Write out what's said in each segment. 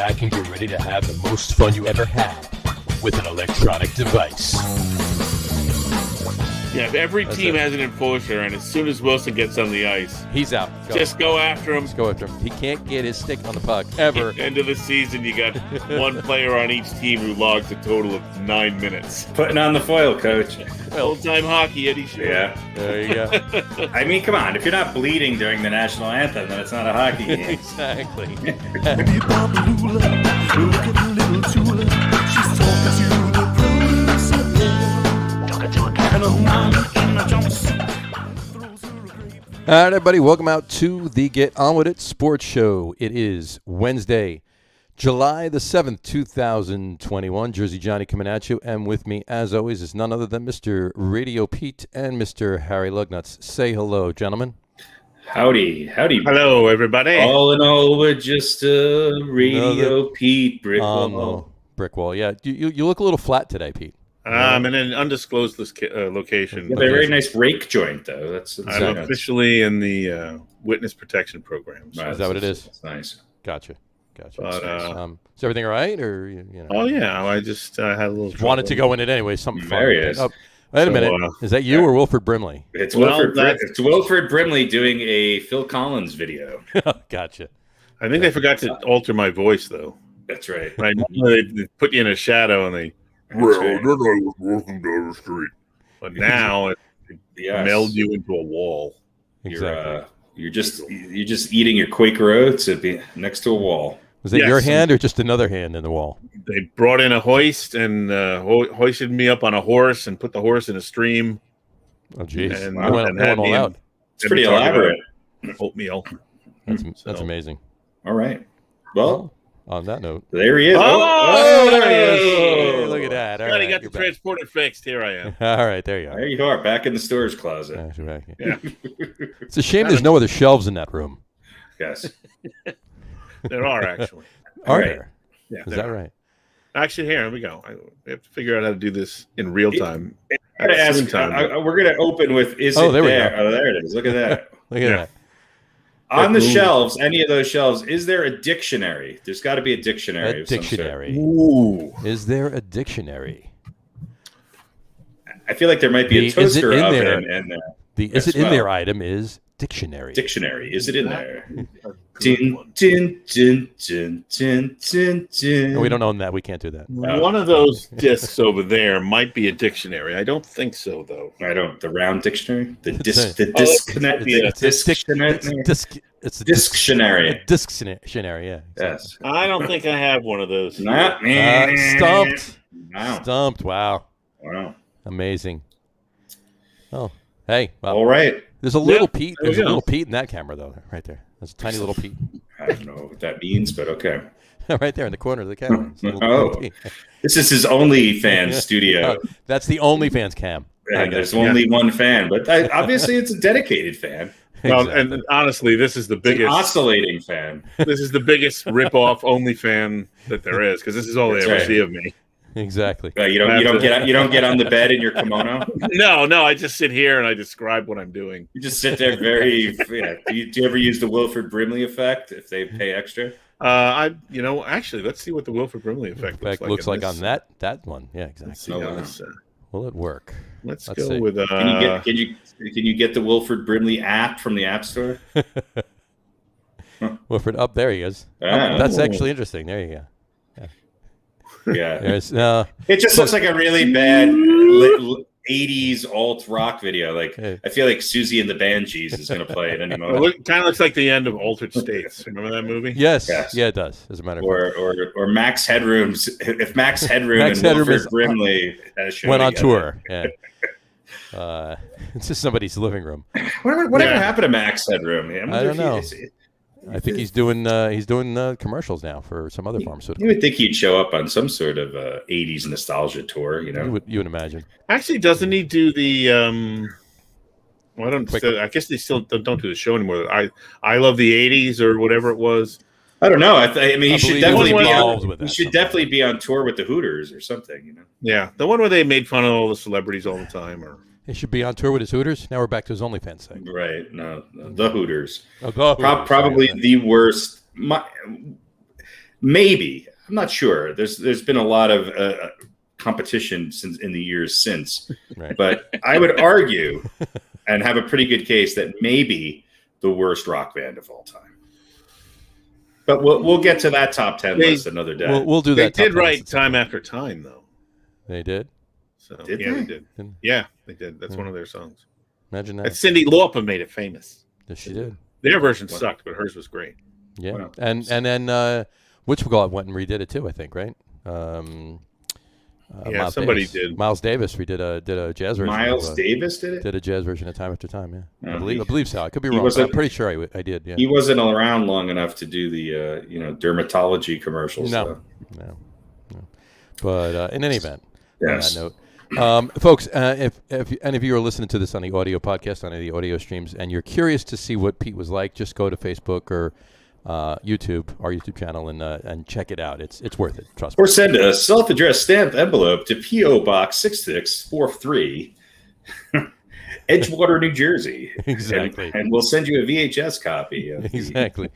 back and get ready to have the most fun you ever had with an electronic device. Yeah, if every team has an enforcer, and as soon as Wilson gets on the ice, he's out. Just go after him. Just go after him. He can't get his stick on the puck, ever. End of the season, you got one player on each team who logs a total of 9 minutes. Putting on the foil, coach. Old-time hockey, Eddie Shore. Yeah. There you go. I mean, come on. If you're not bleeding during the national anthem, then it's not a hockey game. Exactly. All right, everybody, welcome out to the Get On With It Sports Show. It is Wednesday, July the 7th, 2021. Jersey Johnny coming at you, and with me, as always, is none other than Mr. RadioPete and Mr. Harry Lug Nutz. Say hello, gentlemen. Howdy. Hello, everybody. All in all, we're just a RadioPete brick wall. No. Brick wall, yeah. You look a little flat today, Pete. I'm in an undisclosed location. Yeah, they're a very nice rake joint, though. That's I'm officially in the witness protection program. So. Is that what it is? That's nice. Gotcha. But, is everything all right, or you know? Oh yeah, I just had a little. Wanted to go in it anyway. Something fun. There he is. Oh, wait a minute. Is that you or Wilford Brimley? It's Wilford Brimley doing a Phil Collins video. Gotcha. I think they forgot to alter my voice though. That's right. Right. They put you in a shadow and they. Well, then I was walking down the street. But now it meld you into a wall. Exactly. You're just eating your Quaker Oats next to a wall. Was that your hand or just another hand in the wall? They brought in a hoist and hoisted me up on a horse and put the horse in a stream. Oh, geez. And I went all out. It's pretty elaborate. Oatmeal. That's amazing. All right. Well, on that note. There he is. Oh, there he is. Look at that. All right, got the transporter fixed. Here I am. All right, there you are. There you are, back in the storage closet. Yeah. It's a shame there's no other shelves in that room. Yes. There are, actually. Are there? Yeah. Is that right? Actually, here we go. We have to figure out how to do this in real time. We're going to open with, is it there? Oh, there it is. Look at that. Look at that. On the shelves, any of those shelves, is there a dictionary? There's got to be a dictionary. A dictionary. Ooh. Is there a dictionary? I feel like there might be a toaster oven in there. The is it in there item is dictionary. Dictionary. Is it in there? No, we don't own that. We can't do that. One of those discs over there might be a dictionary. I don't think so, though. The round dictionary? The dictionary. Dictionary, yeah. Yes. I don't think I have one of those. Stumped. Wow. Stumped. Wow. Amazing. Oh, hey. Well, all right. There's a little Pete. There's a little Pete in that camera, though, right there. There's a tiny little Pete. I don't know what that means, but okay. Right there in the corner of the camera. This is his OnlyFans studio. That's the OnlyFans cam. And there's only one fan, but obviously it's a dedicated fan. Well, and honestly, this is the biggest oscillating fan. This is the biggest rip-off OnlyFan that there is, because this is all they ever see of me. Exactly. You don't get on the bed in your kimono. No. I just sit here and I describe what I'm doing. You just sit there very. Yeah. Do you ever use the Wilford Brimley effect if they pay extra? Actually, let's see what the Wilford Brimley effect looks like on that one. Yeah, exactly. Will it work? Let's go see. With. Can you get the Wilford Brimley app from the App Store? Wilford, up there he is. That's actually interesting. There you go. Yeah. It just looks like a really bad 80s alt rock video. Like I feel like Susie and the Banshees is going to play it anymore. It kind of looks like the end of Altered States. Remember that movie? Yes. Yeah, it does. As a matter of fact. Or Max Headroom's. If Max Headroom and Wilford Brimley went on tour. Yeah. It's just somebody's living room. Whatever happened to Max Headroom? I don't know. I think he's doing commercials now for some other pharmaceutical. You would think he'd show up on some sort of 80s nostalgia tour, you know? You would imagine. Actually, doesn't he do the I guess they still don't do the show anymore. I love the 80s or whatever it was. I don't know. I mean, he should definitely be on tour with the Hooters or something, you know? Yeah, the one where they made fun of all the celebrities all the time, or. He should be on tour with his Hooters. Now we're back to his OnlyFans thing. Right. No, the Hooters. Probably the worst. Maybe. I'm not sure. There's been a lot of competition since in the years since. Right. But I would argue and have a pretty good case that maybe the worst rock band of all time. But we'll get to that top 10 list another day. We'll do that. They did write Time After Time, though. They did? So, Did yeah, they? they did. Yeah, they did. That's one of their songs. Imagine that. And Cyndi Lauper made it famous. Yes, she did. Their version sucked, but hers was great. Yeah. Wow. And then Witchcall went and redid it too, I think, right? Yeah, Miles somebody Davis. did. Miles Davis did a jazz version. Miles of, Davis did it? did a jazz version of Time After Time. Yeah, No, I believe so. I could be he wrong, but wasn't- I'm pretty sure I did. Yeah. He wasn't around long enough to do the dermatology commercials. No. But in any event, Yes. on that note, folks, if any of you are listening to this on the audio podcast, on any of the audio streams, and you're curious to see what Pete was like, just go to Facebook or YouTube, our YouTube channel, and check it out. It's worth it. Trust me. Or send a self-addressed stamped envelope to P.O. Box 6643, Edgewater, New Jersey. Exactly. And we'll send you a VHS copy of the Exactly.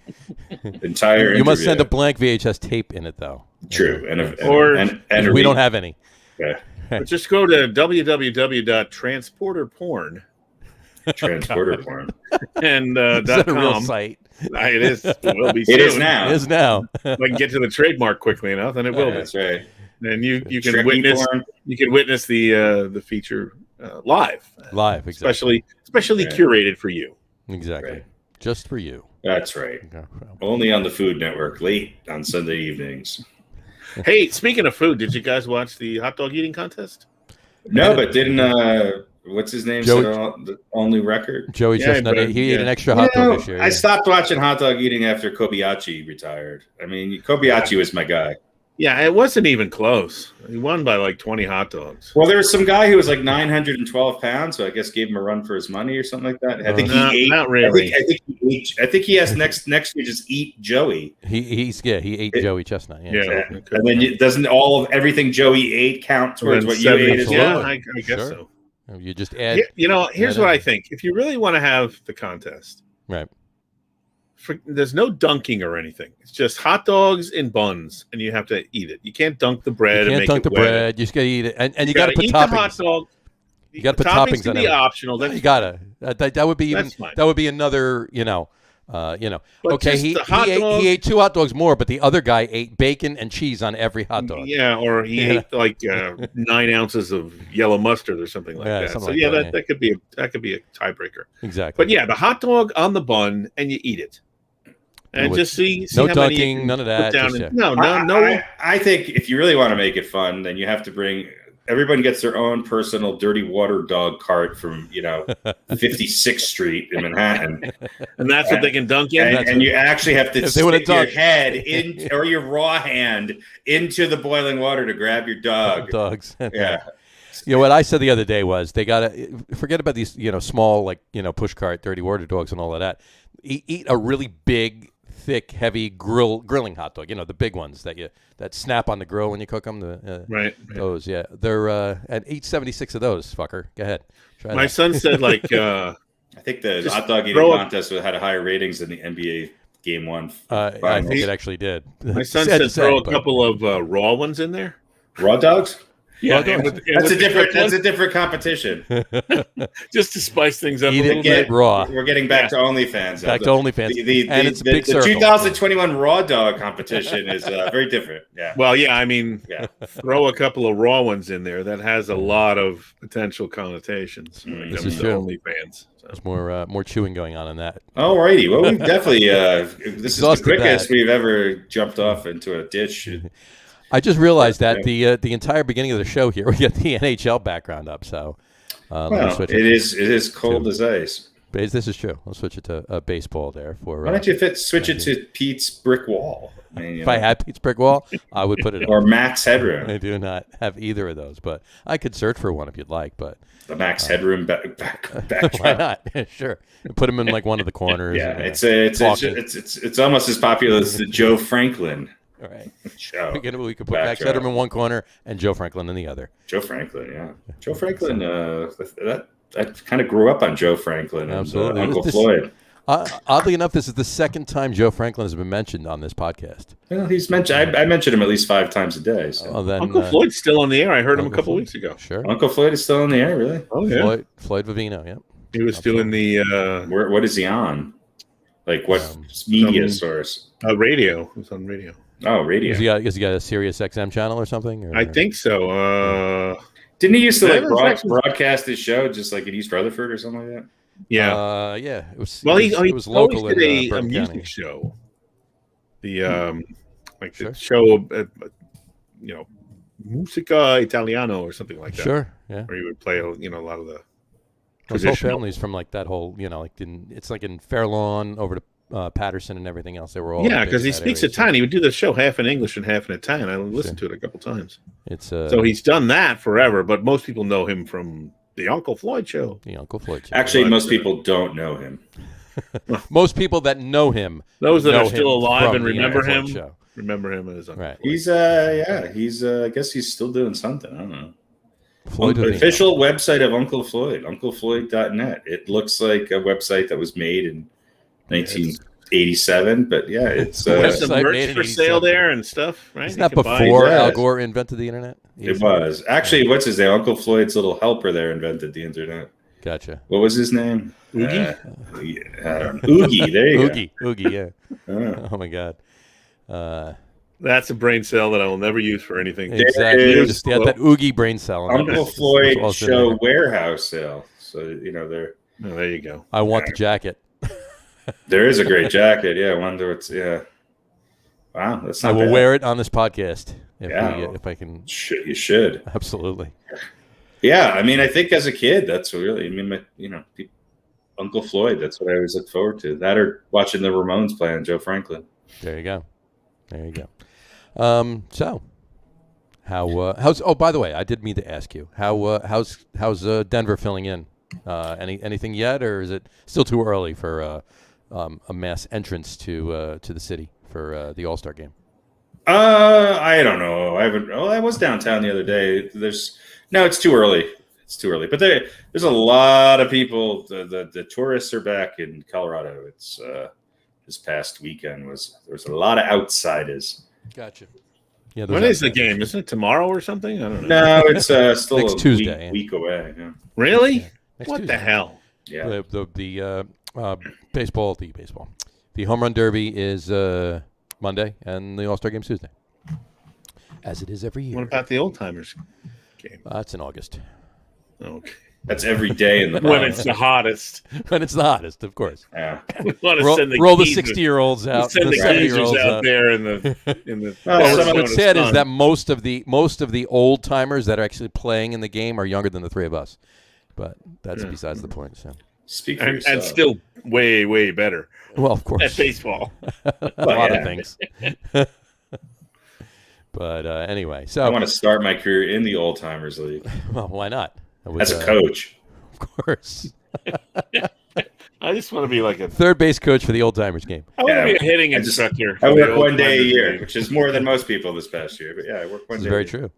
entire You must send a interview. blank VHS tape in it, though. True. And We don't have any. Okay. But just go to www.transporterporn Transporter porn. and Is that a real .com. site? It is. It will be. It is soon. now. It is now. If I can get to the trademark quickly enough, and it will be. That's right. And you can Trekkie witness porn. the feature live, Live, exactly. especially Right. curated for you. Exactly. Right. Just for you. That's right. Okay. Only on the Food Network, late on Sunday evenings. Hey, speaking of food, did you guys watch the hot dog eating contest? No, but didn't what's his name Joey- set the all-new record? Joey Yeah, Chestnut, but- he ate an yeah. extra hot dog this year. I yeah. stopped watching hot dog eating after Kobayashi retired. I mean, Kobayashi was my guy. Yeah, it wasn't even close. He won by like 20 hot dogs. Well, there was some guy who was like 912 pounds, so I guess gave him a run for his money or something like that. I think No, he ate. not really. I think he has next year just eat Joey, He ate Joey Chestnut. Yeah. Yeah. and then doesn't all of everything Joey ate count towards And what you ate as Absolutely. Yeah, well? I guess Sure. so. You just add Here's Yeah, what no. I think. If you really want to have the contest, right. there's no dunking or anything. It's just hot dogs in buns, and you have to eat it. You can't dunk the bread. You and can't make dunk the it wet. bread. You just gotta eat it, and you gotta gotta put eat the hot toppings. dog. You gotta put toppings toppings can on be it. optional. You gotta. That would be even. That's fine. That would be another. But Okay, just he the hot dog- ate 2 hot dogs more, but the other guy ate bacon and cheese on every hot dog. Yeah, or he Yeah. ate like 9 ounces of yellow mustard or something like Yeah, that. something So like yeah, that, that could be a tiebreaker. Exactly. But yeah, the hot dog on the bun, and you eat it, and with- just see no how many you dunking, can none of put that, down just, in- yeah. No. I think if you really want to make it fun, then you have to bring. Everyone gets their own personal dirty water dog cart from 56th Street in Manhattan, And that's what they can dunk in. and you actually have to If they wanna stick your dunk. head in or your raw hand into the boiling water to grab your dog. dogs. Yeah, What I said the other day was they gotta forget about these small push cart dirty water dogs and all of that. Eat a really big, thick, heavy grilling hot dog. The big ones that snap on the grill when you cook them. Right. Those, yeah. They're and eat 76 of those, fucker. Go ahead. Try My that. son said I think the Just hot dog eating throw a- contest had higher ratings than the NBA Game 1. I finals. think it actually did. my son Sad to said throw say, a but- couple of raw ones in there. Raw dogs. Yeah, dogs. That's a different competition. just to spice things up Eat a it little get bit. raw. We're getting back to OnlyFans. Back to OnlyFans. And it's a big the circle. 2021 Raw Dog competition is very different. Yeah. Well, yeah, I mean, Yeah. throw a couple of raw ones in there. That has a lot of potential connotations. when it This comes is to true. OnlyFans. So. There's more chewing going on in that. Alrighty. Well, we've definitely this is the Exhausted quickest that. we've ever jumped off into a ditch. I just realized that the entire beginning of the show here, we got the NHL background up. So let me Well, switch it is cold as ice. This is true. I'll switch it to baseball there for. Why don't you switch it to Pete's brick wall? I mean, If I had Pete's brick wall, I would put it up. or Max Headroom. I do not have either of those, but I could search for one if you'd like. But The Max Headroom backdrop. why not? Sure, put them in like one of the corners. Yeah, and, it's almost as popular as the Joe Franklin all right. show. We could put Max Backdrop. Headroom in one corner and Joe Franklin in the other. Joe Franklin, yeah. Joe Franklin, that kind of grew up on Joe Franklin and Absolutely. Uncle This- Floyd. Oddly enough, this is the second time Joe Franklin has been mentioned on this podcast. Well, he's mentioned. I mentioned him at least 5 times a day. So. Oh, then, Uncle Floyd's still on the air. I heard him a couple Floyd. weeks ago. Sure. Uncle Floyd is still in the air, really? Oh yeah. Floyd Vivino. Yep. He was doing the What is he on? Like what media source? Radio. It was on radio. Oh, radio. Has he got a Sirius XM channel or something? Or? I think so. Didn't he used to actually broadcast his show just like in East Rutherford or something like that? Yeah. Yeah. It was. Well, it was local always did in a Bergen music County. show. The Sure. the show, Musica Italiano or something like that. Sure. Yeah. Where he would play, a lot of the His whole traditional. family's from like that whole, it's like in Fairlawn over to Patterson and everything else. They were all Yeah, big because he in that speaks area, Italian. He would do the show half in English and half in Italian. I listened to it a couple times. It's So he's done that forever, but most people know him from the Uncle Floyd show. the Uncle Floyd. Show. Actually, But, most people don't know him. Most people that know him, Those that know are still him alive from and the remember Uncle him, Floyd show. remember him as Uncle Right. Floyd. He's I guess he's still doing something. I don't know. Floyd Vivino. Official website of Uncle Floyd, unclefloyd.net. It looks like a website that was made in 1987, but yeah, it's There's some Website merch made in for sale 87. there and stuff, right? Isn't You that can buy before that. Al Gore invented the internet? it was. Actually, what's his name? Uncle Floyd's little helper there invented the internet. Gotcha. What was his name? Oogie? Yeah, I don't know. Oogie, there you Oogie, yeah. go. Oh my God. That's a brain cell that I will never use for anything. Exactly. is. Just that Oogie brain cell. and Uncle it's Floyd all sitting show there. warehouse sale. So, they're Oh, there you go. I want the jacket. there is a great jacket. Yeah, I wonder what's Wow, that's I not will bad. wear it on this podcast Yeah. if I can. You should. Absolutely. Yeah, I mean, I think as a kid, that's really. I mean, Uncle Floyd. That's what I always look forward to. That or watching the Ramones play on Joe Franklin. There you go. So, how's? Oh, by the way, I did mean to ask you how's Denver filling in? Anything yet, or is it still too early for a mass entrance to the city for the All-Star game? I don't know. I haven't. Oh, I was downtown the other day. It's too early. It's too early. But there's a lot of people. The tourists are back in Colorado. It's this past weekend there was a lot of outsiders. Gotcha. Yeah. When is the game? Isn't it tomorrow or something? I don't know. No, it's still Next a Tuesday. week away. Yeah. Really? Next What Tuesday. the hell? Yeah. The baseball. The home run derby is Monday, and the All-Star game's Tuesday, as it is every year. What about the old timers game? It's in August. Okay. That's every day in the When month. it's the hottest. When it's the hottest, of course. Yeah. We want to Roll, send the roll the geezers- 60-year-olds out. Send the 70-year-olds geezers out there in the. Well, What's some of sad is sun. that most of the old timers that are actually playing in the game are younger than the three of us. But that's besides the point. So. Speak for and yourself. still way better Well, of at course, baseball. a lot yeah. of things. But anyway, I so want to start my career in the old timers league well, why not? as a coach. Of course. I just want to be like a. Third base coach for the old timers game. I want to be Yeah, a hitting I just- instructor. I work one day a year, which is more than most people this past year. But yeah, I work one This is day. very a year. true.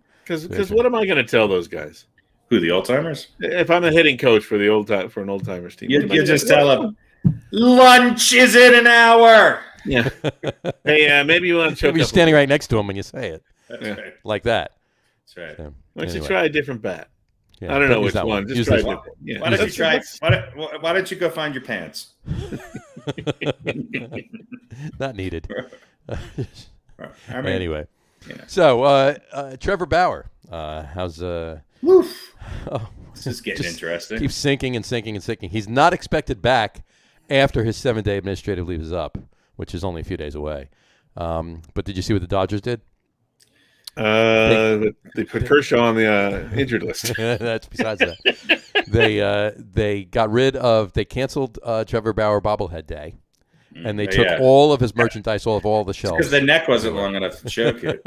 Because what am I going to tell those guys Who, the old timers? if I'm a hitting coach for the old timers team? You what am I just gonna- tell them, lunch is in an hour. Yeah. Hey, maybe you want to choke You're up. standing right next to him when you say it, That's Yeah. right. like that. That's right. So, Why don't you anyway. try a different bat? Yeah, I don't know use which that one. Just Use try this different. Yeah. Why don't you That's- try? Why don't you go find your pants? Not needed. I mean, Anyway, yeah. so Trevor Bauer, how's woof. oh, This is getting just interesting. keeps sinking and sinking and sinking. He's not expected back after his 7-day administrative leave is up, which is only a few days away. But did you see what the Dodgers did? They put Kershaw on the injured list. That's besides that. They got rid of. They canceled Trevor Bauer bobblehead day, and they took Yeah. all of his merchandise off all the Because shelves. the neck wasn't long enough to choke it.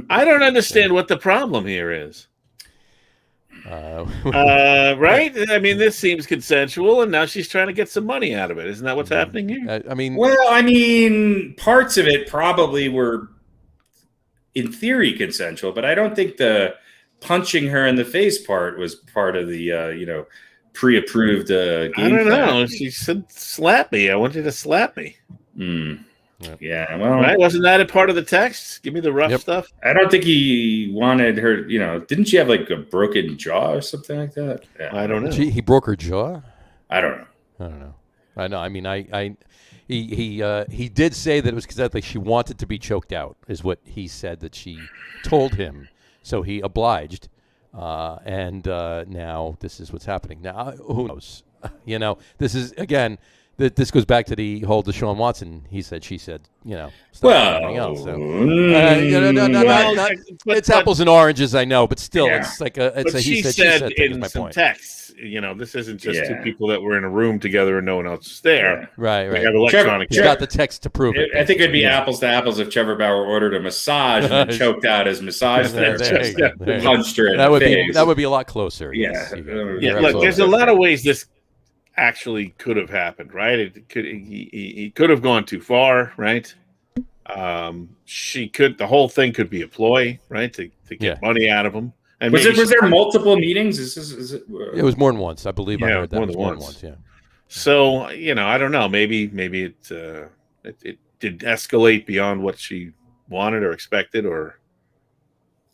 I don't understand what the problem here is. Uh, Right? I mean, this seems consensual, and now she's trying to get some money out of it. Isn't that what's happening here? I mean, Well, I mean, parts of it probably were, in theory, consensual, but I don't think the punching her in the face part was part of the, pre-approved game I don't plan. know. She said, "Slap me. I want you to slap me." Yeah, well, Right? Wasn't that a part of the text? Give me the rough stuff. I don't think he wanted her. Didn't she have like a broken jaw or something like that? Yeah. I don't know. He broke her jaw. I don't know. I know. I mean, he did say that it was because she wanted to be choked out, is what he said that she told him. So he obliged, and now this is what's happening. Now who knows? This is again. This goes back to the whole Deshaun Watson. He said, she said. Everything else. So, it's apples and oranges. I know, but still, it's like it's a he said, she said thing, is my some point. texts. This isn't just two people that were in a room together and no one else is there. Right. We have electronic. He's got the text to prove it. I think it'd be apples to apples if Trevor Bauer ordered a massage and then choked out his massage therapist, punched her in the face. That would be a lot closer. Yeah. Look, there's a lot of ways this actually could have happened, right? He could have gone too far, right? The whole thing could be a ploy, right? To get money out of him. And was there multiple meetings? It was more than once, I believe. I heard that was more than once. Yeah. So I don't know. Maybe it did escalate beyond what she wanted or expected, or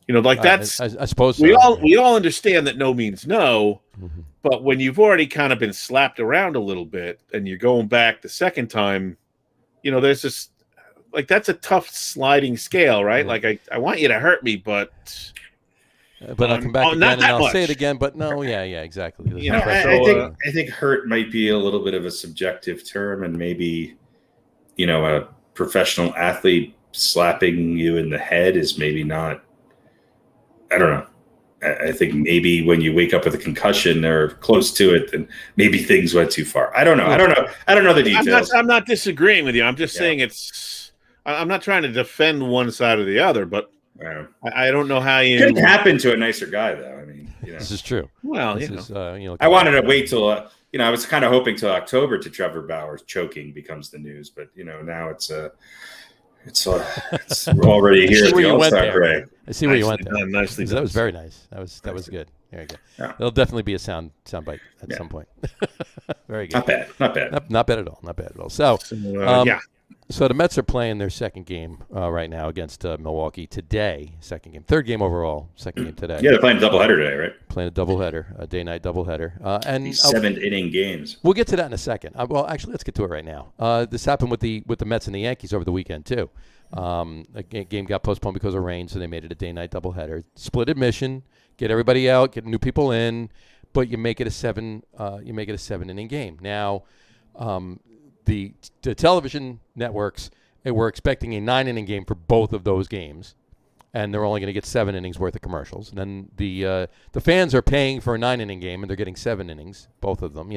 that's. I suppose we all understand that no means no, but when you've already kind of been slapped around a little bit and you're going back the second time, there's this that's a tough sliding scale, right? Like I want you to hurt me, but I'll come back again and I'll say it again. But no, yeah, exactly. I think hurt might be a little bit of a subjective term, and maybe a professional athlete slapping you in the head is maybe not. I don't know. I think maybe when you wake up with a concussion or close to it, then maybe things went too far. I don't know. I don't know the details. I'm not disagreeing with you. I'm just saying I'm not trying to defend one side or the other, but I don't know how you. It couldn't happen to a nicer guy, though. I mean, this is true. Well, I wanted to wait till I was kind of hoping till October to Trevor Bauer's choking becomes the news, but now it's already here at the All-Star break. I see where you went there. Nicely done. That was very nice. That was good. There you go. Yeah. There'll definitely be a sound bite at some point. Very good. Not bad. Not bad at all. So the Mets are playing their second game right now against Milwaukee today. Second game, third game overall. Second game today. Yeah, they're playing a doubleheader today, right? Playing a doubleheader, a day-night doubleheader, and 7-inning games. We'll get to that in a second. Well, actually, let's get to it right now. This happened with the Mets and the Yankees over the weekend too. A game got postponed because of rain, so they made it a day-night doubleheader. Split admission, get everybody out, get new people in, but you make it a 7-inning game. Now, the television networks were expecting a 9-inning game for both of those games, and they're only going to get 7 innings worth of commercials. And then the fans are paying for a 9-inning game, and they're getting 7 innings, both of them.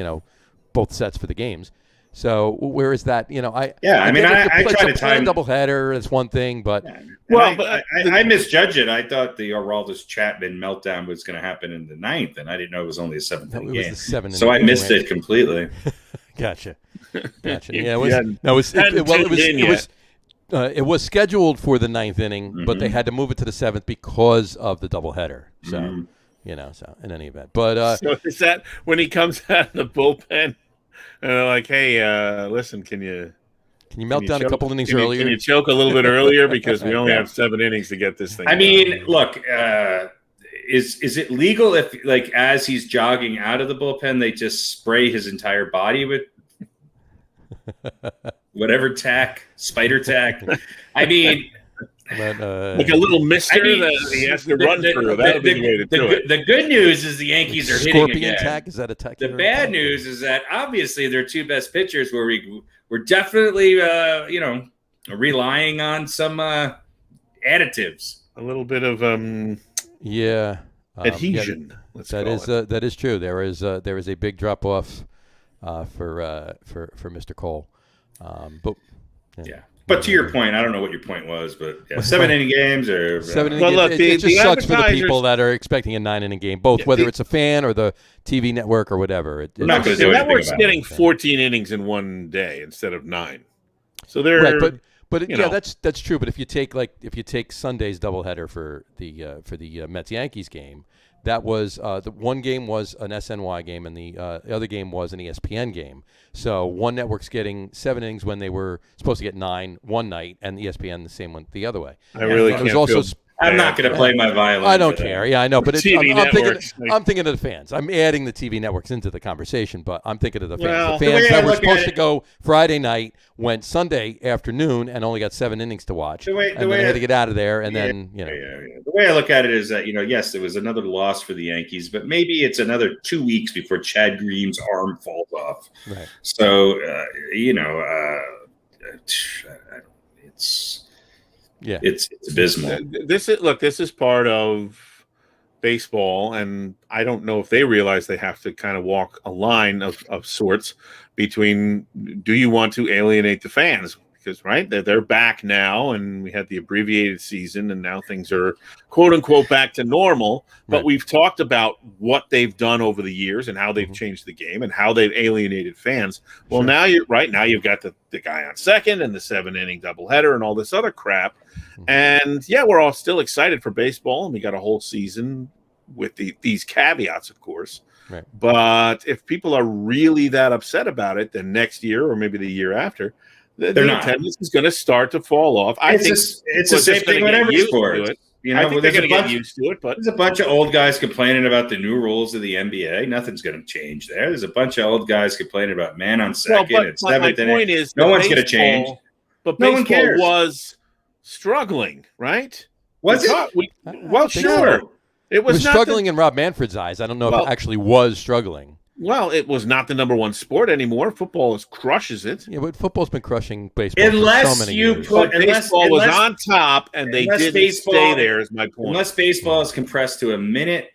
Both sets for the games. So where is that? I try to time doubleheader. It's one thing, but I misjudged it. I thought the Aroldis Chapman meltdown was going to happen in the 9th, and I didn't know it was only a 7th game. So I missed it completely. Gotcha. Yeah, it was scheduled for the 9th inning, but they had to move it to the 7th because of the doubleheader. So so in any event, but so is that when he comes out of the bullpen? And they're like, hey, listen, can you melt down a couple innings earlier? Can you choke a little bit earlier because we only have 7 innings to get this thing I mean, look, is it legal if, as he's jogging out of the bullpen, they just spray his entire body with whatever tack, spider tack? I mean... like a little mister that he has to run through. That would be the way to do it. The good news is the Yankees are hitting again. Attack? Is that a tack? The bad news is that obviously their two best pitchers we're definitely relying on some additives. A little bit of adhesion. That is true. There is a big drop off for Mr. Cole. But to your point, I don't know what your point was, but 7-inning games or 7 inning games. It just sucks for the people that are expecting a 9-inning game, both whether it's a fan or the TV network or whatever. We're not going to do anything about it. Getting 14 innings in one day instead of 9. So they're right, But that's true. But if you take Sunday's doubleheader for the Mets Yankees game, that was the one game was an SNY game, and the other game was an ESPN game. So one network's getting 7 innings when they were supposed to get 9 one night, and ESPN the same one the other way. I really can't. I'm not going to play my violin. I don't care. Yeah, I know, but I'm thinking of the fans. I'm adding the TV networks into the conversation, but I'm thinking of the fans. Well, the fans that were supposed to go Friday night went Sunday afternoon and only got 7 innings to watch. And then they had to get out of there, and then The way I look at it is that yes, it was another loss for the Yankees, but maybe it's another 2 weeks before Chad Green's arm falls off. Right. So it's abysmal. This is part of baseball, and I don't know if they realize they have to kind of walk a line of sorts between, do you want to alienate the fans? Because they're back now, and we had the abbreviated season, and now things are quote unquote back to normal. But we've talked about what they've done over the years and how they've changed the game and how they've alienated fans. Well, now you've got the guy on second and the 7-inning doubleheader and all this other crap. And we're all still excited for baseball, and we got a whole season with these caveats, of course. Right. But if people are really that upset about it, then next year or maybe the year after, the attendance is going to start to fall off. It's the same thing with every sport. I think they're going to get used to it. But there's a bunch of old guys complaining about the new rules of the NBA. Nothing's going to change there. There's a bunch of old guys complaining about man on second and seventh inning. No one's going to change. But baseball was struggling, right? Was it? Sure. It was struggling in Rob Manfred's eyes. I don't know if it actually was struggling. Well, it was not the number one sport anymore. Football crushes it. Yeah, but football's been crushing baseball unless for so many you years. put baseball was on top, and they didn't stay there. Is my point. Unless baseball is compressed to a minute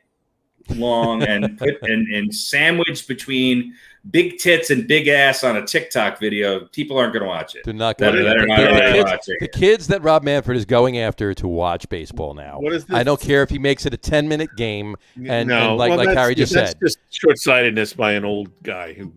long and sandwiched between big tits and big ass on a TikTok video, people aren't going to watch it. They're not going to watch it. The kids that Rob Manfred is going after to watch baseball now. What is this? I don't care if he makes it a 10-minute game, and like Harry just said. That's just short-sightedness by an old guy who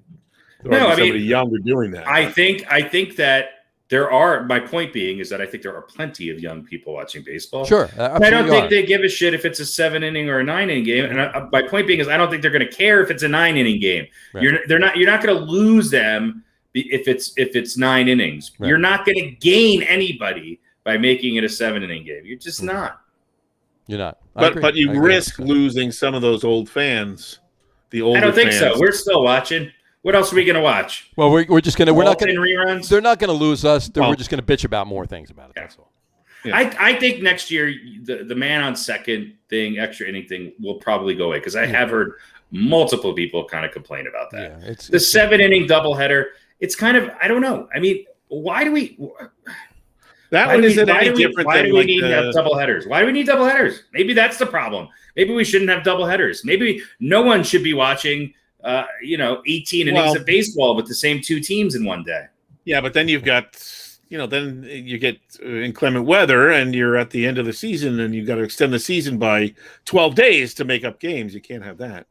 somebody younger doing that. I think that there are. My point being is that I think there are plenty of young people watching baseball. Sure, I don't think they give a shit if it's a 7-inning or a 9-inning game. And my point being is I don't think they're going to care if it's a 9-inning game. Right. You're not going to lose them if it's 9 innings. Right. You're not going to gain anybody by making it a 7-inning game. You're just not. You're not. But you risk losing some of those old fans. The older I don't think fans. so. We're still watching. What else are we going to watch? Well, we're just going to. We're not going to reruns. They're not going to lose us. We're just going to bitch about more things about it. Yeah. That's all. Yeah. I think next year the man on second thing, extra inning thing, will probably go away because I have heard multiple people kind of complain about that. Yeah, the 7-inning doubleheader. It's kind of, I don't know. I mean, why do we? That one isn't any different. Why do we need doubleheaders? Why do we need doubleheaders? Maybe that's the problem. Maybe we shouldn't have doubleheaders. Maybe no one should be watching 18 innings of baseball with the same 2 teams in one day. Yeah, but then you've got, then you get inclement weather and you're at the end of the season and you've got to extend the season by 12 days to make up games. You can't have that.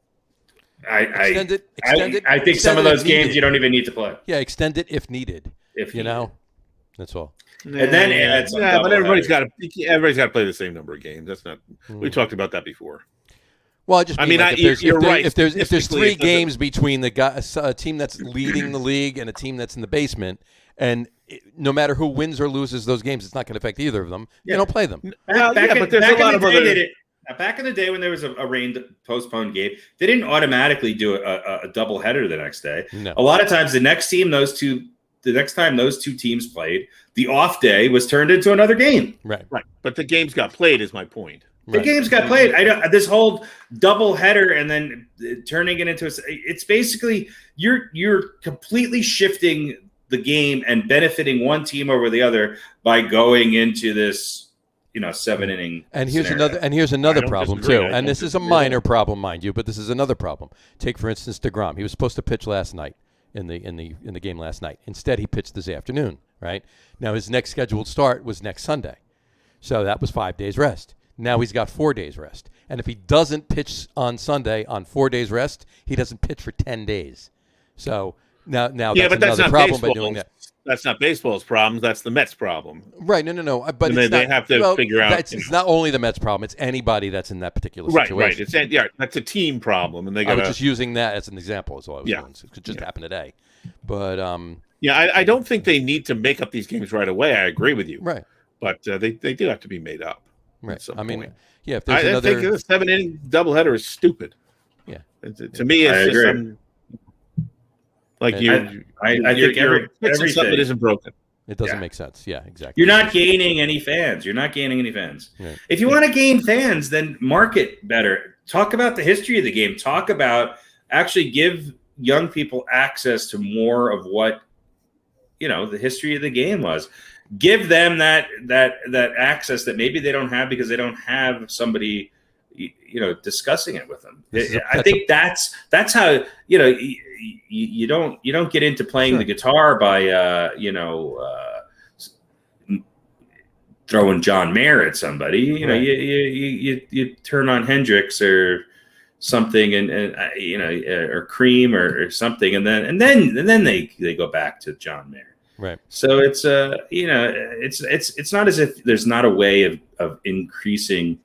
Extend it. I think some of those games you don't even need to play. Yeah, extend it if needed. That's all. And then but everybody's got to play the same number of games. That's not. We talked about that before. Well, you're right. If there's 3 games between a team that's leading the league and a team that's in the basement, and no matter who wins or loses those games, it's not going to affect either of them. Yeah. You don't play them. Back in the day when there was a rain postponed game, they didn't automatically do a doubleheader the next day. No. A lot of times, the next time those 2 teams played, the off day was turned into another game. Right. But the games got played, is my point. The games got played. This whole double header and then turning it into it's basically you're completely shifting the game and benefiting one team over the other by going into this 7-inning. And here's another problem too. And this is a minor problem, mind you, but this is another problem. Take for instance DeGrom. He was supposed to pitch last night in the game last night. Instead, he pitched this afternoon. Right now, his next scheduled start was next Sunday, so that was 5 days rest. Now he's got 4 days rest. And if he doesn't pitch on Sunday on 4 days rest, he doesn't pitch for 10 days. So now that's another problem by doing that. that's not baseball's problem. That's the Mets' problem. Right. No. But And they have to figure out. It's not only the Mets' problem. It's anybody that's in that particular situation. Right. That's a team problem, and they got. I was just using that as an example. Is all I was doing. It just happened today. But I don't think they need to make up these games right away. I agree with you. Right. But they do have to be made up. Right. I mean, point. If there's another, I think the 7-inning doubleheader is stupid. Yeah. To me, it's just I think everything something that isn't broken. It doesn't make sense. Yeah, exactly. You're not gaining any fans. Right. If you want to gain fans, then market better. Talk about the history of the game. Talk about actually give young people access to more of what the history of the game was. Give them that access that maybe they don't have because they don't have somebody discussing it with them. I think that's how you don't get into playing the guitar by throwing John Mayer at somebody. You turn on Hendrix or something and or Cream or something and then they go back to John Mayer. Right. So it's it's not as if there's not a way of increasing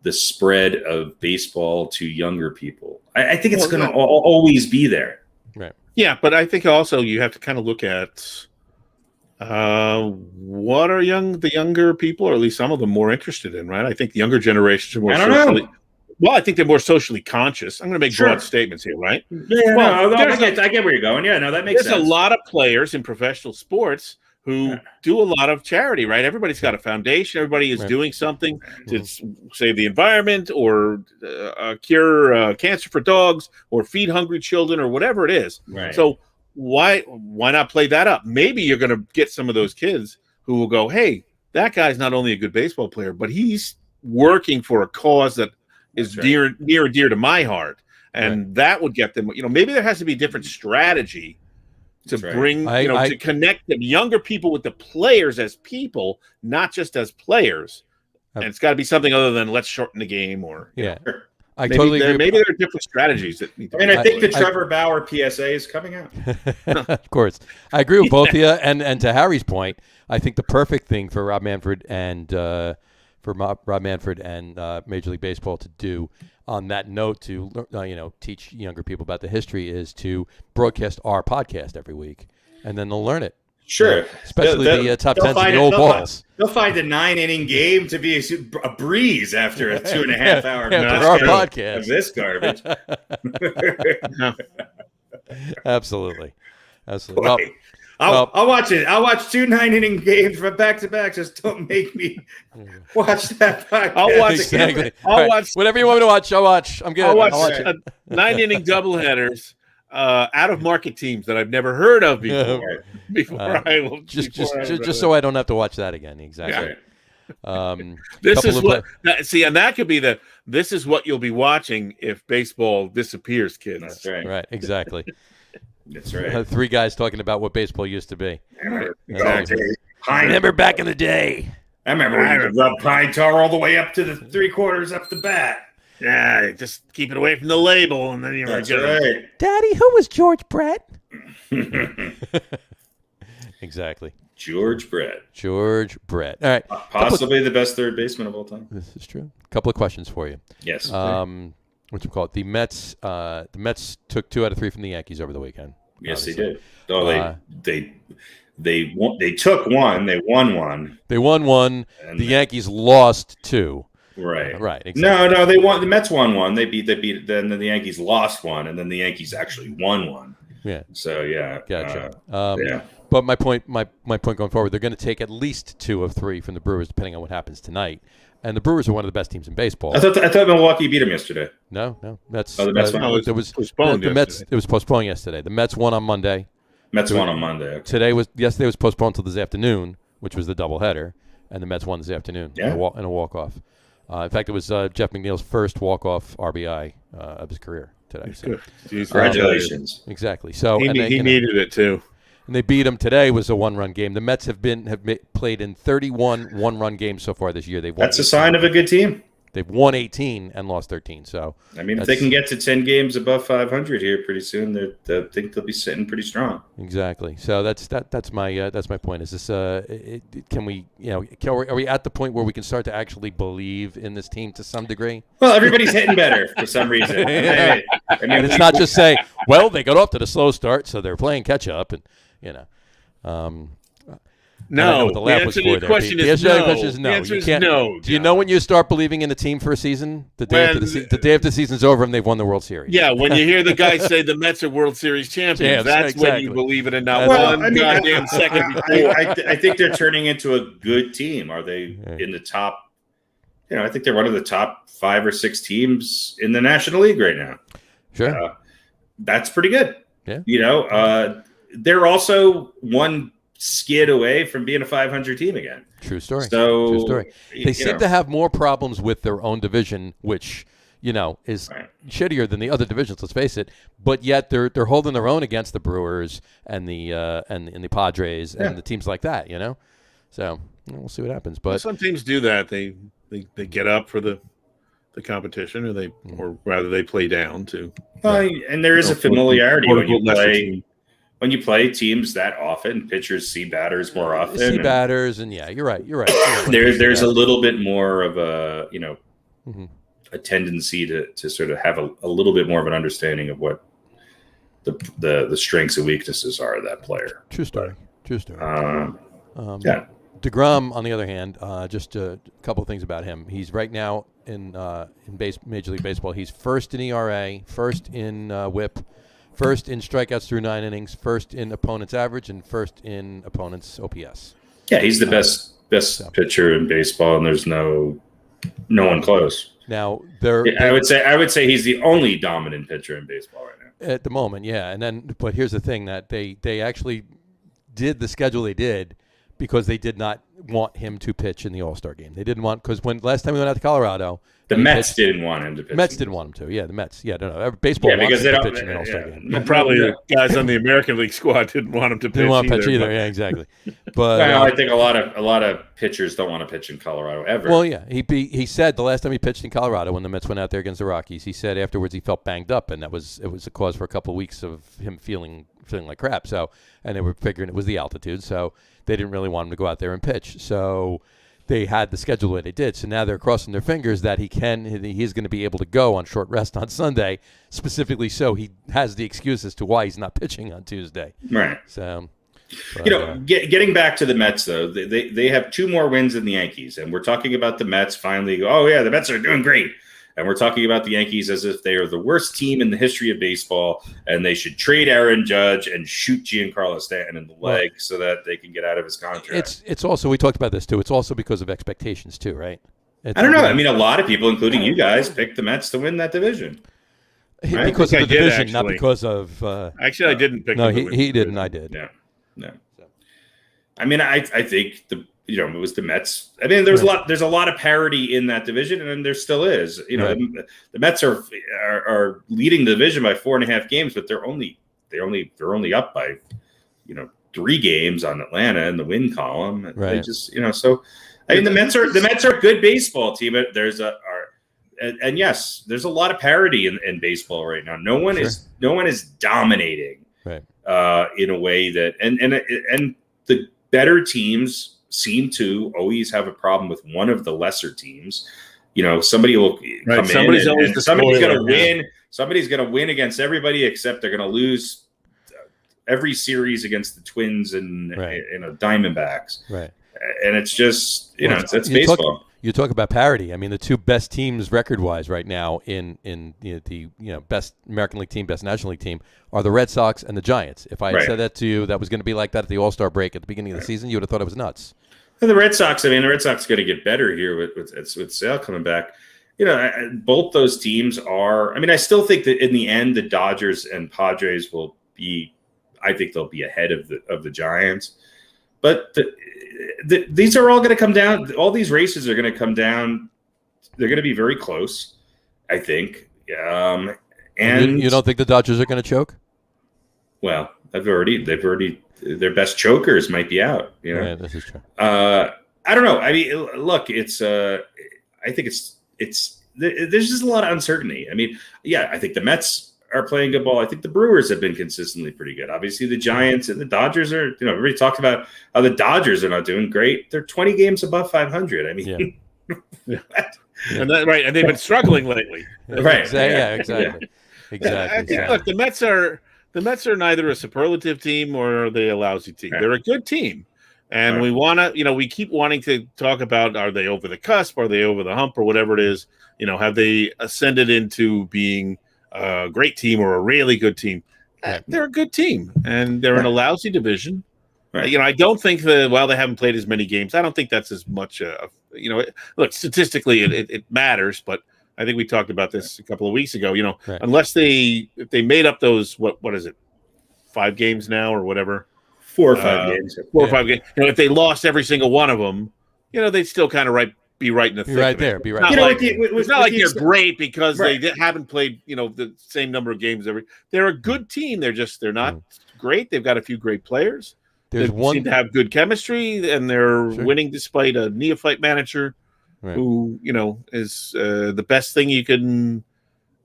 the spread of baseball to younger people. I think it's going to always be there. Right. Yeah, but I think also you have to kind of look at what are the younger people, or at least some of them, more interested in, right? I think the younger generations are more I think they're more socially conscious. I'm going to make broad statements here, right? Yeah, I get where you're going. Yeah, no, that makes sense. There's a lot of players in professional sports who do a lot of charity, right? Everybody's got a foundation. Everybody is doing something to save the environment or cure cancer for dogs or feed hungry children or whatever it is. Right. So why not play that up? Maybe you're going to get some of those kids who will go, hey, that guy's not only a good baseball player, but he's working for a cause that is near and dear to my heart. And that would get them, maybe there has to be a different strategy to bring, to connect the younger people with the players as people, not just as players. And it's got to be something other than let's shorten the game or, I totally agree. Maybe there are different strategies that need to I think the Trevor Bauer PSA is coming out. Of course. I agree with both of you. And to Harry's point, I think the perfect thing for Rob Manfred and Major League Baseball to do on that note to teach younger people about the history is to broadcast our podcast every week, and then they'll learn it. Sure, especially the top 10s of the old balls. They'll find a 9-inning game to be a breeze after a 2.5 hour podcast of this garbage. Absolutely. Boy. I'll watch it. I'll watch 2 9-inning games from back to back. Just don't make me watch that podcast. I'll watch exactly. I'll watch whatever you want me to watch. I'll watch. I'm good. I'll watch 9-inning doubleheaders out of market teams that I've never heard of before. Just so I don't have to watch that again. Exactly. Yeah. This is what and that could be this is what you'll be watching if baseball disappears, kids. That's right. Right. Exactly. That's right. 3 guys talking about what baseball used to be. Exactly. Remember back in the day. I remember when you rub pine tar all the way up to the 3/4 up the bat. Yeah, just keep it away from the label, and then you're good. Right. Daddy, who was George Brett? Exactly. George Brett. All right. Possibly the best third baseman of all time. This is true. A couple of questions for you. Yes. What you call it? The Mets took 2 out of 3 from the Yankees over the weekend. Yes, obviously. They did. Oh, they took 1. They won 1. They won 1. The Yankees lost 2. Right. Right. Exactly. No. They won. The Mets won 1. They beat. Then the Yankees lost 1, and then the Yankees actually won 1. Yeah. So yeah. Gotcha. Yeah. But my point going forward, they're going to take at least 2 of 3 from the Brewers, depending on what happens tonight. And the Brewers are one of the best teams in baseball. I thought Milwaukee beat them yesterday. No. That's the Mets won. It was postponed. The Mets. It was postponed yesterday. The Mets won on Monday. Won on Monday. Okay. Yesterday was postponed until this afternoon, which was the doubleheader, and the Mets won this afternoon in a walk-off. In fact, it was Jeff McNeil's first walk-off RBI of his career today. So, congratulations! Exactly. So he needed it too. And they beat them today. Was a 1-run game. The Mets have played in 31 1-run games so far this year. That's a sign of a good team. They've won 18 and lost 13. So I mean, if they can get to 10 games above 500 here pretty soon, I think they'll be sitting pretty strong. Exactly. So that's my point. Is this can we are we at the point where we can start to actually believe in this team to some degree? Well, everybody's hitting better for some reason. I mean, And it's not just say, well, they got off to the slow start, so they're playing catch up, and No, the answer to the question is no. The answer is no. Do you know when you start believing in a team for a season? The day after the season's over and they've won the World Series. Yeah, when you hear the guy say the Mets are World Series champions, that's when you believe it, and not goddamn second before. I think they're turning into a good team. Are they in the top? I think they're one of the top 5 or 6 teams in the National League right now. Sure, that's pretty good. Yeah, they're also one skid away from being a 500 team again. True story. True story. They seem to have more problems with their own division, which is shittier than the other divisions. Let's face it. But yet they're holding their own against the Brewers and the the Padres and the teams like that. So we'll see what happens. But some teams do that. They get up for the competition, or rather they play down too. And there is a familiarity when you play teams that often. Pitchers see batters more often. And you're right. There's a little bit more of a a tendency to sort of have a little bit more of an understanding of what the strengths and weaknesses are of that player. True story. Yeah. DeGrom, on the other hand, just a couple of things about him. He's right now in Major League Baseball. He's first in ERA, first in WHIP, first in strikeouts through 9 innings, first in opponent's average, and first in opponent's OPS. Yeah, he's the best pitcher in baseball, and there's no one close. Now, I would say he's the only dominant pitcher in baseball right now at the moment. Yeah, but here's the thing, that they actually did the schedule they did because they did not want him to pitch in the All-Star game. They didn't want, because last time we went out to Colorado, the Mets didn't want him to pitch. Mets didn't want him to. Yeah, the Mets. Yeah, no. Baseball wants him to pitch in the All-Star game. And probably the guys on the American League squad didn't want him to pitch. Didn't want to pitch either. Yeah, exactly. But I think a lot of pitchers don't want to pitch in Colorado ever. Well, yeah, he said the last time he pitched in Colorado when the Mets went out there against the Rockies, he said afterwards he felt banged up, and it was a cause for a couple of weeks of him feeling like crap. So, and they were figuring it was the altitude, so they didn't really want him to go out there and pitch. So they had the schedule the way they did. So now they're crossing their fingers that he's going to be able to go on short rest on Sunday, specifically so he has the excuse as to why he's not pitching on Tuesday. Right. So, getting back to the Mets, though, they have 2 more wins than the Yankees, and we're talking about the Mets finally. Oh, yeah, the Mets are doing great. And we're talking about the Yankees as if they are the worst team in the history of baseball, and they should trade Aaron Judge and shoot Giancarlo Stanton in the leg so that they can get out of his contract. It's also, we talked about this too, it's also because of expectations too, right? I don't know. I mean, a lot of people, including you guys, picked the Mets to win that division. Right? Because of the division, not because of... Actually, I didn't pick them. No, he didn't. I did. No. I mean, I think it was the Mets. I mean, there's a lot of parity in that division, and there still is. The Mets are leading the division by 4.5 games, but they're only up by 3 games on Atlanta in the win column. Right. They just so I mean the Mets are a good baseball team. But and yes, there's a lot of parity in baseball right now. No one is dominating in a way that and the better teams seem to always have a problem with one of the lesser teams. Somebody will come somebody's in and somebody's going to win. Somebody's going to win against everybody, except they're going to lose every series against the Twins and Diamondbacks. Right. And it's just it's baseball. You talk about parity. I mean, the 2 best teams record-wise right now in the best American League team, best National League team are the Red Sox and the Giants. If I had said that to you, that was going to be like that at the All-Star break at the beginning of the season, you would have thought it was nuts. And the Red Sox, going to get better here with Sale coming back. Both those teams are. I mean, I still think that in the end, the Dodgers and Padres will be. I think they'll be ahead of the Giants, but these are all going to come down. All these races are going to come doing. They're going to be very close, I think. And you don't think the Dodgers are going to choke? Well, they've already. Their best chokers might be out. Yeah, this is true. I don't know. I mean, look, it's. I think it's there's just a lot of uncertainty. I mean, yeah, I think the Mets are playing good ball. I think the Brewers have been consistently pretty good. Obviously, the Giants and the Dodgers are, everybody talked about how the Dodgers are not doing great. They're 20 games above 500. I mean, and and they've been struggling lately. Right? Exactly. Look, the Mets are neither a superlative team or are they a lousy team. Right. They're a good team, and we want to, we keep wanting to talk about, are they over the cusp? Are they over the hump, or whatever it is? Have they ascended into being a great team or a really good team? They're a good team, and they're in a lousy division. Right. I don't think while they haven't played as many games, I don't think that's as much. Look, statistically, it matters, but I think we talked about this a couple of weeks ago. Unless if they made up those, what is it, 5 games now or whatever, 4 or 5 games, 4 or 5 games. If they lost every single one of them, they'd still kind of be right in the thick right of there. it. Be right. It's not like they're great because they haven't played the same number of games every. They're a good team. They're not great. They've got a few great players. They seem to have good chemistry, and they're winning despite a neophyte manager who, is the best thing you can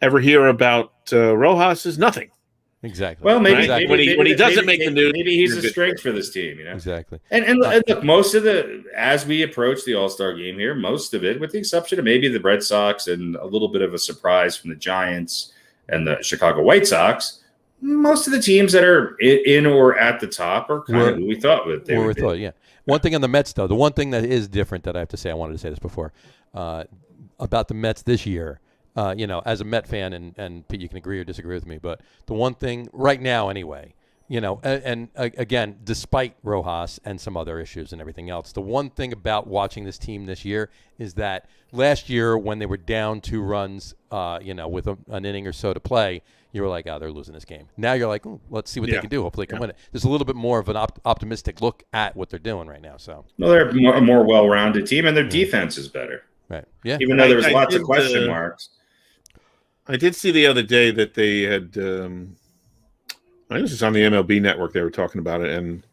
ever hear about Rojas is nothing. Exactly. Well, maybe when he doesn't make the news, maybe he's a strength for this team. Exactly. And look, most of as we approach the All-Star game here, most of it, with the exception of maybe the Red Sox and a little bit of a surprise from the Giants and the Chicago White Sox, most of the teams that are in or at the top are kind of who we thought they would be. Yeah. One thing on the Mets, though, the one thing that is different that I have to say, I wanted to say this before, about the Mets this year, as a Met fan, and Pete, you can agree or disagree with me, but the one thing right now anyway, and again, despite Rojas and some other issues and everything else, the one thing about watching this team this year is that last year when they were down 2 runs, with an inning or so to play, you were like, oh, they're losing this game. Now you're like, let's see what they can do. Hopefully they can win it. There's a little bit more of an optimistic look at what they're doing right now. So, well, they're a more well-rounded team, and their defense is better. Right. Yeah. Even though there's lots of question marks. I did see the other day that they had, I think this is on the MLB network, they were talking about it, and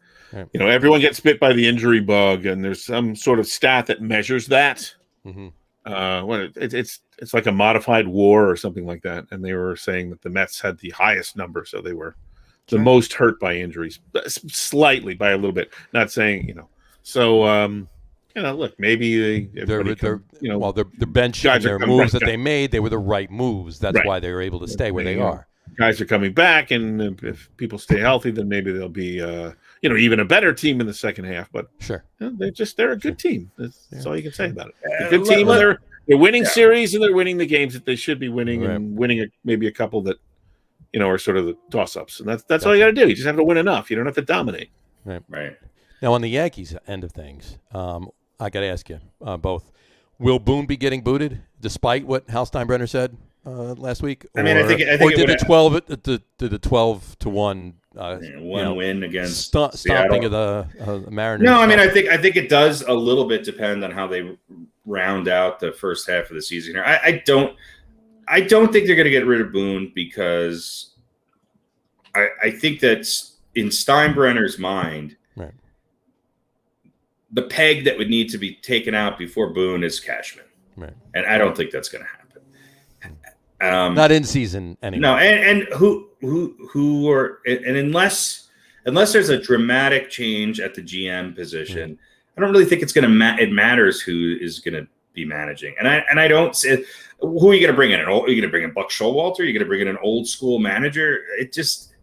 everyone gets bit by the injury bug, and there's some sort of stat that measures that. Mm-hmm. It's like a modified WAR or something like that, and they were saying that the Mets had the highest number, so they were the most hurt by injuries, slightly by a little bit. Not saying So look, maybe their bench and their moves that they made, they were the right moves. That's why they were able to stay where they are. Guys are coming back, and if people stay healthy, then maybe they'll be even a better team in the second half. But they're a good team. That's all you can say about it. A good team. They're winning series, and they're winning the games that they should be winning, and winning maybe a couple that are sort of the toss-ups. And that's all you got to do. You just have to win enough. You don't have to dominate. Right. Now on the Yankees end of things, I got to ask you both: will Boone be getting booted, despite what Hal Steinbrenner said last week? I think did the 12-1 win against stomping of the Mariners? No, I think it does a little bit depend on how they round out the first half of the season here. I don't think they're going to get rid of Boone, because I think that's in Steinbrenner's mind. Right. The peg that would need to be taken out before Boone is Cashman. Right. And I don't think that's going to happen. Not in season anyway. No, and who are, and unless there's a dramatic change at the GM position, I don't really think it's going to it matters who is going to be managing. And I don't say, who are you going to bring in? Are you going to bring in Buck Showalter? Are you going to bring in an old school manager? It just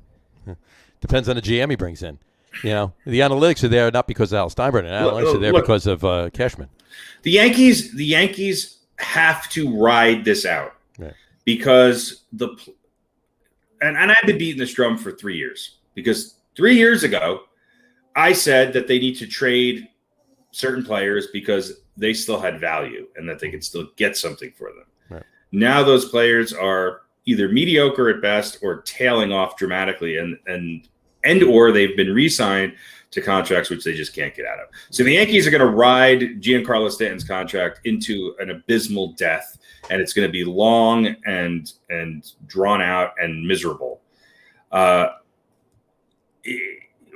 depends on the GM he brings in. The analytics are there not because of Al Steinbrenner. The analytics are there because of Cashman. The Yankees have to ride this out, because and I've been beating this drum for 3 years, because 3 years ago I said that they need to trade certain players because they still had value and that they could still get something for them. Right. Now those players are either mediocre at best or tailing off dramatically, and or they've been re-signed to contracts which they just can't get out of. So the Yankees are going to ride Giancarlo Stanton's contract into an abysmal death, and it's going to be long and drawn out and miserable.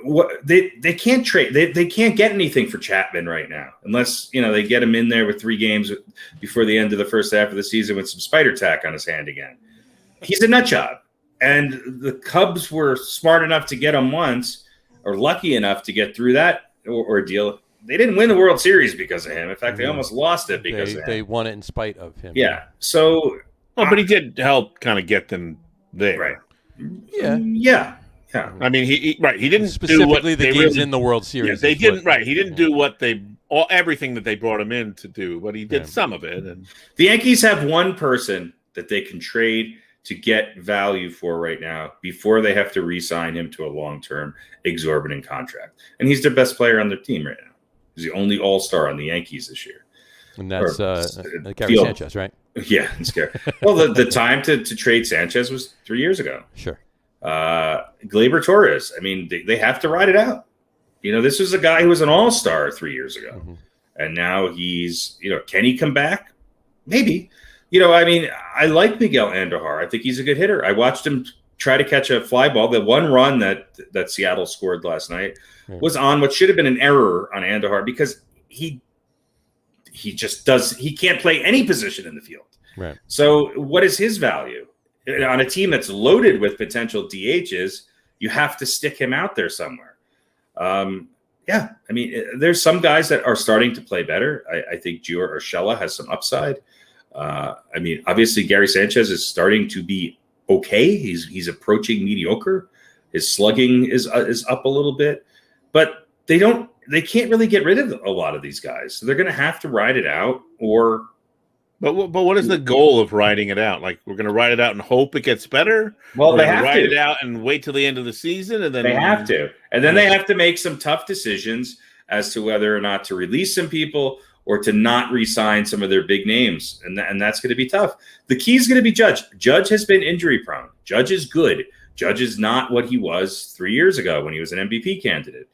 what they can't trade. They can't get anything for Chapman right now unless they get him in there with 3 games before the end of the first half of the season with some spider tack on his hand again. He's a nut job, and the Cubs were smart enough to get him once, or lucky enough to get through that ordeal. They didn't win the World Series because of him. In fact, they almost lost it because of him. They won it in spite of him. Yeah. So, but he did help kind of get them there, right? Yeah. I mean, he didn't specifically do the games in the World Series. They didn't. Right. He didn't do what everything that they brought him in to do, but he did some of it. And the Yankees have one person that they can trade to get value for right now before they have to re-sign him to a long-term exorbitant contract. And he's their best player on their team right now. He's the only all-star on the Yankees this year. And that's Gary Sanchez, right? Yeah, it's Gary. Well, the time to trade Sanchez was 3 years ago. Sure. Gleyber Torres, I mean, they have to ride it out. This was a guy who was an all-star 3 years ago. Mm-hmm. And now he's, can he come back? Maybe. I mean, I like Miguel Andujar. I think he's a good hitter. I watched him try to catch a fly ball. The one run that Seattle scored last night was on what should have been an error on Andujar because he can't play any position in the field. Right. So what is his value? On a team that's loaded with potential DHs, you have to stick him out there somewhere. I mean, there's some guys that are starting to play better. I think Gio Urshela has some upside. I mean, obviously Gary Sanchez is starting to be okay. He's approaching mediocre. His slugging is up a little bit, but they can't really get rid of a lot of these guys. So they're going to have to ride it out But what is the goal of riding it out? Like, we're going to ride it out and hope it gets better? Well, they have to ride it out and wait till the end of the season, and then they have to, and then they have to make some tough decisions as to whether or not to release some people or to not re-sign some of their big names, and that's going to be tough. The key is going to be Judge. Judge has been injury prone. Judge is good. Judge is not what he was 3 years ago when he was an MVP candidate.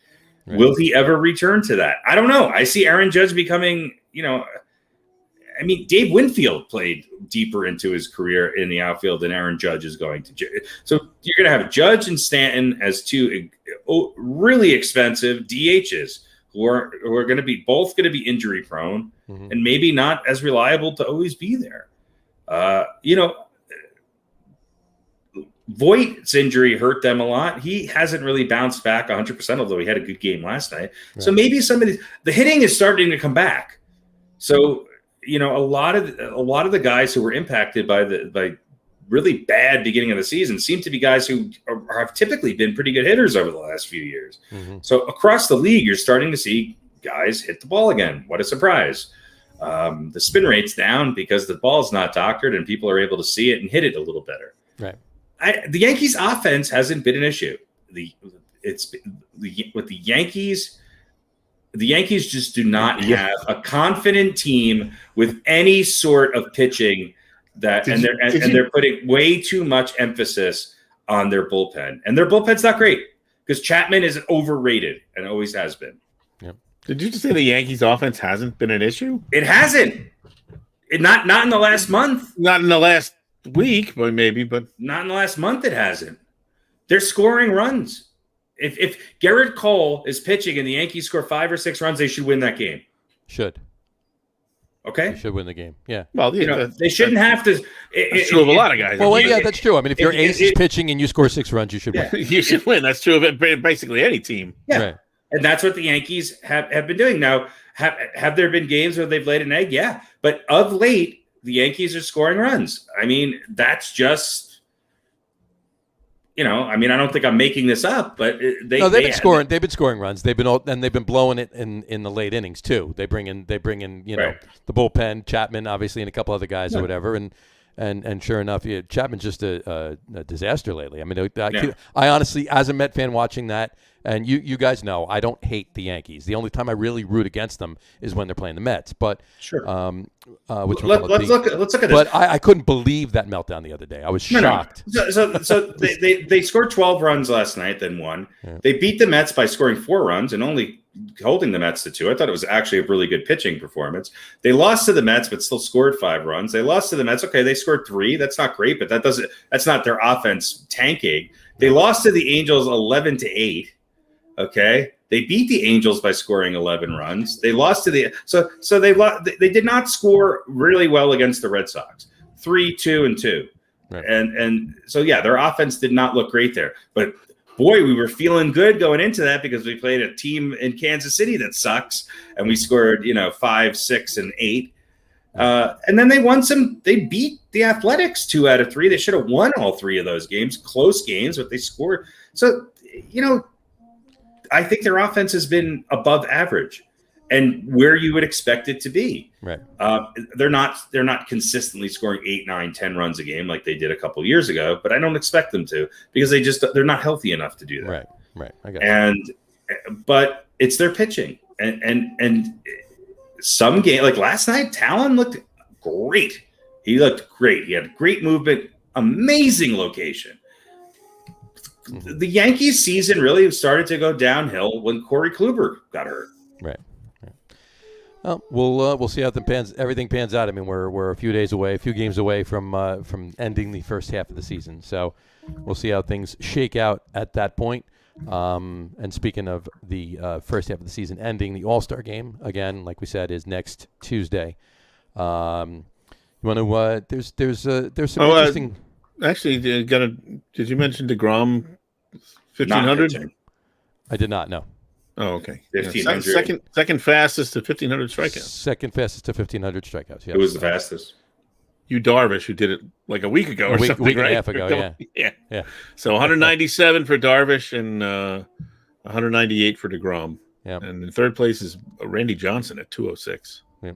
Right. Will he ever return to that? I don't know. I see Aaron Judge becoming, I mean, Dave Winfield played deeper into his career in the outfield than Aaron Judge is going to. So you're going to have Judge and Stanton as 2 really expensive DHs who are going to be injury prone and maybe not as reliable to always be there. Voigt's injury hurt them a lot. He hasn't really bounced back 100%, although he had a good game last night. Right. So maybe the hitting is starting to come back. So, a lot of the guys who were impacted by really bad beginning of the season seem to be guys who have typically been pretty good hitters over the last few years. Mm-hmm. So across the league, you're starting to see guys hit the ball again. What a surprise. The spin rate's down because the ball's not doctored and people are able to see it and hit it a little better. Right. The Yankees offense hasn't been an issue. With the Yankees just do not have a confident team with any sort of pitching they're putting way too much emphasis on their bullpen. And their bullpen's not great because Chapman is overrated and always has been. Yep. Did you just say the Yankees offense hasn't been an issue? It hasn't. Not in the last month. Not in the last week, but maybe, but not in the last month it hasn't. They're scoring runs. If Garrett Cole is pitching and the Yankees score 5 or 6 runs, they should win that game. Should. Okay. They should win the game. Yeah. Well, they shouldn't have to. That's true of a lot of guys. Well, yeah, that's true. I mean, if your ace is pitching and you score 6 runs, you should win. You should win. That's true of basically any team. Yeah. Right. And that's what the Yankees have been doing. Now, have there been games where they've laid an egg? Yeah. But of late, the Yankees are scoring runs. I mean, that's just, I don't think I'm making this up, but they've been scoring. They've been scoring runs. They've been blowing it in the late innings too. They bring in right. The bullpen, Chapman, obviously, and a couple other guys or whatever. And sure enough, Chapman's just a disaster lately. I mean, I honestly, as a Met fan watching that, and you guys know, I don't hate the Yankees. The only time I really root against them is when they're playing the Mets. But sure. Let's look at this. But I couldn't believe that meltdown the other day. I was shocked. No. So they scored 12 runs last night, then won. Yeah. They beat the Mets by scoring 4 runs and only holding the Mets to 2. I thought it was actually a really good pitching performance. They lost to the Mets, but still scored 5 runs. They lost to the Mets. Okay, they scored 3. That's not great, but that's not their offense tanking. They lost to the Angels 11-8. Okay, they beat the Angels by scoring 11 runs. They lost to the they did not score really well against the Red Sox. 3-2-2, right. and so yeah, their offense did not look great there. But boy, we were feeling good going into that because we played a team in Kansas City that sucks, and we scored 5, 6, and 8. And then they won some. They beat the Athletics 2 out of 3. They should have won all 3 of those games, close games, but they scored. So I think their offense has been above average, and where you would expect it to be. Right. They're not consistently scoring 8, 9, 10 runs a game like they did a couple years ago. But I don't expect them to because they're not healthy enough to do that. Right. But it's their pitching, and some game like last night, Talon looked great. He looked great. He had great movement, amazing location. The Yankees season really started to go downhill when Corey Kluber got hurt. Right. Well, we'll see how everything pans out. I mean, we're a few games away from ending the first half of the season. So we'll see how things shake out at that point. And speaking of the first half of the season ending, the All-Star game again, like we said, is next Tuesday. You want to? There's some interesting. Actually, did you mention DeGrom 1,500? I did not know. Oh, okay. 1,500. Second fastest to 1,500 strikeouts. Second fastest to 1,500 strikeouts. Yeah. Who was the fastest? You Darvish, who did it like a week ago or something, week right? and a half ago, yeah. So 197 for Darvish and 198 for DeGrom. Yeah. And in third place is Randy Johnson at 206. Yeah.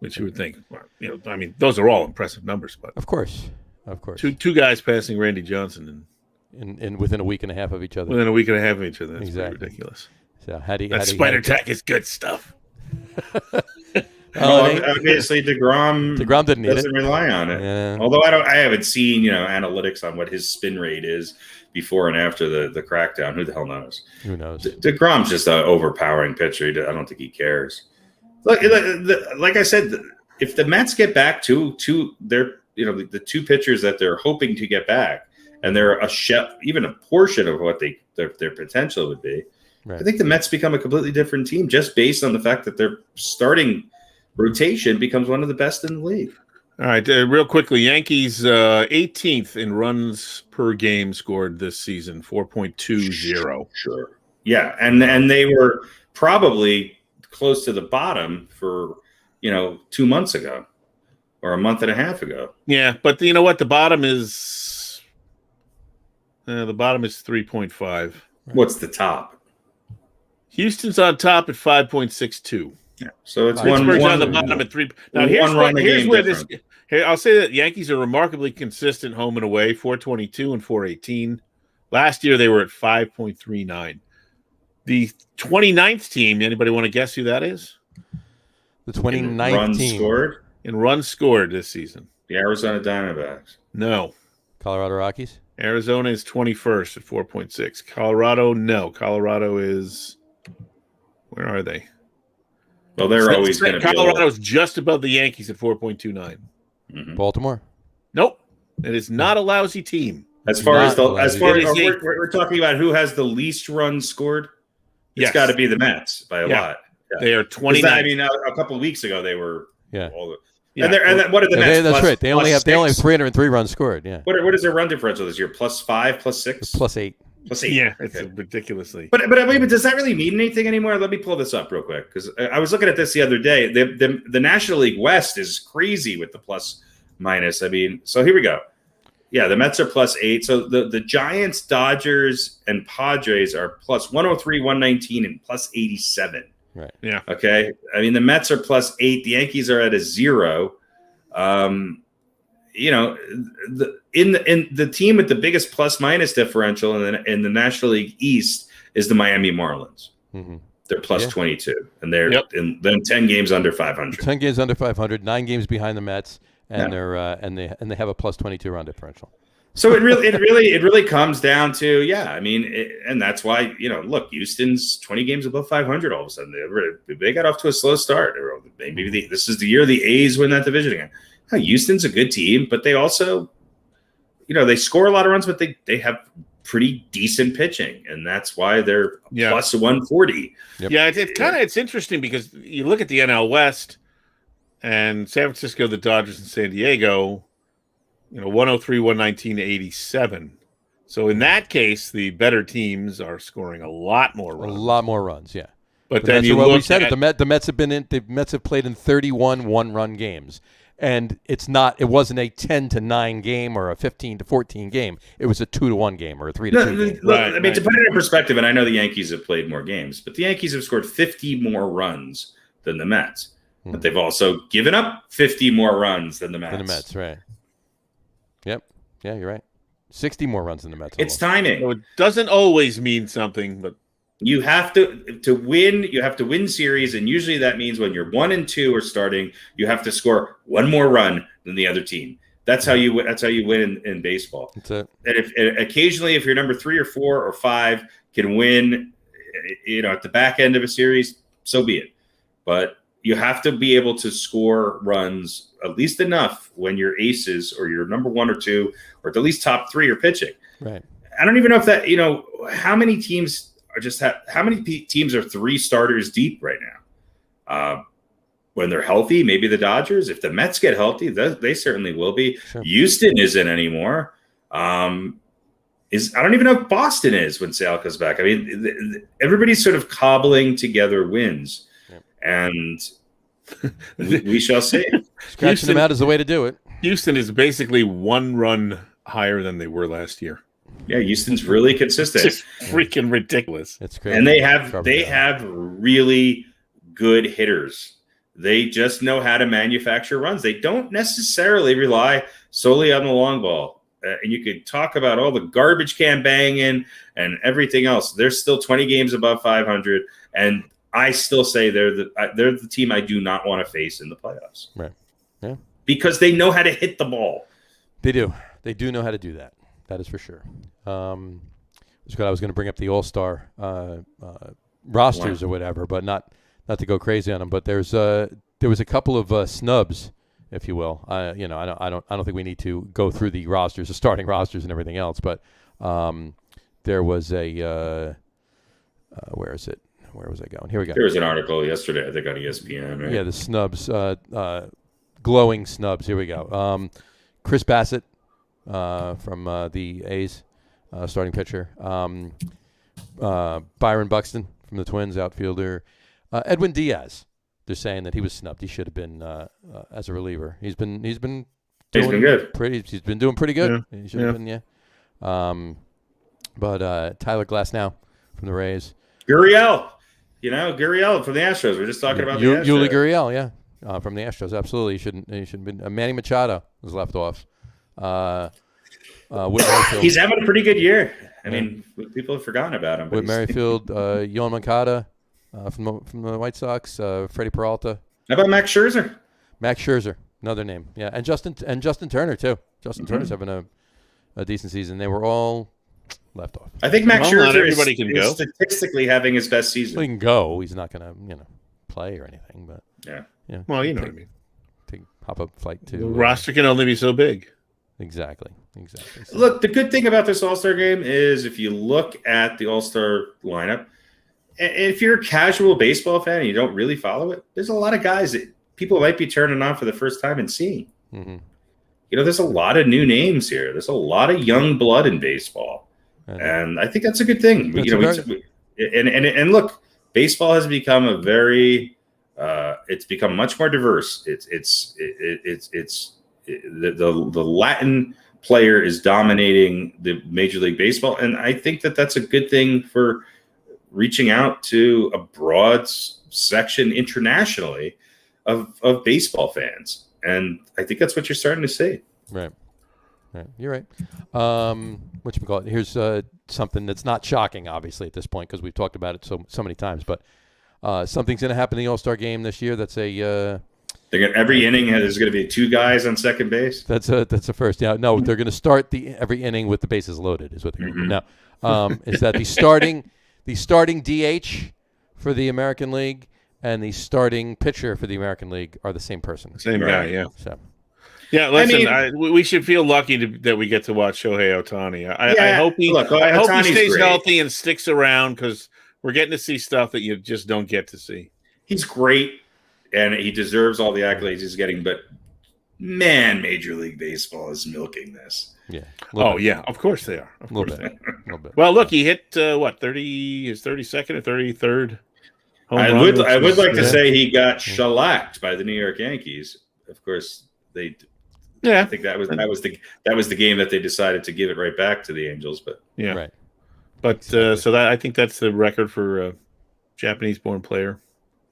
Which you would think, I mean, those are all impressive numbers, but of course. Two guys passing Randy Johnson in within a week and a half of each other. Within a week and a half of each other. That's exactly ridiculous. So Spider Tack is good stuff. Obviously, DeGrom doesn't rely on it. Yeah. Although I haven't seen analytics on what his spin rate is before and after the crackdown. Who the hell knows? Who knows? DeGrom's just an overpowering pitcher. I don't think he cares. Look, like I said, if the Mets get back to their the 2 pitchers that they're hoping to get back, and they're even a portion of what their potential would be. Right. I think the Mets become a completely different team just based on the fact that their starting rotation becomes one of the best in the league. All right, real quickly, Yankees 18th in runs per game scored this season, 4.20. Sure. Yeah, and they were probably close to the bottom for 2 months ago or a month and a half ago. Yeah, but you know what? The bottom is 3.5. What's the top? Houston's on top at 5.62. Yeah, so it's Pittsburgh's on the bottom at 3. Now here's where this. Here, I'll say that Yankees are remarkably consistent home and away, 422 and 418. Last year they were at 5.39. The 29th team. Anybody want to guess who that is? The 29th team in runs scored this season. The Arizona Diamondbacks. No. Colorado Rockies. Arizona is 21st at 4.6. Colorado, no. Colorado is. Where are they? Well, they're always going to be. Colorado's just above the Yankees at 4.29. Mm-hmm. Baltimore. Nope, it is not a lousy team. As far as we're talking about who has the least runs scored, it's got to be the Mets by a lot. Yeah. They are 29. I mean, a couple of weeks ago they were. And what are the Mets? That's right. They only have 303 runs scored. Yeah. What is their run differential this year? +5, +6, +8. +8. Yeah, it's ridiculously. But does that really mean anything anymore? Let me pull this up real quick because I was looking at this the other day. The National League West is crazy with the plus minus. I mean, so here we go. Yeah, the Mets are +8. So the Giants, Dodgers, and Padres are +103, 119, and +87. Right. Yeah. Okay. I mean, the Mets are +8. The Yankees are at a 0. The team with the biggest plus-minus differential in the National League East is the Miami Marlins. Mm-hmm. They're +22, and they're in 10 games under 500. 10 games under 500, 9 games behind the Mets, and they're and they have a +22 run differential. So it really comes down to and that's why look, Houston's 20 games above 500 all of a sudden. They got off to a slow start. Maybe this is the year the A's win that division again. Houston's a good team, but they also, they score a lot of runs, but they have pretty decent pitching, and that's why they're Yeah. plus 140. Yep. Yeah, it's interesting because you look at the NL West and San Francisco, the Dodgers, and San Diego, 103, 119, 87. So in that case, the better teams are scoring a lot more A runs. lot more runs, yeah. But The then Mets you are, well, we look said at it. The Mets have played in 31 one-run games, and it wasn't a 10-9 game or a 15-14 game. It was a 2-1 game or a 3-2 game. Look, I mean, to put it in perspective, and I know the Yankees have played more games, but the Yankees have scored 50 more runs than the Mets. But they've also given up 50 more runs than the Mets. Than the Mets, right? Yep. Yeah, you're right. 60 more runs than the Mets. It's almost. timing. So it doesn't always mean something, but You have to win. You have to win series, and usually that means when you're 1 and 2 are starting, you have to score one more run than the other team. That's how you win in baseball. That's it. And occasionally, if you're number 3 or 4 or 5 can win, at the back end of a series, so be it. But you have to be able to score runs at least enough when your aces or your number 1 or 2 or at least top 3 are pitching. Right. I don't even know if that how many teams. How many teams are 3 starters deep right now? When they're healthy, maybe the Dodgers. If the Mets get healthy, they certainly will be. Sure. Houston isn't anymore. I don't even know if Boston is when Sale comes back. I mean, everybody's sort of cobbling together wins, and we shall see. Scratching them out is the way to do it. Houston is basically 1 run higher than they were last year. Yeah, Houston's really consistent. It's just freaking ridiculous. It's crazy. And they have really good hitters. They just know how to manufacture runs. They don't necessarily rely solely on the long ball. And you could talk about all the garbage can banging and everything else. They're still 20 games above 500, and I still say they're the team I do not want to face in the playoffs. Right. Yeah. Because they know how to hit the ball. They do. They do know how to do that. That is for sure. I was going to bring up the All-Star rosters or whatever, but not to go crazy on them. But there was a couple of snubs, if you will. I don't think we need to go through the rosters, the starting rosters, and everything else. But there was a where is it? Where was I going? Here we go. There was an article yesterday, I think, on ESPN. Right? Yeah, the snubs, glowing snubs. Here we go. Chris Bassett. From the A's, starting pitcher. Byron Buxton from the Twins, outfielder. Edwin Diaz. They're saying that he was snubbed. He should have been as a reliever. He's been good. He's been doing pretty good. Yeah. He should have been, yeah. But Tyler Glasnow from the Rays. Gurriel. Gurriel from the Astros. We're just talking about the Astros. Yuli Gurriel, yeah, from the Astros. Absolutely, he shouldn't have been. Manny Machado was left off. He's having a pretty good year. I mean, people have forgotten about him. Whit Merrifield, Yohan Moncada from the White Sox, Freddie Peralta. How about Max Scherzer? Max Scherzer, another name. Yeah, and Justin Turner too. Justin Turner's having a decent season. They were all left off. I think Max Scherzer is statistically having his best season. Well, he can go. He's not going to play or anything, but yeah. Well, you know what I mean. Hop a flight to The roster can only be so big. Exactly. So, Look, the good thing about this All-Star game is if you look at the All-Star lineup, if you're a casual baseball fan and you don't really follow it, there's a lot of guys that people might be turning on for the first time and seeing. mm-hmm. There's a lot of new names here. There's a lot of young blood in baseball. And I think that's a good thing. And look, baseball has become a very it's become much more diverse. The Latin player is dominating the Major League Baseball, and I think that that's a good thing for reaching out to a broad section internationally of baseball fans, and I think that's what you're starting to see. Right. You're right. Whatchamacallit? Here's something that's not shocking, obviously, at this point because we've talked about it so many times, but something's going to happen in the All-Star game this year. That's Every inning there's going to be 2 guys on second base. That's a first. Yeah, no, they're going to start every inning with the bases loaded. Is what they're going to do now. Is that the starting DH for the American League and the starting pitcher for the American League are the same person. Same guy, yeah. So Yeah, listen, we should feel lucky that we get to watch Shohei Ohtani. I hope he stays healthy and sticks around, because we're getting to see stuff that you just don't get to see. He's great, and he deserves all the accolades he's getting, but man, Major League Baseball is milking this. Yeah. Yeah, of course they are. Of course. A little bit. Well, look, he hit, 32nd or 33rd I would like to say he got shellacked by the New York Yankees. Of course, I think that was the game that they decided to give it right back to the Angels. But yeah, right. But so that I think that's the record for a Japanese-born player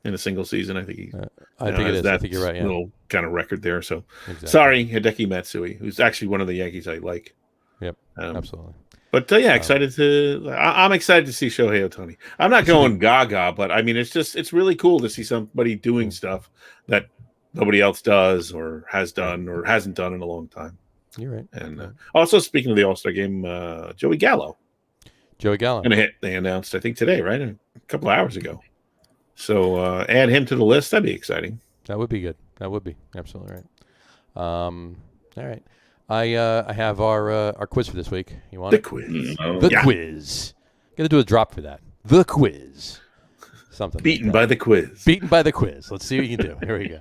in a single season. I think I think it is. I think you're right. Yeah. Little kind of record there. So exactly. Sorry, Hideki Matsui, who's actually one of the Yankees I like. Yep, absolutely. But excited to. I'm excited to see Shohei Ohtani. I'm not going gaga, but I mean, it's really cool to see somebody doing stuff that nobody else does or has done or hasn't done in a long time. You're right. And also, speaking of the All-Star game, Joey Gallo. Going to hit. They announced, I think, today, right? A couple of hours ago. So add him to the list. That'd be exciting. That would be good. That would be absolutely right. All right. I have our quiz for this week. You want the it? Quiz? The quiz. Got to do a drop for that. The quiz. Something. Beaten by the quiz. Beaten by the quiz. Let's see what you can do. Here we go.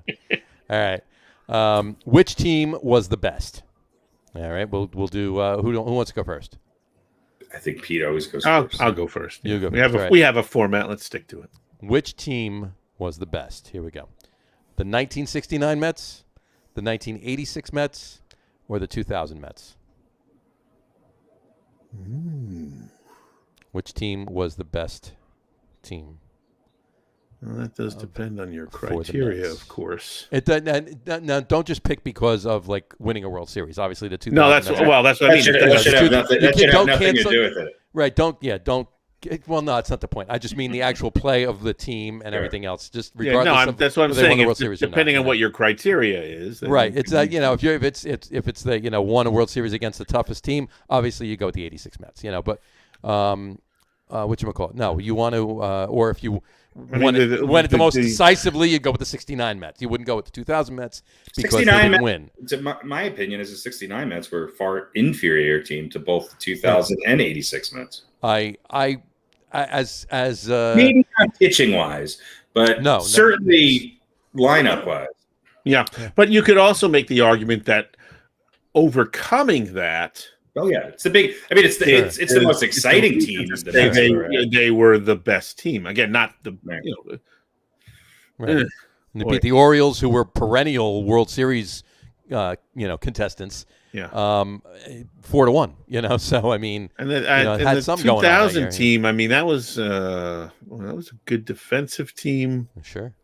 All right. Which team was the best? All right. We'll do. Who wants to go first? I think Pete always goes first. I'll go first. You go. We have a format. Let's stick to it. Which team was the best? Here we go. The 1969 Mets, the 1986 Mets, or the 2000 Mets? Which team was the best team? Well, that does depend on your criteria, of course. Now, don't just pick because of like winning a World Series. Obviously, the 2000. No, that's what I mean. That should have nothing to do with it. Right? Don't. Well, no, it's not the point. I just mean the actual play of the team and everything else. Just regardless of that's what I'm saying. Depending on what what your criteria is, right? It's if it's the won a World Series against the toughest team, obviously you go with the '86 Mets. But whatchamacallit? No, you want to, or if you won it the most decisively, you go with the '69 Mets. You wouldn't go with the 2000 Mets because they didn't win. My opinion is the '69 Mets were a far inferior team to both the 2000 and '86 Mets. Maybe not pitching wise, but certainly lineup wise. Yeah, but you could also make the argument that overcoming that. Oh yeah, it's the big. I mean, it's the most exciting team. They were the best team. Again, not the Right. And they beat the Orioles, who were perennial World Series, contestants. Yeah. 4-1. So I mean, and it had the some going on. 2000 team. I mean, that was a good defensive team. Sure.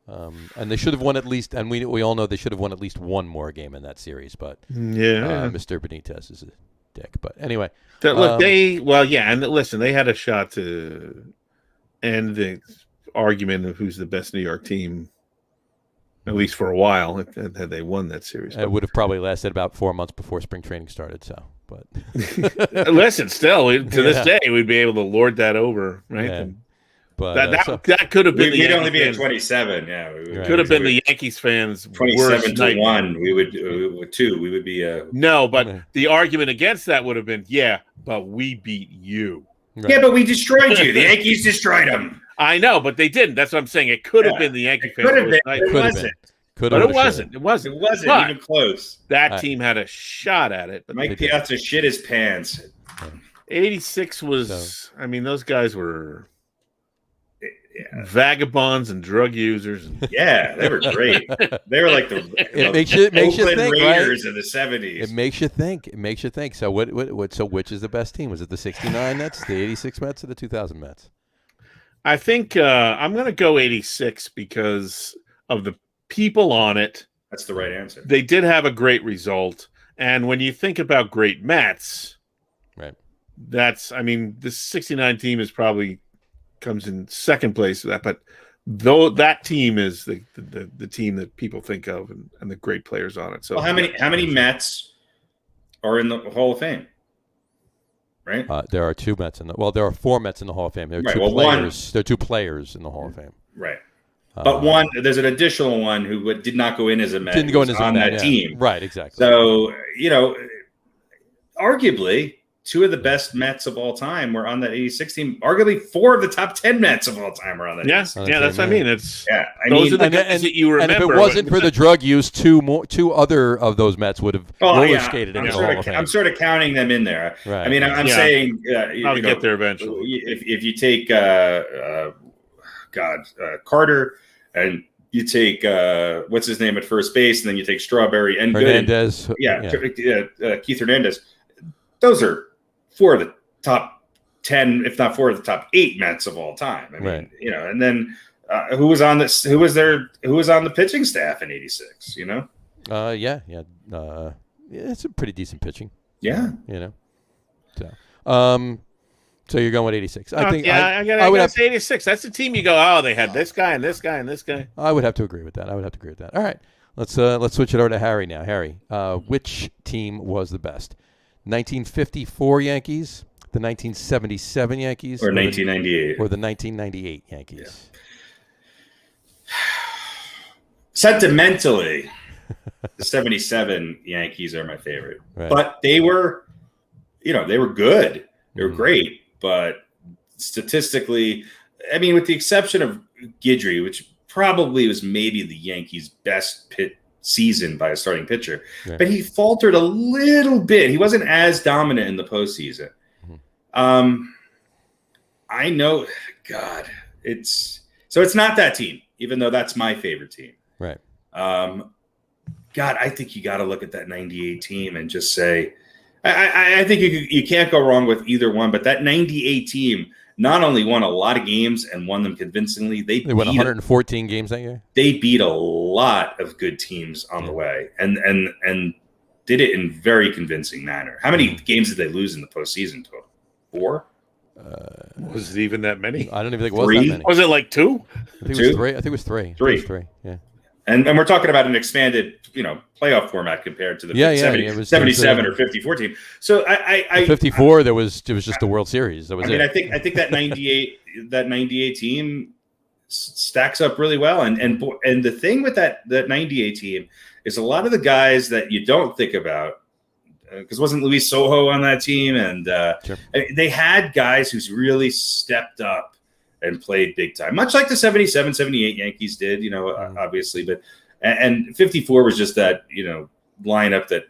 And they should have won at least, and we all know they should have won at least one more game in that series. But Mr. Benitez is a dick. But anyway, and listen, they had a shot to end the argument of who's the best New York team. At least for a while, had they won that series. It would have probably lasted about 4 months before spring training started. So, but listen, still to this day, we'd be able to lord that over, right? Yeah. And but that could have been. We'd only be at 27. Yeah, could have been the Yankees fans. 27-1. We would 2. We would be. No, but the argument against that would have been, but we beat you. Right. Yeah, but we destroyed you. The Yankees destroyed them. I know, but they didn't. That's what I'm saying. It could have been the Yankee fans. Could have been. It wasn't. But it wasn't. It wasn't. It wasn't even close. That team had a shot at it. But Mike Piazza shit his pants. 86 was. I mean, those guys were vagabonds and drug users. Yeah, they were great. They were like the makes you think, Raiders right? of the 70s. It makes you think. So what? So which is the best team? Was it the 69 Mets, the 86 Mets, or the 2000 Mets? I think I'm going to go 86 because of the people on it. That's the right answer. They did have a great result. And when you think about great Mets, right? The 69 team is probably comes in second place to that. But though that team is the team that people think of and the great players on it. So how many Mets are in the Hall of Fame? Right. There are 2 Mets there are 4 Mets in the Hall of Fame. There are 2 players. There are 2 players in the Hall of Fame. Right. But there's an additional one who did not go in as a Met. Didn't go in as a on Met, that team. Right, exactly. So, arguably, two of the best Mets of all time were on that 86 team. Arguably, 4 of the top 10 Mets of all time were on that. Yes, team. that's what I mean. It's those are the guys that you remember. And if it wasn't for the drug use, two other of those Mets would have roller skated into the Hall of Fame. I'm sort of counting them in there. Right. I mean, I'm saying I'll get there eventually. If you take Carter and you take what's his name at first base, and then you take Strawberry and Hernandez. Keith Hernandez. Those are 4 of the top 10, if not 4 of the top 8 Mets of all time. I mean, and then who was on this? Who was on the pitching staff in '86? It's a pretty decent pitching. Yeah, So you're going with 86. I think. I gotta say 86. That's the team you go. Oh, they had this guy and this guy and this guy. I would have to agree with that. All right, let's switch it over to Harry now. Harry, which team was the best? 1954 Yankees, the 1977 Yankees, or 1998, or the 1998 Yankees? Yeah. Sentimentally, the 77 Yankees are my favorite, but they were good. They were great. But statistically, I mean, with the exception of Guidry, which probably was maybe the Yankees' best season by a starting pitcher, but he faltered a little bit. He wasn't as dominant in the postseason. I know, God, it's not that team, even though that's my favorite team. Right. God, I think you got to look at that 98 team and just say, I think you can't go wrong with either one, but that 98 team not only won a lot of games and won them convincingly, they won 114 games that year. They beat a lot of good teams on the way and did it in very convincing manner. How many games did they lose in the postseason total? 4? Was it even that many? I don't even think it was that many. Was it like 2? I think it was 3. I think it was 3. 3. Yeah. And we're talking about an expanded, playoff format compared to the 77 or 54 team. So I 54, there was just the World Series. That was it. I think that 98 team stacks up really well. And the thing with that 98 team is a lot of the guys that you don't think about, because wasn't Luis Sojo on that team, and sure. They had guys who's really stepped up and played big time, much like the 77, 78 Yankees did, obviously. But and 54 was just that, lineup that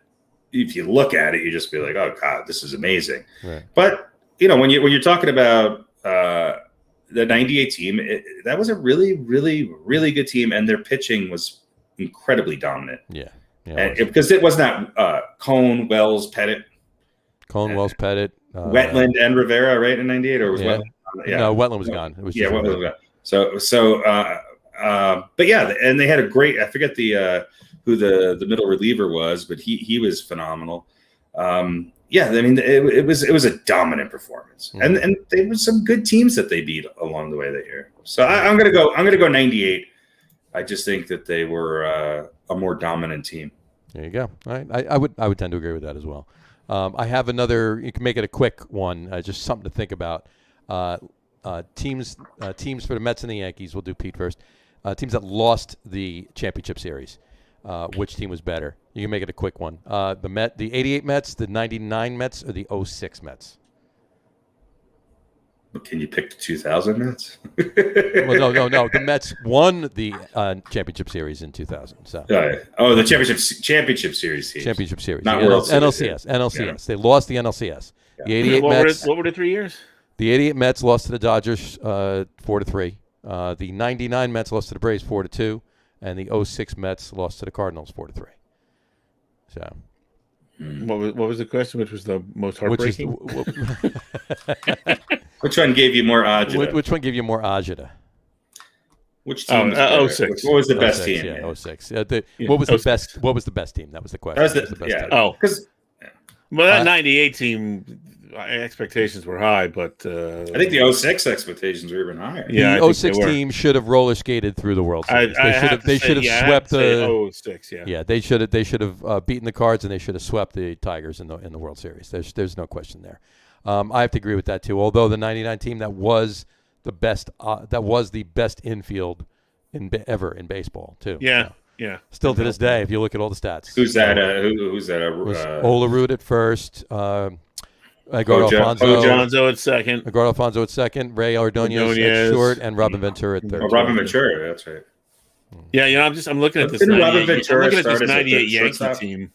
if you look at it, you just be like, oh God, this is amazing. Right. But when you're talking about the 98 team, that was a really, really, really good team, and their pitching was incredibly dominant. Yeah. Because it was not Cone, Wells, Pettit. Wells, Pettit. Wetland and Rivera, right, in 98? Or was Wetland? Yeah. No, Wetland was gone. It was Wetland was gone. But yeah, and they had a great, I forget who the middle reliever was, but he was phenomenal. I mean, it was a dominant performance. Mm-hmm. And there were some good teams that they beat along the way that year. So I'm going to go 98. I just think that they were a more dominant team. There you go. All right. I would tend to agree with that as well. I have another. You can make it a quick one. Just something to think about. Teams for the Mets and the Yankees. We'll do Pete first. Teams that lost the championship series. Which team was better? You can make it a quick one. The 88 Mets, the 99 Mets, or the 06 Mets. Can you pick the 2000 Mets? Well, no. The Mets won the championship series in 2000. So. The championship series teams. Championship series. Not World Series. NLCS. Yeah. They lost the NLCS. Yeah. The 88 Mets. What were the 3 years? The 88 Mets lost to the Dodgers 4-3. The 99 Mets lost to the Braves 4-2, and the 06 Mets lost to the Cardinals 4-3. So. What was the question? Which was the most heartbreaking? Which one gave you more agita? Which one gave you more agita? Which team? 06. What was the best team? Yeah, 06. What was the best? What was the best team? That was the question. That was the best team. Because that 98 team expectations were high, but I think the 06 expectations were even higher. Yeah, the 06 team should have roller skated through the World Series. They should have swept the 06. Yeah, they should have beaten the Cards, and they should have swept the Tigers in the World Series. There's no question there. I have to agree with that too. Although the 99 team that was the best infield ever in baseball too. Yeah, So, yeah. still to this day, if you look at all the stats. Who's that? Who's that? Was Olerud at first. Eduardo Alfonso at second. At second. Ray Ordonez at short, and Robin Ventura at third. Oh, Robin Ventura, that's right. Yeah, I'm looking at this. Didn't Robin Ventura I'm looking at this start as a 98 Yankee shortstop? team.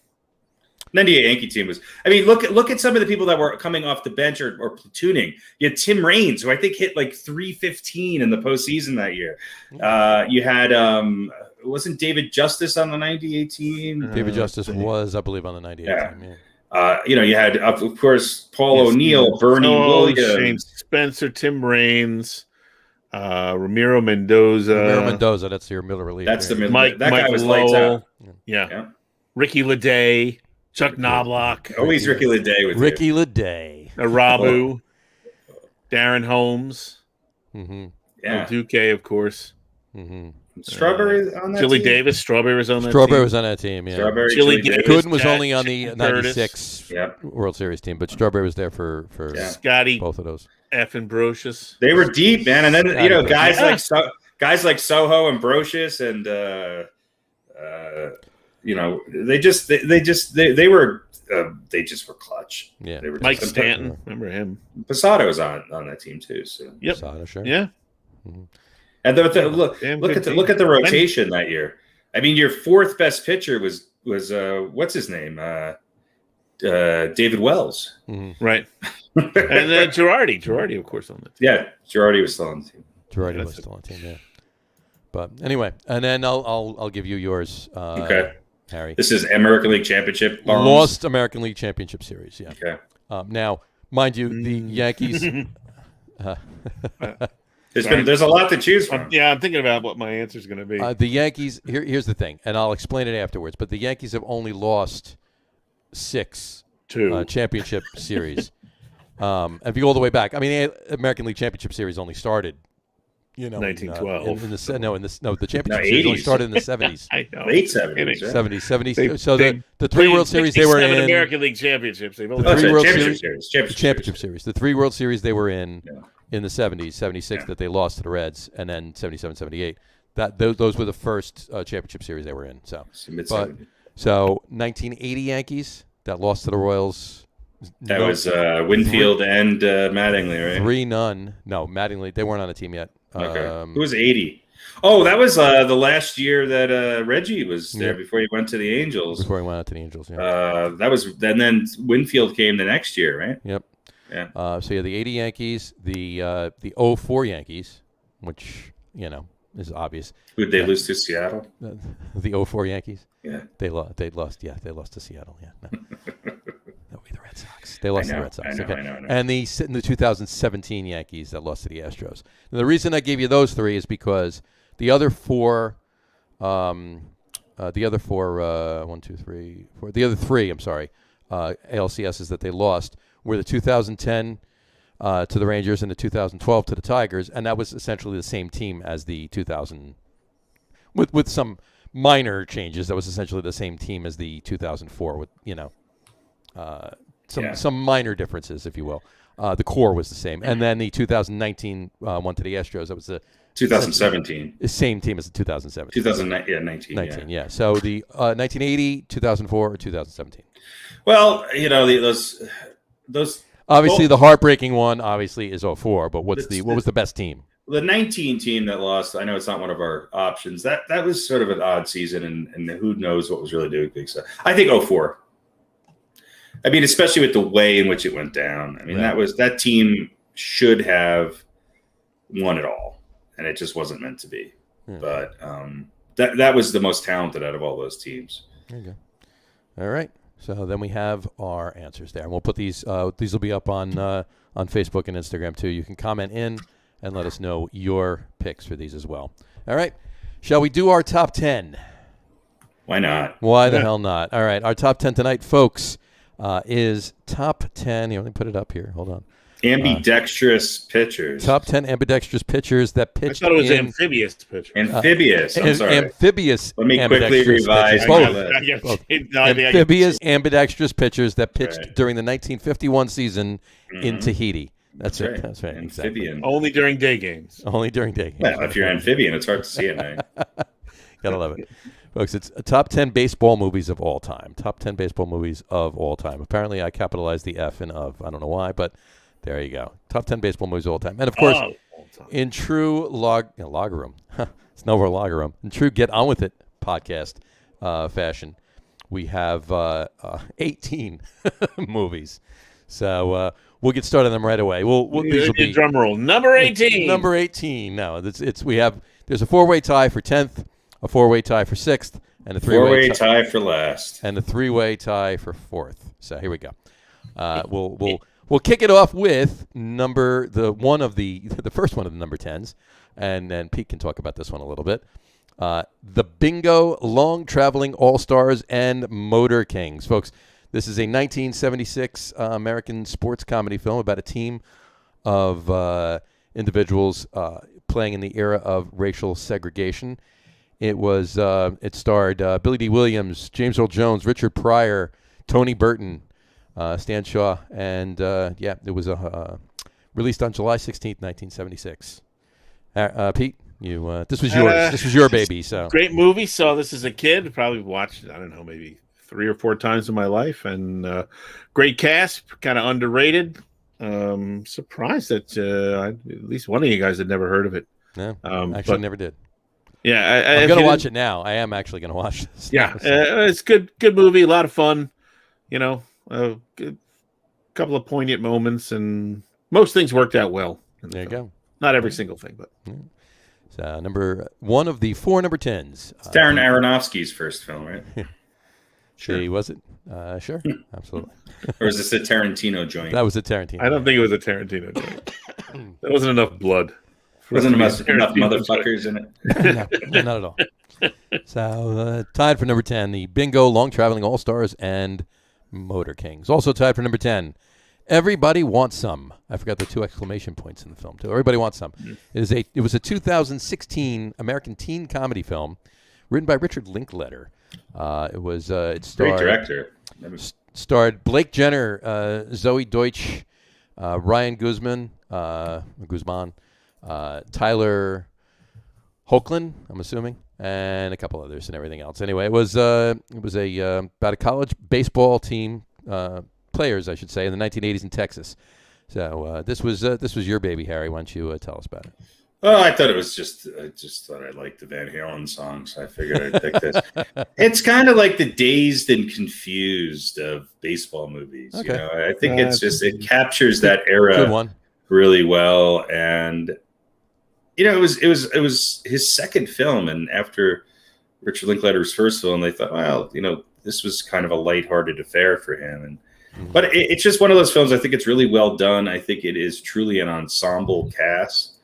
98 Yankee team was. I mean, look at some of the people that were coming off the bench or platooning. You had Tim Raines, who I think hit like 315 in the postseason that year. You had wasn't David Justice on the 98 team? David Justice was, I believe, on the 98 team. Yeah. You had, of course, Paul O'Neill, Bernie Williams, Shane Spencer, Tim Raines, Ramiro Mendoza. That's your middle relief. That's the middle. Mike. That Mike guy was Lowell. lights out. Yeah. Ricky Leday, Chuck Knobloch. Always Ricky Leday with Ricky Leday. Arabu, Darren Holmes. Mm-hmm. Yeah. Duque, of course. Mm-hmm. Strawberry on that Chili team? Davis. Strawberry was on that Strawberry team. was on that team, yeah. Strawberry, Chili Davis. Davis. Gooden was only on the Curtis. 96 Yep. World Series team, but Strawberry was there for Scotty both of those. F. and Brocious. They were deep, man. And then, guys Yeah. guys like Soho and Brocious and, they just were clutch. Yeah. They were Mike just- Stanton. Remember him? Posada was on that team too. So. Yep. Sada, sure. Yeah. And look Damn at good the team. look at the rotation that year. I mean, your fourth best pitcher was what's his name? David Wells. Mm-hmm. Right. And then Girardi, of course, on that team. Yeah, Girardi was still on the team. Girardi was still on the team, yeah. But anyway, and then I'll give you yours, Okay. Harry. This is American League Championship. Bombs. Lost American League Championship Series, yeah. Okay. Now, mind you, the Yankees. There's a lot to choose from. I'm thinking about what my answer is going to be. The Yankees. Here's the thing, and I'll explain it afterwards. But the Yankees have only lost 6 championship series. If you go all the way back, I mean, the American League Championship Series only started, 1912. The championship series only started in the 70s. I know. Late 70s. Right? 70s. So the 3 World Series they were in. American League Championships. They've only The 3 World Championship Series. The 3 World Series they were in the 70s, 76 that they lost to the Reds, and then 77, 78. Those were the first championship series they were in. So 1980 Yankees that lost to the Royals. That was Winfield and Mattingly, right? 3-0. No, Mattingly. They weren't on the team yet. Okay. Who was 80? Oh, that was the last year that Reggie was there before he went to the Angels. Before he went out to the Angels, yeah. That was and then Winfield came the next year, right? Yep. Yeah. So the 80 Yankees, the 04 Yankees, which is obvious. Who did they lose to Seattle? The 04 Yankees. Yeah. They lost. They lost to Seattle. Yeah. No. That would be the Red Sox. They lost to the Red Sox. I know. And the 2017 Yankees that lost to the Astros. And the reason I gave you those 3 is because the other 4, the other 3, I'm sorry, ALCSs that they lost were the 2010 to the Rangers and the 2012 to the Tigers, and that was essentially the same team as the 2000, with some minor changes. That was essentially the same team as the 2004 with some minor differences, if you will. The core was the same, and then the 2019 one to the Astros. That was the 2017. The same team as the 2017. 19. Yeah. So the 1980, 2004, or 2017. Well, those. Obviously, the heartbreaking one obviously is 04. But what was the best team? The 19 team that lost. I know it's not one of our options. That was sort of an odd season, and who knows what was really doing. So I think 04. I mean, especially with the way in which it went down. I mean, that team should have won it all, and it just wasn't meant to be. Yeah. But that was the most talented out of all those teams. There you go. All right. So then we have our answers there, and we'll put these. These will be up on Facebook and Instagram too. You can comment in and let us know your picks for these as well. All right. Shall we do our top 10? Why not? Why the hell not? All right. Our top 10 tonight, folks, is top 10. Let me put it up here. Hold on. Ambidextrous pitchers. Top 10 ambidextrous pitchers that pitched. I thought it was amphibious pitchers. Amphibious. I'm sorry. Amphibious. Let me quickly revise my list. Both. Amphibious ambidextrous pitchers that pitched during the 1951 season in Tahiti. That's it. That's right. Amphibian. Exactly. Only during day games. Only during day games. Well, if you're amphibian, it's hard to see it now. Gotta love it. Folks, it's a top 10 baseball movies of all time. Top 10 baseball movies of all time. Apparently, I capitalized the F in of. I don't know why, but there you go. Top 10 baseball movies of all time. And, of course, in true Logger Room. It's no more Logger Room. In true Get On With It podcast fashion, we have 18 movies. So we'll get started on them right away. These will be drum roll. Number 18. Number 18. No, there's a four-way tie for 10th, a four-way tie for 6th, and a three-way tie for last, and a three-way tie for 4th. So here we go. We'll kick it off with the first one of the number 10s, and then Pete can talk about this one a little bit. The Bingo Long Traveling All-Stars and Motor Kings. Folks, this is a 1976 American sports comedy film about a team of individuals playing in the era of racial segregation. It starred Billy D. Williams, James Earl Jones, Richard Pryor, Tony Burton, Stan Shaw, and it was released on July 16th, 1976. Pete, this was yours. This was your baby. So great movie. Saw this as a kid. Probably watched it, I don't know, maybe 3 or 4 times in my life. And great cast, kind of underrated. Surprised that at least one of you guys had never heard of it. No, actually never did. Yeah, I'm going to watch it now. I am actually going to watch this. Yeah, it's good movie, a lot of fun. A couple of poignant moments, and most things worked out well. There you go. Not every single thing, but. So number 1 of the 4 number 10s. It's Darren Aronofsky's first film, right? Sure. Was it? Sure. Absolutely. Or is this a Tarantino joint? That was a Tarantino. I don't think it was a Tarantino joint. There wasn't enough blood. Wasn't enough motherfuckers in it? No, not at all. So tied for number 10, the Bingo Long Traveling All-Stars and Motor Kings. Also tied for number 10, Everybody Wants Some. I forgot the 2 exclamation points in the film, too. Everybody Wants Some. It was a 2016 American teen comedy film written by Richard Linklater. It starred great director. Starred Blake Jenner, Zoe Deutsch, Ryan Guzman, Tyler Hoechlin, I'm assuming, and a couple others and everything else. Anyway, it was about a college baseball team, players, I should say, in the 1980s in Texas. So this was your baby, Harry. Why don't you tell us about it? Well, I thought it was I just thought I liked the Van Halen song, so I figured I'd pick this. It's kind of like the Dazed and Confused of baseball movies. Okay. I think it captures that era really well, and it was his second film, and after Richard Linklater's first film, they thought, well, this was kind of a lighthearted affair for him, but it's just one of those films. I think it's really well done. I think it is truly an ensemble cast.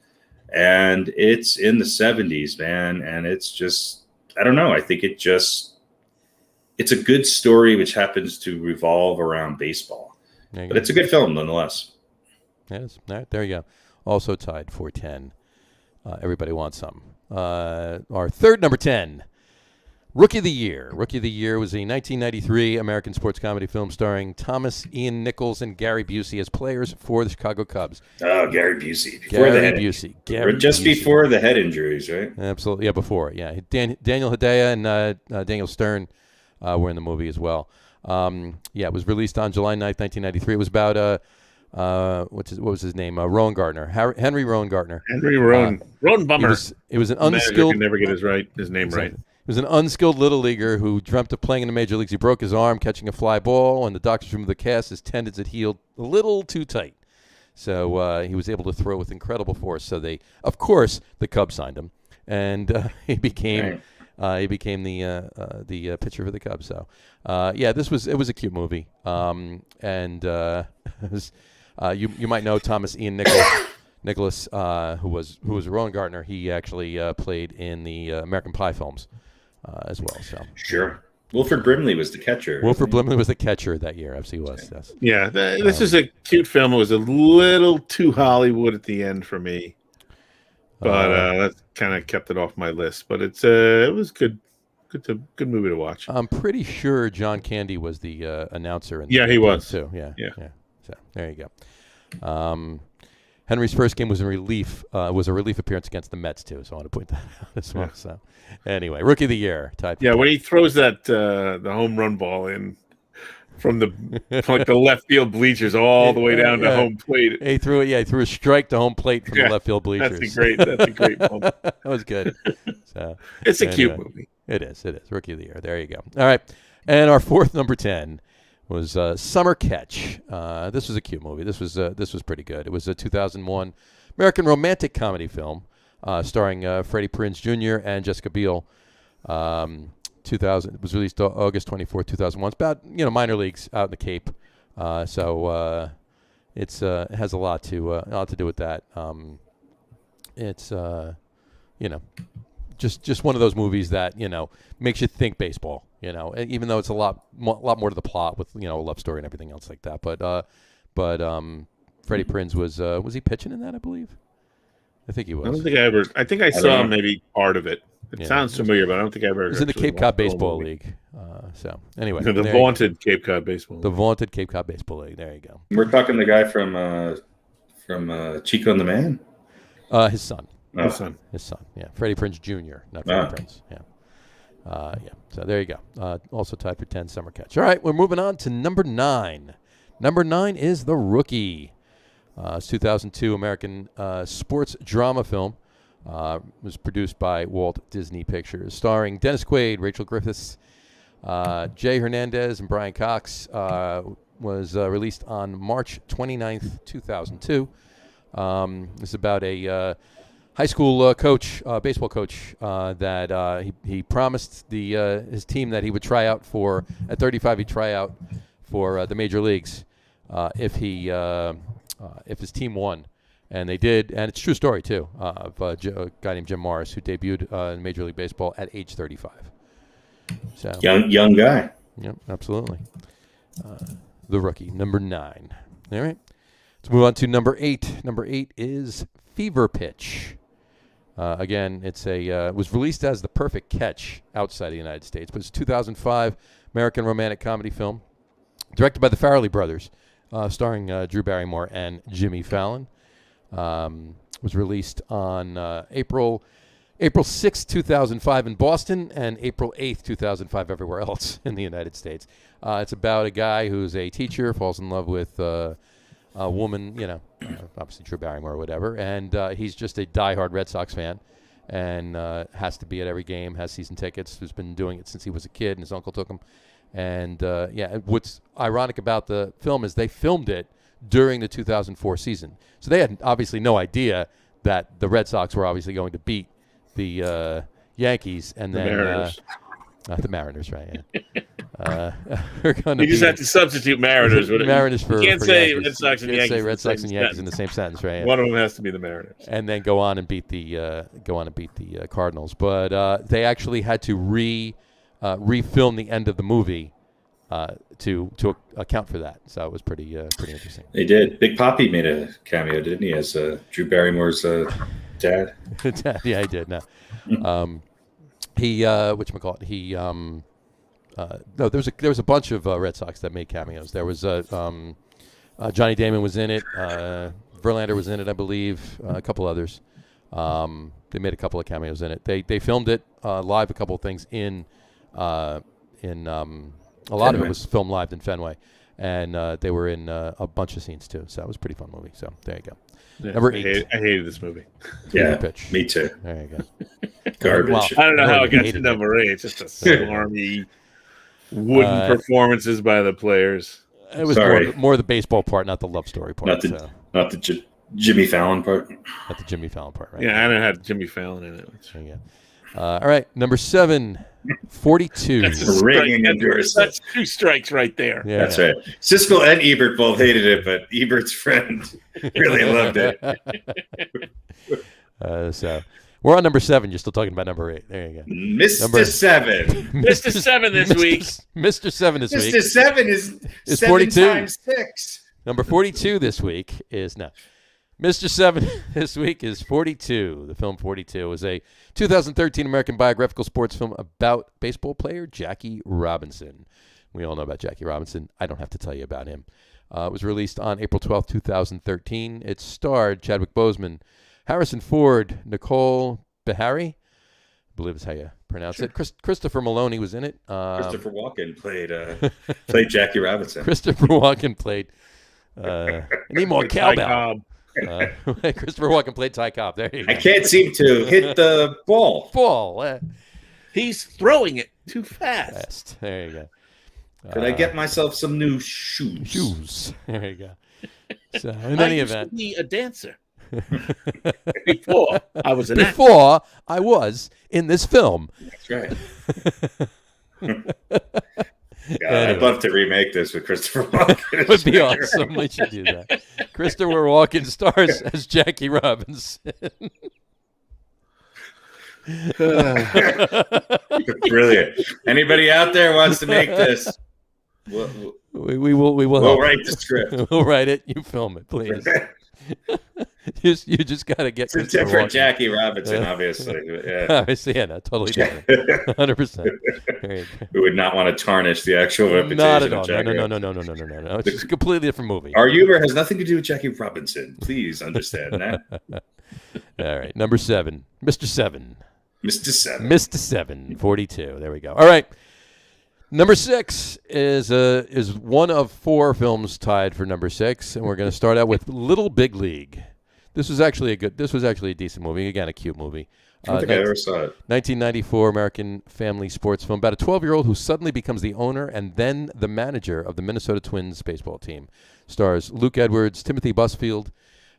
And it's in the 70s, man. And it's just, I don't know. I think it's a good story, which happens to revolve around baseball. But it's a good film nonetheless. Yes. All right, there you go. Also tied for 10. Everybody Wants Some. Our third number 10, Rookie of the Year. Rookie of the Year was a 1993 American sports comedy film starring Thomas Ian Nichols and Gary Busey as players for the Chicago Cubs. Oh, Gary Busey. Before the head injuries, right? Absolutely. Yeah, before. Yeah. Daniel Hedaya and Daniel Stern were in the movie as well. It was released on July 9th, 1993. It was about, what was his name? Rowan Gardner. Henry Rowan Gardner. Rowan Bummer. It was an unskilled... can never get his name right. He was an unskilled little leaguer who dreamt of playing in the major leagues. He broke his arm catching a fly ball, and the doctors removed the cast. His tendons had healed a little too tight. So he was able to throw with incredible force. So the Cubs signed him, and he became the pitcher for the Cubs. So it was a cute movie. You might know Thomas Ian Nicholas, who was Rowan Gardner. He actually played in the American Pie films as well. So sure. Wilford Brimley was the catcher. Wilford Brimley was the catcher that year. Absolutely was. Yes. Yeah, this is a cute film. It was a little too Hollywood at the end for me, but that kind of kept it off my list. But it was good movie to watch. I'm pretty sure John Candy was the announcer. He was too. Yeah. So there you go. Henry's first game was a relief appearance against the Mets too. So I want to point that out as well. So anyway, Rookie of the Year type. Yeah, when he throws that the home run ball in from the left field bleachers all the way down to home plate. He threw a strike to home plate from the left field bleachers. That's a great moment. That was good. So it's a cute movie. It is. Rookie of the Year. There you go. All right. And our fourth number 10 was Summer Catch. This was a cute movie. This was pretty good. It was a 2001 American romantic comedy film starring Freddie Prinze Jr. and Jessica Biel. 2000. It was released August 24th, 2001. It's about minor leagues out in the Cape. So it has a lot to do with that. It's just one of those movies that makes you think baseball. Even though it's a lot more to the plot with a love story and everything else like that. But Freddie Prinze was he pitching in that? I believe. I think he was. I think I saw maybe part of it. It sounds familiar, but I don't think I ever. It was in the Cape Cod Baseball League. So anyway, the vaunted Cape Cod Baseball. The vaunted Cape Cod Baseball League. There you go. We're talking the guy from Chico and the Man. His son. Oh. His son. Yeah, Freddie Prinze Jr. Not Freddie Prinze. Yeah. So there you go. Also tied for 10, Summer Catch. All right, we're moving on to number 9. Number 9 is The Rookie. It's 2002 American sports drama film. Was produced by Walt Disney Pictures, starring Dennis Quaid, Rachel Griffiths, Jay Hernandez, and Brian Cox. Was released on March 29th, 2002. It's about a high school coach, baseball coach, that he promised his team that he would try out for, at 35, he'd try out for the major leagues if his team won. And they did, and it's a true story, too, of a guy named Jim Morris who debuted in Major League Baseball at age 35. So Young guy. Yep, absolutely. The Rookie, number 9. All right. Let's move on to number 8. Number 8 is Fever Pitch. Again, it was released as The Perfect Catch outside the United States, but it's a 2005 American romantic comedy film directed by the Farrelly brothers, starring Drew Barrymore and Jimmy Fallon. Was released on April 6, 2005 in Boston and April 8th, 2005 everywhere else in the United States. It's about a guy who's a teacher, falls in love with a woman, obviously Drew Barrymore or whatever, and he's just a diehard Red Sox fan and has to be at every game, has season tickets, who's been doing it since he was a kid and his uncle took him. And, what's ironic about the film is they filmed it during the 2004 season. So they had obviously no idea that the Red Sox were obviously going to beat the Yankees and then the Mariners, right? Yeah. You just have to substitute Mariners. Mariners for you can't for say Yankees. Red Sox and you can't Yankees. say Red Sox and Yankees in the same sentence, right? Yeah. One of them has to be the Mariners. And then go on and beat the Cardinals. But they actually had to refilm the end of the movie to account for that. So it was pretty interesting. They did. Big Papi made a cameo, didn't he, as Drew Barrymore's dad? Yeah, he did. No, he whatchamacallit? He no, there was a bunch of Red Sox that made cameos. There was Johnny Damon was in it. Verlander was in it, I believe. A couple others. They made a couple of cameos in it. They filmed it live. A couple of things in a lot of it was filmed live in Fenway, and they were in a bunch of scenes too. So it was a pretty fun movie. So there you go. Yeah, Number 8. I hated this movie. Yeah, Pitch. me too. There you go. Garbage. Well, I don't know how it got to hated number 8. It's just a smarmy, wooden performances by the players. It was more the baseball part, not the love story part. Not the Jimmy Fallon part. Not the Jimmy Fallon part, right? Yeah, I don't have Jimmy Fallon in it. There you go. All right, number 7, 42. That's 2 strikes right there. Yeah. That's right. Siskel and Ebert both hated it, but Ebert's friend really loved it. So we're on number 7. You're still talking about number 8. There you go. Mr. 7. Mr. 7 this week. Mr. 7 this week. Mr. 7 is 7 42. times 6. Number 42 this week is Mr. 7 this week is 42. The film 42 was a 2013 American biographical sports film about baseball player Jackie Robinson. We all know about Jackie Robinson. I don't have to tell you about him. It was released on April 12th, 2013. It starred Chadwick Boseman, Harrison Ford, Nicole Beharie, I believe is how you pronounce it. Christopher Maloney was in it. Christopher Walken played Jackie Robinson. Christopher Walken played. Need more cowbell. Christopher Walken played Ty Cobb. There you go. I can't seem to hit the ball. He's throwing it too fast. There you go. Could I get myself some new shoes? There you go. So, in any event, I used to be a dancer before I was an actor. Before I was in this film. That's right. Anyway. I'd love to remake this with Christopher Walken. It would be awesome. We should do that. Christopher Walken stars as Jackie Robinson. Brilliant. Anybody out there wants to make this? We will. We'll write the script. We'll write it. You film it, please. You just got to get. It's a different Jackie Robinson, obviously. Yeah. Obviously, yeah, no, totally different. 100%. We would not want to tarnish the actual reputation. Not at all. Of Jackie No. It's just a completely different movie. Our humor has nothing to do with Jackie Robinson. Please understand that. All right, number 7, Mr. 7. Mr. 7, 42. There we go. All right. Number 6 is one of 4 films tied for number 6, and we're going to start out with Little Big League. This was actually a decent movie. Again, a cute movie. I don't think I ever saw it. 1994 American family sports film about a 12-year-old who suddenly becomes the owner and then the manager of the Minnesota Twins baseball team. Stars Luke Edwards, Timothy Busfield,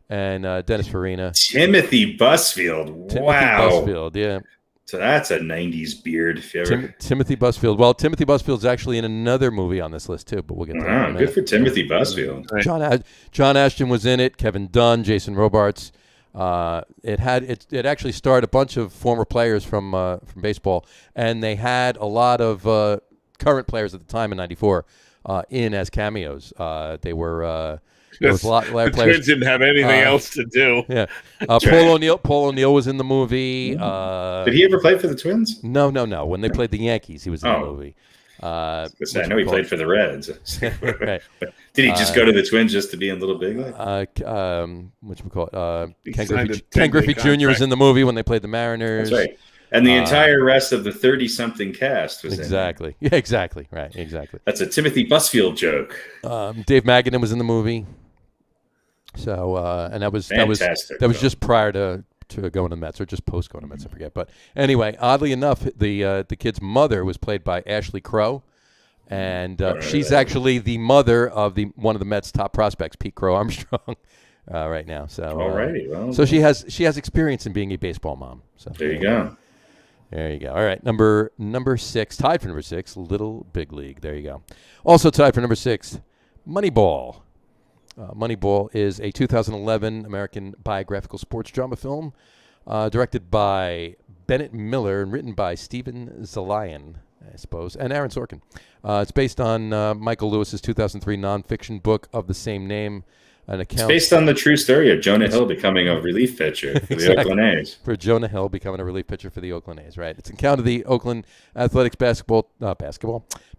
and Dennis Farina. Timothy Busfield. Wow. Busfield, yeah. So that's a 90s beard. If you ever... Timothy Busfield. Well, Timothy Busfield's actually in another movie on this list, too, but we'll get to that in a minute. Good for Timothy Busfield. John Ashton was in it, Kevin Dunn, Jason Robards. It actually starred a bunch of former players from baseball, and they had a lot of current players at the time in '94 in as cameos. They were there was a lot of players. Twins didn't have anything else to do. Yeah, Paul O'Neill was in the movie. Did he ever play for the Twins? No. When they played the Yankees, he was in the movie. I know he played for the Reds. Right. Did he just go to the Twins just to be in Little Big League? Ken Griffey Jr. was in the movie when they played the Mariners. That's right. And the entire rest of the 30-something cast was exactly. In it. Yeah, exactly. Right, exactly. That's a Timothy Busfield joke. Dave Magadan was in the movie. So, and that was just prior to going to the Mets, or just post going to Mets, I forget. But anyway, oddly enough, the kid's mother was played by Ashley Crow, and she's actually the mother of one of the Mets' top prospects, Pete Crow Armstrong, right now. So, alrighty, well, so she has experience in being a baseball mom. So there you go. There you go. All right, number 6, tied for number 6, Little Big League. There you go. Also tied for number 6, Moneyball. Moneyball is a 2011 American biographical sports drama film directed by Bennett Miller and written by Steven Zalian, I suppose, and Aaron Sorkin. It's based on Michael Lewis's 2003 nonfiction book of the same name. It's based on the true story of Jonah Hill becoming a relief pitcher for the Oakland A's. For Jonah Hill becoming a relief pitcher for the Oakland A's, right? It's an account of the Oakland Athletics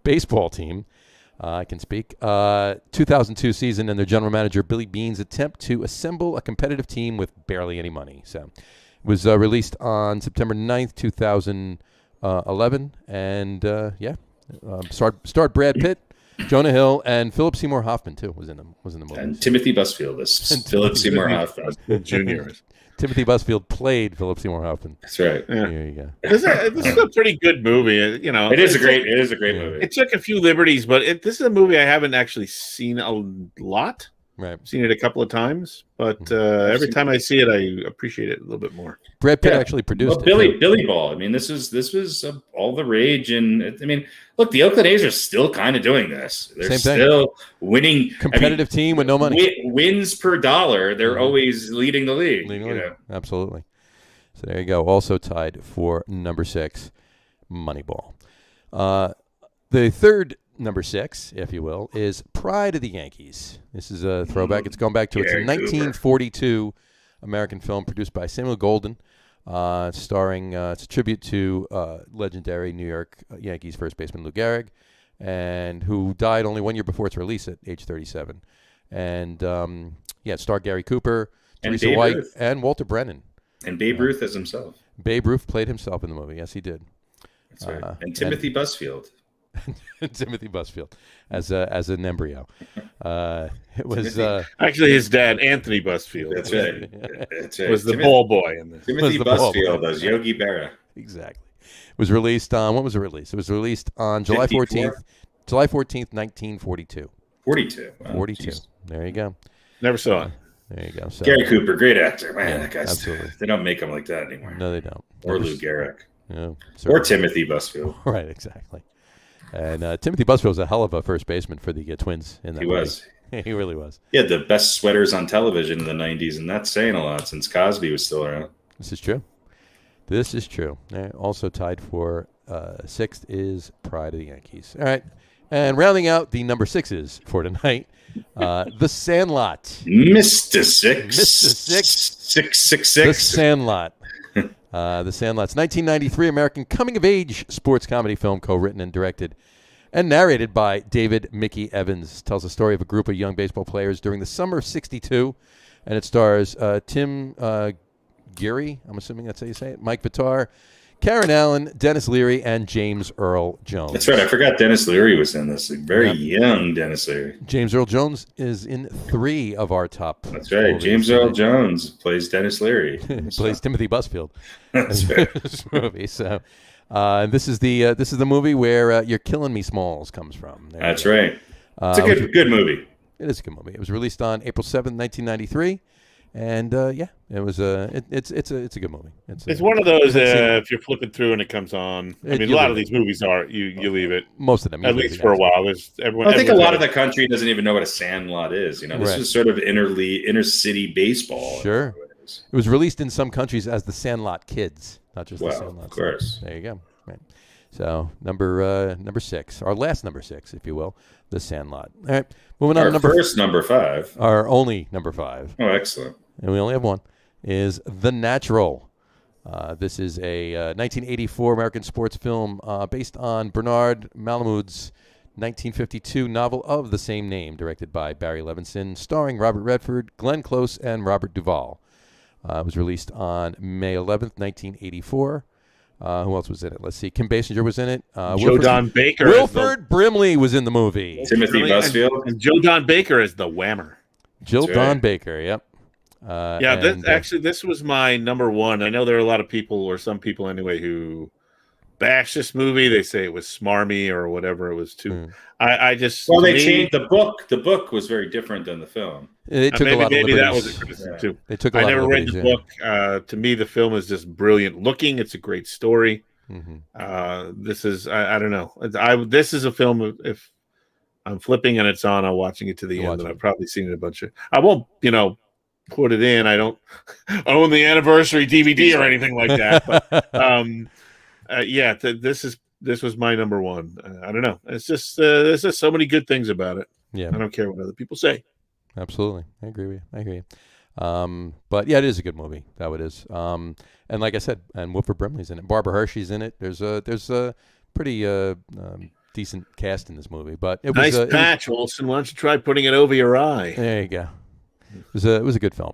baseball team. I can speak. 2002 season and their general manager Billy Bean's attempt to assemble a competitive team with barely any money. So it was released on September 9th, 2011, and starred Brad Pitt, Jonah Hill, and Philip Seymour Hoffman too was in the movie. And Timothy Busfield is Philip Seymour Hoffman Jr. Timothy Busfield played Philip Seymour Hoffman. That's right. Yeah. There you go. This is a pretty good movie. You know, it is a great movie. It took a few liberties, but this is a movie I haven't actually seen a lot. Right. I've seen it a couple of times, but every time I see it, I appreciate it a little bit more. Brad Pitt actually produced it. Billy Ball. I mean, this was all the rage, and I mean, look, the Oakland A's are still kind of doing this. They're still winning. Competitive team with no money. Wins per dollar. They're always leading the league. Absolutely. So there you go. Also tied for number 6, Moneyball. The third number 6, if you will, is Pride of the Yankees. This is a throwback. It's going back to its 1942 American film produced by Samuel Golden, starring, it's a tribute to legendary New York Yankees first baseman Lou Gehrig. and who died only 1 year before its release at age 37. And it starred Gary Cooper, Teresa White, and Walter Brennan. And Babe Ruth as himself. Babe Ruth played himself in the movie. Yes, he did. That's right. And Timothy Busfield. Timothy Busfield as an embryo. It was actually his dad, Anthony Busfield. That's right. That's right. Was the ball boy in this. Timothy Busfield as Yogi Berra. Exactly. It was released on, when was it released? It was released on July 14th, 1942. 42. Wow, 42. geez. There you go. Never saw it. There you go. So, Gary Cooper, great actor. Man, Yeah, that guy's, absolutely. they don't make him like that anymore. No, they don't. Or Lou Gehrig. Yeah, Or Timothy Busfield. Right, exactly. And Timothy Busfield was a hell of a first baseman for the Twins in that He movie. was. He really was. He had the best sweaters on television in the 90s, and that's saying a lot since Cosby was still around. This is true. This is true. Also tied for sixth is Pride of the Yankees. All right. And rounding out the number sixes for tonight, The Sandlot. Mr. Six. Mr. Six. 666. The Sandlot. The Sandlot's 1993 American coming-of-age sports comedy film co-written and directed and narrated by David Mickey Evans. Tells the story of a group of young baseball players during the summer of '62, and it stars Tim Geary, I'm assuming that's how you say it, Mike Vitar, Karen Allen, Dennis Leary, and James Earl Jones. That's right. I forgot Dennis Leary was in this. Very young Dennis Leary. James Earl Jones is in 3 of our top. That's right. movies. James Earl Jones plays Dennis Leary. Plays Timothy Busfield. That's right. This movie. So, this is the movie where "You're Killing Me, Smalls" comes from. That's right. It's a good movie. It is a good movie. It was released on April 7th, 1993. And it was it's a good movie. It's one of those if you're flipping through and it comes on. I mean, a lot of these movies are you leave it. Most of them, at least for a while. There's everyone. I think a lot of the country doesn't even know what a sandlot is. You know, this is sort of inner city baseball. Sure, it was released in some countries as the Sandlot Kids, not just the Sandlot. Of course. There you go. Right. So number 6, our last number 6, if you will, the Sandlot. All right, moving on. Number 5. Our only number 5. Oh, excellent. And we only have one, is The Natural. This is a 1984 American sports film based on Bernard Malamud's 1952 novel of the same name, directed by Barry Levinson, starring Robert Redford, Glenn Close, and Robert Duvall. It was released on May 11th, 1984. Who else was in it? Let's see. Kim Basinger was in it. Joe Don Baker. Wilford Brimley was in the movie. Timothy Busfield. And Joe Don Baker is the whammer. Jill Don Baker, yep. This was my number 1. I know there are a lot of people, or some people anyway, who bash this movie. They say it was smarmy or whatever. It was too. They changed the book. The book was very different than the film. Maybe that was a criticism too. They took. I never read the book. To me, the film is just brilliant looking. It's a great story. Mm-hmm. This is I don't know. This is a film. If I'm flipping and it's on, I'm watching it to the end, and I've probably seen it a bunch of. I won't, put it in. I don't own the anniversary DVD or anything like that. But this was my number 1. I don't know. It's just there's just so many good things about it. Yeah, I don't care what other people say. Absolutely, I agree with you. But yeah, it is a good movie. That it is. And like I said, and Wilford Brimley's in it. Barbara Hershey's in it. There's a pretty decent cast in this movie. But it was nice patch, Olson. Why don't you try putting it over your eye? There you go. It was a good film.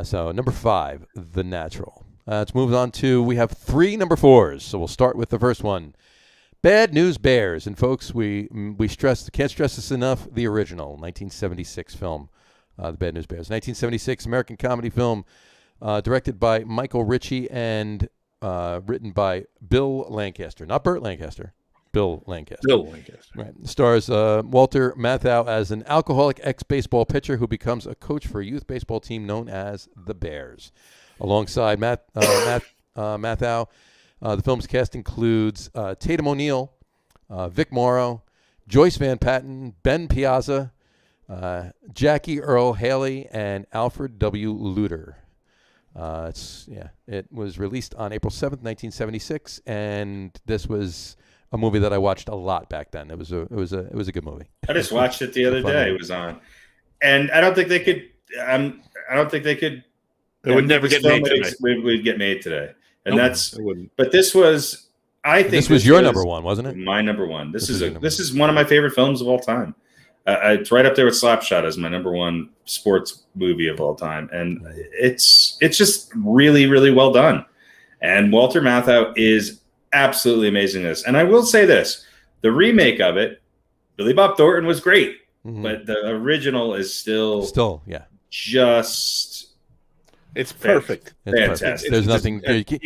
So number 5, The Natural. Let's move on to, we have 3 number 4s. So we'll start with the first one. Bad News Bears. And folks, we can't stress this enough, the original 1976 film, The Bad News Bears. 1976 American comedy film directed by Michael Ritchie and written by Bill Lancaster. Not Burt Lancaster. Bill Lancaster. Right. Stars Walter Matthau as an alcoholic ex-baseball pitcher who becomes a coach for a youth baseball team known as the Bears. Alongside Matthau, the film's cast includes Tatum O'Neal, Vic Morrow, Joyce Van Patten, Ben Piazza, Jackie Earl Haley, and Alfred W. Luter. It was released on April 7th, 1976, and this was a movie that I watched a lot back then. It was a good movie. I just watched it the other day. It was on, and I don't think they could. It would never get made today. Would get made today, and nope, but this was I think this was your number one, wasn't it? My number one. This is one of my favorite films of all time. It's right up there with Slapshot as my number one sports movie of all time, and it's just really, really well done. And Walter Matthau is absolutely amazing in this. And I will say this: the remake of it, Billy Bob Thornton was great, but the original is still just. It's perfect. It's perfect. There's nothing. You can't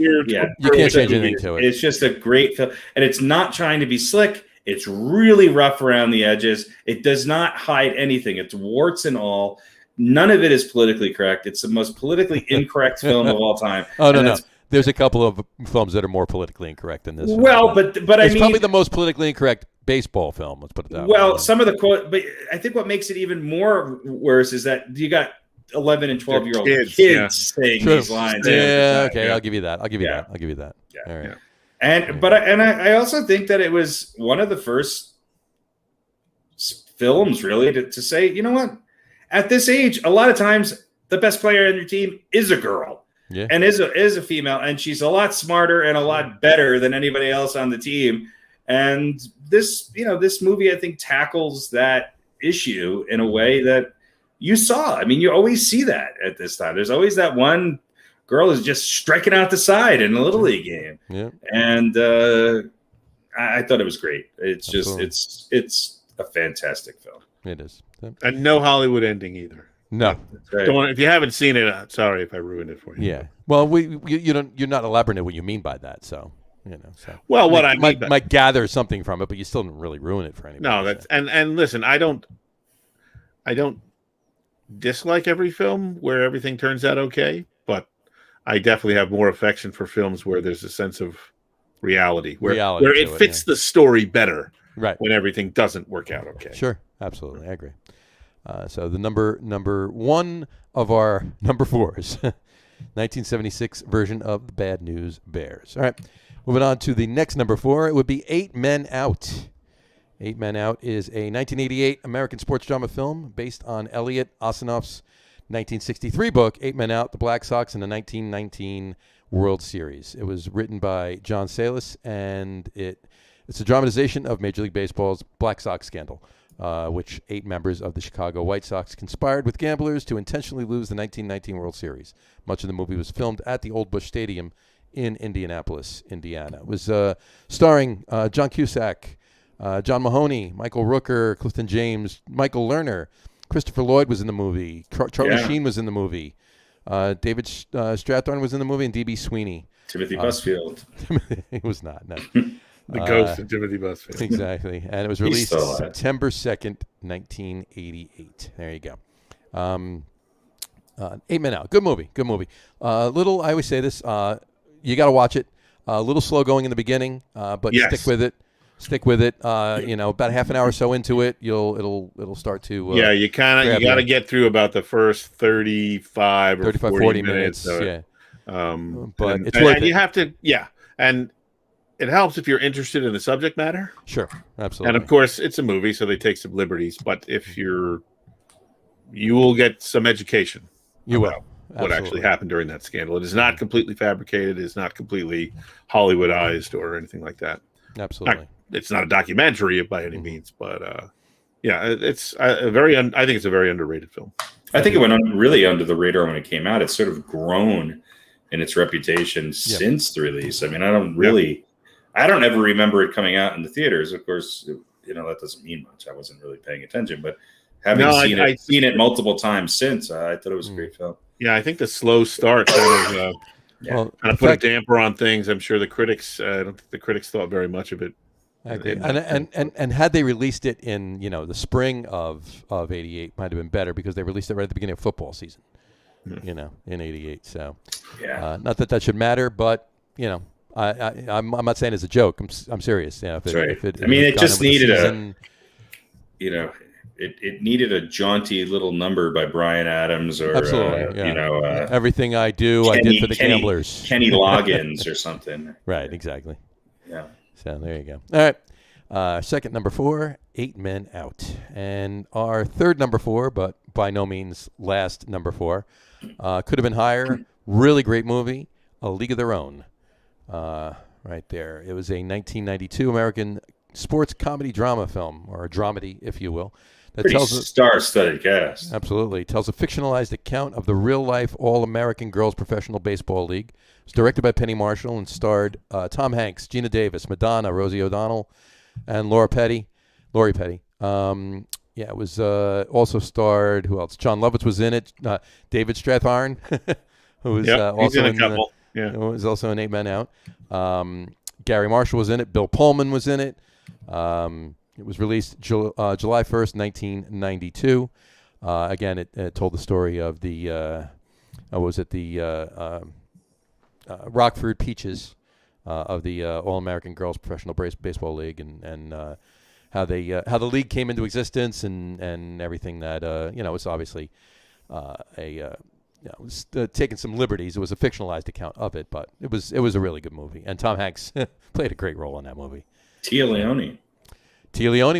change anything to it. It's just a great film, and it's not trying to be slick. It's really rough around the edges. It does not hide anything. It's warts and all. None of it is politically correct. It's the most politically incorrect film of all time. Oh, no. There's a couple of films that are more politically incorrect than this. Well, but I mean, it's probably the most politically incorrect baseball film. Let's put it that way. Well, some of the quote, but I think what makes it even more worse is that you got 11 and 12-year-old kids saying these lines. Yeah, okay, I'll give you that. I'll give you that. Yeah. All right. And I also think that it was one of the first films really to say, you know what? At this age, a lot of times the best player on your team is a girl. Yeah. And is a female, and she's a lot smarter and a lot better than anybody else on the team. And this movie, I think, tackles that issue in a way that you saw. I mean, you always see that at this time. There's always that one girl who's just striking out the side in a Little League game. Yeah. And I thought it was great. It's just, it's a fantastic film. It is. And no Hollywood ending either. No. Right. Don't, if you haven't seen it, sorry if I ruined it for you. Yeah. Well, you're not elaborating what you mean by that, so. Well, what I might gather something from it, but you still didn't really ruin it for anybody. No, that's and listen, I don't dislike every film where everything turns out okay, but I definitely have more affection for films where there's a sense of reality, where it fits the story better, right? When everything doesn't work out okay. Sure, absolutely, I agree. So the number one of our number fours, 1976 version of the Bad News Bears. All right. Moving on to the next number four, it would be 8 Men Out. 8 Men Out is a 1988 American sports drama film based on Elliot Osinoff's 1963 book, 8 Men Out, the Black Sox in the 1919 World Series. It was written by John Salas, and it's a dramatization of Major League Baseball's Black Sox scandal, which 8 members of the Chicago White Sox conspired with gamblers to intentionally lose the 1919 World Series. Much of the movie was filmed at the Old Busch Stadium in Indianapolis, Indiana. It was starring John Cusack, John Mahoney, Michael Rooker, Clifton James, Michael Lerner. Christopher Lloyd was in the movie. Charlie Sheen was in the movie. David Strathairn was in the movie, and D.B. Sweeney. Timothy Busfield. He was not, no. The ghost of Timothy Busfield. Exactly. And it was released September 2nd, 1988. There you go. 8 Men Out. Good movie. I always say this, you got to watch it. A little slow going in the beginning, but stick with it. About half an hour or so into it, it'll start to. You got to get through about the first 35 or 40 minutes. Yeah. But it's worth it. You have to, and it helps if you're interested in the subject matter. Sure, absolutely. And of course, it's a movie, so they take some liberties. But if you will get some education. You will. What actually happened during that scandal. It is not completely fabricated. It is not completely Hollywoodized or anything like that. Absolutely. It's not a documentary by any means, but it's I think it's a very underrated film. I think it went really under the radar when it came out. It's sort of grown in its reputation since the release. I mean, I don't ever remember it coming out in the theaters. Of course, that doesn't mean much. I wasn't really paying attention, but having seen it multiple times since, I thought it was a great film. Yeah, I think the slow start kind of put a damper on things. I'm sure the critics, I don't think the critics thought very much of it. And had they released it in the spring of '88, might have been better because they released it right at the beginning of football season. In '88. So not that should matter, but I'm not saying it's a joke. I'm serious. It just needed It needed a jaunty little number by Bryan Adams or Everything I Do, I did for the gamblers. Kenny Loggins or something. Right, exactly. Yeah. So there you go. All right. Second number 4, 8 Men Out. And our third number 4, but by no means last number 4, could have been higher. Really great movie, A League of Their Own. right there. It was a 1992 American sports comedy drama film, or a dramedy, if you will. That Pretty tells star-studded cast. Absolutely. Tells a fictionalized account of the real-life All-American Girls Professional Baseball League. It was directed by Penny Marshall and starred Tom Hanks, Gina Davis, Madonna, Rosie O'Donnell, and Lori Petty. It was also starred, who else? John Lovitz was in it. David Strathairn, who was also in a couple. Who was also in 8 Men Out. Gary Marshall was in it. Bill Pullman was in it. It was released July 1st, 1992. Again, it told the story of the Rockford Peaches of the All-American Girls Professional Baseball League, and how the league came into existence, and everything that it's obviously taking some liberties. It was a fictionalized account of it, but it was a really good movie, and Tom Hanks played a great role in that movie. Tia Leone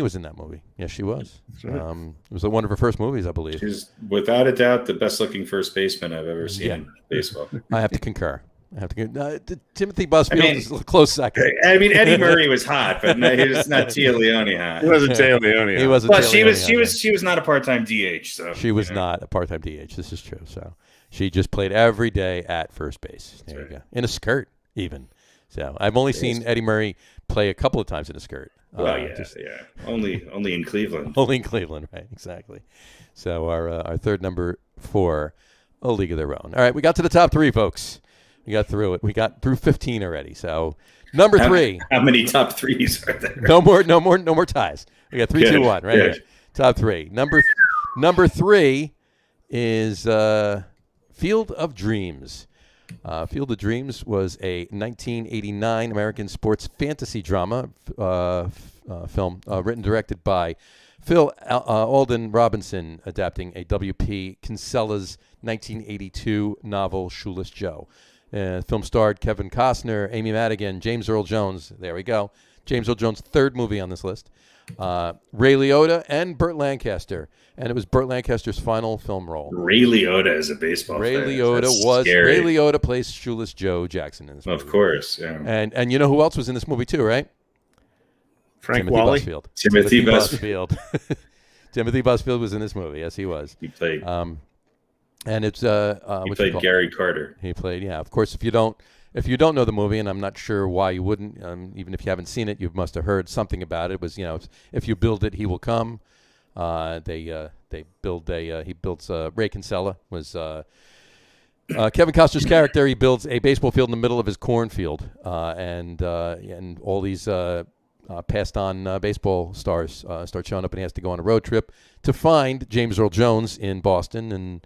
was in that movie. Yes, she was. Right. It was one of her first movies, I believe. She's without a doubt the best-looking first baseman I've ever seen in baseball. I have to concur. Timothy Busfield is a close second. I mean, Eddie Murray was hot, but no, he was not Tia Leone hot. He wasn't Tia Leone. He wasn't. Well, Tia she was not a part-time DH. So she was not a part-time DH. This is true. So she just played every day at first base. There you go. In a skirt, even. So I've only seen Eddie Murray play a couple of times in a skirt. Well, only in Cleveland. Only in Cleveland, right? Exactly. So our third number 4, a league of their own. All right, we got to the top 3, folks. We got through it. We got through 15 already. So number 3. How many top 3s are there? No more ties. We got 3, 2, 1. Right here. Top 3. Number 3 is Field of Dreams. Field of Dreams was a 1989 American sports fantasy drama film written and directed by Phil Alden Robinson, adapting a W.P. Kinsella's 1982 novel Shoeless Joe. Film starred Kevin Costner, Amy Madigan, James Earl Jones. There we go. James Earl Jones' third movie on this list. Ray Liotta and Burt Lancaster. And it was Burt Lancaster's final film role. Ray Liotta is a baseball Ray fan. Ray Liotta plays Shoeless Joe Jackson in this movie. Of course, yeah. And you know who else was in this movie too, right? Timothy Busfield. Timothy Busfield. Timothy Busfield was in this movie. Yes, he was. He played. And it's he played Gary Carter. He played, yeah. Of course, if you don't know the movie, and I'm not sure why you wouldn't, even if you haven't seen it, you must have heard something about it. It was, if you build it, he will come. He builds Ray Kinsella was Kevin Costner's character. He builds a baseball field in the middle of his cornfield, and all these passed on baseball stars start showing up, and he has to go on a road trip to find James Earl Jones in Boston, and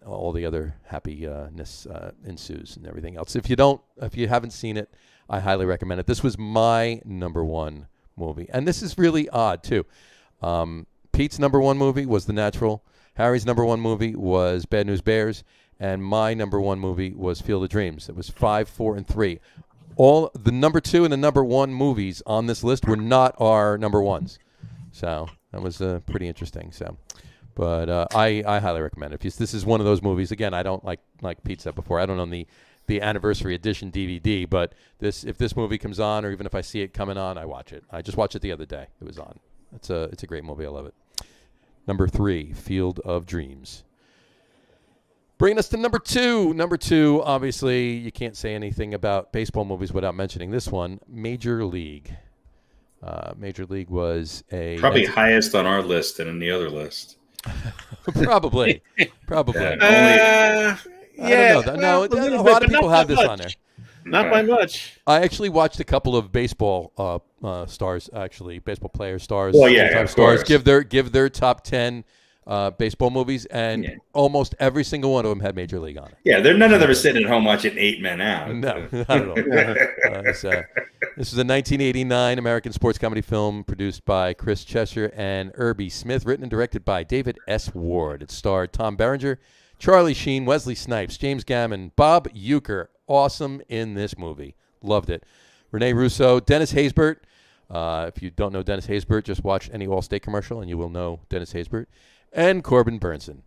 all the other happiness ensues and everything else. If you haven't seen it, I highly recommend it. This was my number 1 movie, and this is really odd too. Pete's number 1 movie was The Natural. Harry's number 1 movie was Bad News Bears, and my number 1 movie was Field of Dreams. It was 5, 4, and 3. All the number 2 and the number 1 movies on this list were not our number 1s, so that was pretty interesting. So. But I highly recommend it. This is one of those movies. Again, I don't like Pete said before, I don't own the anniversary edition DVD. But if this movie comes on, or even if I see it coming on, I watch it. I just watched it the other day. It was on. It's a great movie. I love it. Number 3, Field of Dreams. Bringing us to number 2. Number 2, obviously, you can't say anything about baseball movies without mentioning this one, Major League. Major League was probably highest on our list than any other list. Probably. Yeah. I don't know. A lot of people have this on there. Not by much. I actually watched a couple of baseball stars, baseball players, stars, stars give their top 10 baseball movies, and almost every single one of them had Major League on it. Yeah, none of them are sitting at home watching 8 Men Out. No, not at all. This was a 1989 American sports comedy film produced by Chris Cheshire and Irby Smith, written and directed by David S. Ward. It starred Tom Berenger, Charlie Sheen, Wesley Snipes, James Gammon, Bob Uecker. Awesome in this movie. Loved it. Rene Russo, Dennis Haysbert. If you don't know Dennis Haysbert, just watch any Allstate commercial and you will know Dennis Haysbert. And Corbin Burnson.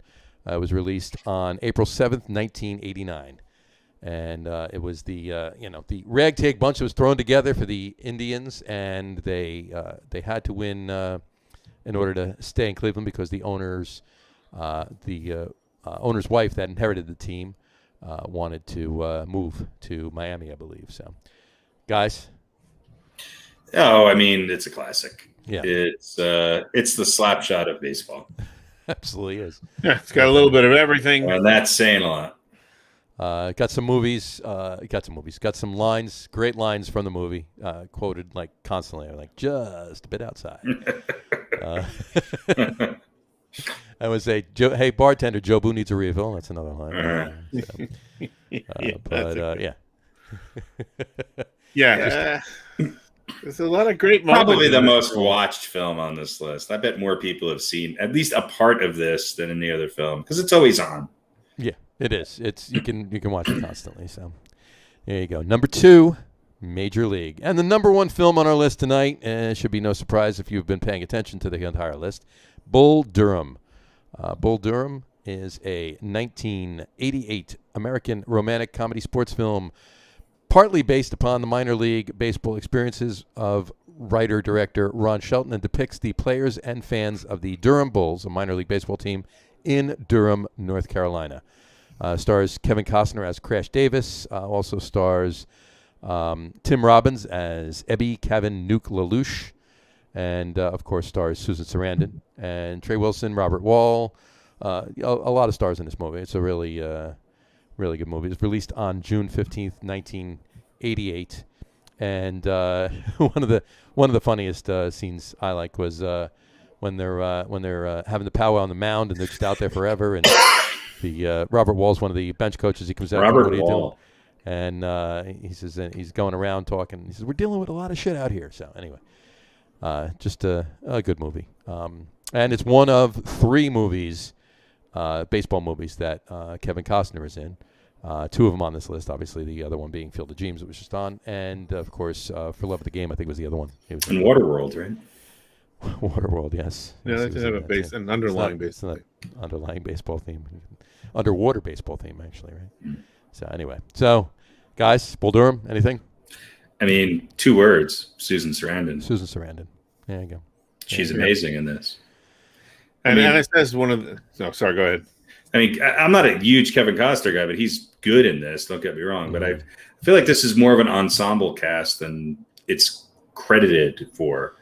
It was released on April 7th, 1989. And it was the the ragtag bunch that was thrown together for the Indians, and they had to win in order to stay in Cleveland because the owner's wife that inherited the team wanted to move to Miami, I believe. So, guys. Oh, I mean, it's a classic. Yeah, it's the slap shot of baseball. Absolutely is. Yeah, it's got a little bit of everything, and that's saying a lot. Got some movies. Got some lines. Great lines from the movie. Quoted like constantly. I'm like, just a bit outside. I would say, "Hey bartender, Joe Boo needs a refill." That's another line. Yeah. There's a lot of great moments. Probably the most watched film on this list. I bet more people have seen at least a part of this than any other film because it's always on. Yeah, it is. You can watch it constantly. So there you go. Number 2, Major League, and the number 1 film on our list tonight. And it should be no surprise if you've been paying attention to the entire list. Bull Durham. Bull Durham is a 1988 American romantic comedy sports film, partly based upon the minor league baseball experiences of writer-director Ron Shelton, and depicts the players and fans of the Durham Bulls, a minor league baseball team in Durham, North Carolina. Stars Kevin Costner as Crash Davis. Also stars Tim Robbins as Ebby Kevin Nuke LaLoosh. And, of course, stars Susan Sarandon and Trey Wilson, Robert Wall. A lot of stars in this movie. It's a really good movie. It was released on June 15th, 1988. And one of the funniest scenes I liked was when they're having the powwow on the mound and they're just out there forever. And the Robert Wall's one of the bench coaches. He comes out. Robert what are you Wall. doing? And he says he's going around talking. He says, we're dealing with a lot of shit out here. So anyway, just a good movie. And it's one of 3 movies. Baseball movies that Kevin Costner is in. 2 of them on this list, obviously, the other one being Field of Dreams, that was just on. And, of course, For Love of the Game, I think was the other one. And Waterworld, right? Waterworld, yes. Yeah, they have an underlying baseball theme. Underlying baseball theme. Underwater baseball theme, actually, right? So, anyway. So, guys, Bull Durham, anything? I mean, 2 words, Susan Sarandon. Susan Sarandon. There you go. She's amazing in this. And it says one of the... No, sorry, go ahead. I mean, I'm not a huge Kevin Costner guy, but he's good in this. Don't get me wrong. But I feel like this is more of an ensemble cast than it's credited for.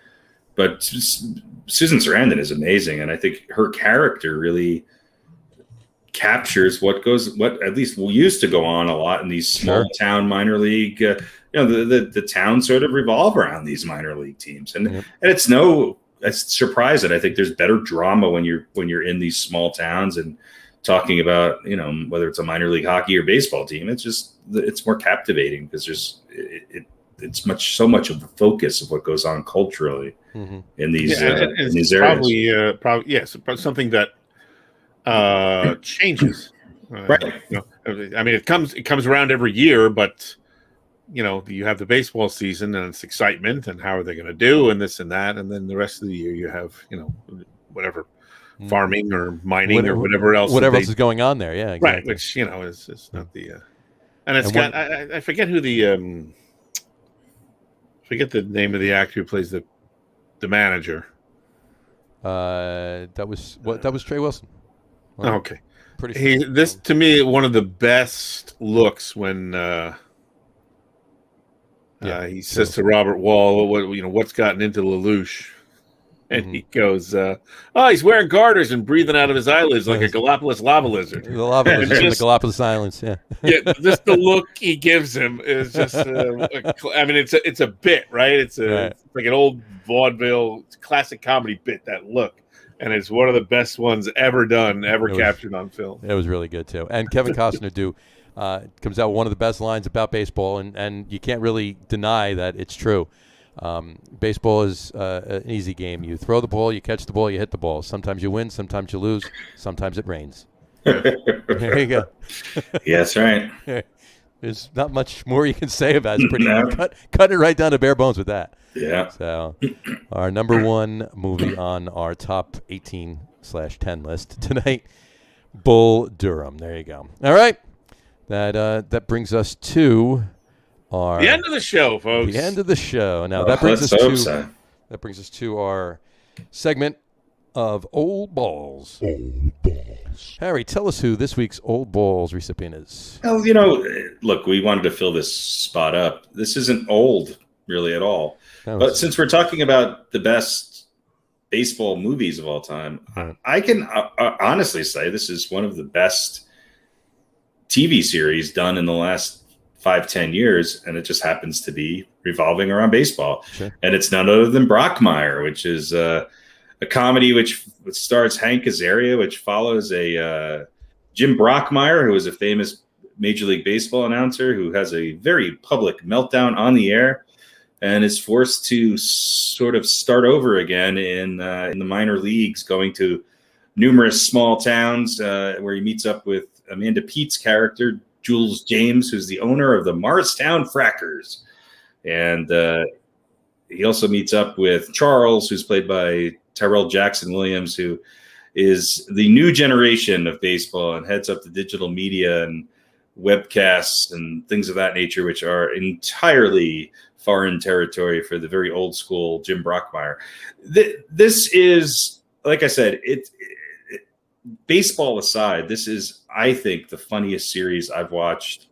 But Susan Sarandon is amazing, and I think her character really captures what at least used to go on a lot in these small town minor league. The towns sort of revolve around these minor league teams, and it's no surprise that I think there's better drama when you're in these small towns and talking about, whether it's a minor league hockey or baseball team. It's more captivating because it's so much of the focus of what goes on culturally in these in these areas. Probably something that changes. Right. I mean, it comes around every year, but you have the baseball season and it's excitement and how are they going to do and this and that, and then the rest of the year you have whatever. Farming or mining or whatever else is going on there, yeah, exactly. Right, which is not the and it's got I forget who the forget the name of the actor who plays the manager. That was Trey Wilson. Well, okay, pretty sure. This to me one of the best looks when he says to Robert Wall, what's gotten into LaLoosh. And he goes, he's wearing garters and breathing out of his eyelids like a Galapagos lava lizard. The lava lizard in the Galapagos Islands, yeah. Yeah, just the look he gives him is just, it's a bit, right? It's like an old vaudeville classic comedy bit, that look. And it's one of the best ones ever done, captured on film. It was really good, too. And Kevin Costner comes out with one of the best lines about baseball, and you can't really deny that it's true. Baseball is an easy game. You throw the ball, you catch the ball, you hit the ball. Sometimes you win, sometimes you lose, sometimes it rains. There you go. Yeah, that's right. There's not much more you can say about it. It's pretty cut it right down to bare bones with that. Yeah. So our number 1 movie on our top 18/10 list tonight, Bull Durham. There you go. All right. That brings us to The end of the show, folks. The end of the show. Now that brings us to our segment of Old Balls. Old balls. Harry, tell us who this week's Old Balls recipient is. Well, look, we wanted to fill this spot up. This isn't old, really, at all. But since we're talking about the best baseball movies of all time, I can honestly say this is one of the best TV series done in the last 5-10 years, and it just happens to be revolving around baseball. Sure. And it's none other than Brockmire, which is a comedy which stars Hank Azaria, which follows a Jim Brockmire, who is a famous Major League Baseball announcer who has a very public meltdown on the air and is forced to sort of start over again in the minor leagues, going to numerous small towns where he meets up with Amanda Pete's character, Jules James, who's the owner of the Morristown Frackers. And he also meets up with Charles, who's played by Tyrell Jackson Williams, who is the new generation of baseball and heads up the digital media and webcasts and things of that nature, which are entirely foreign territory for the very old school Jim Brockmire. This is, like I said, baseball aside, this is, I think, the funniest series I've watched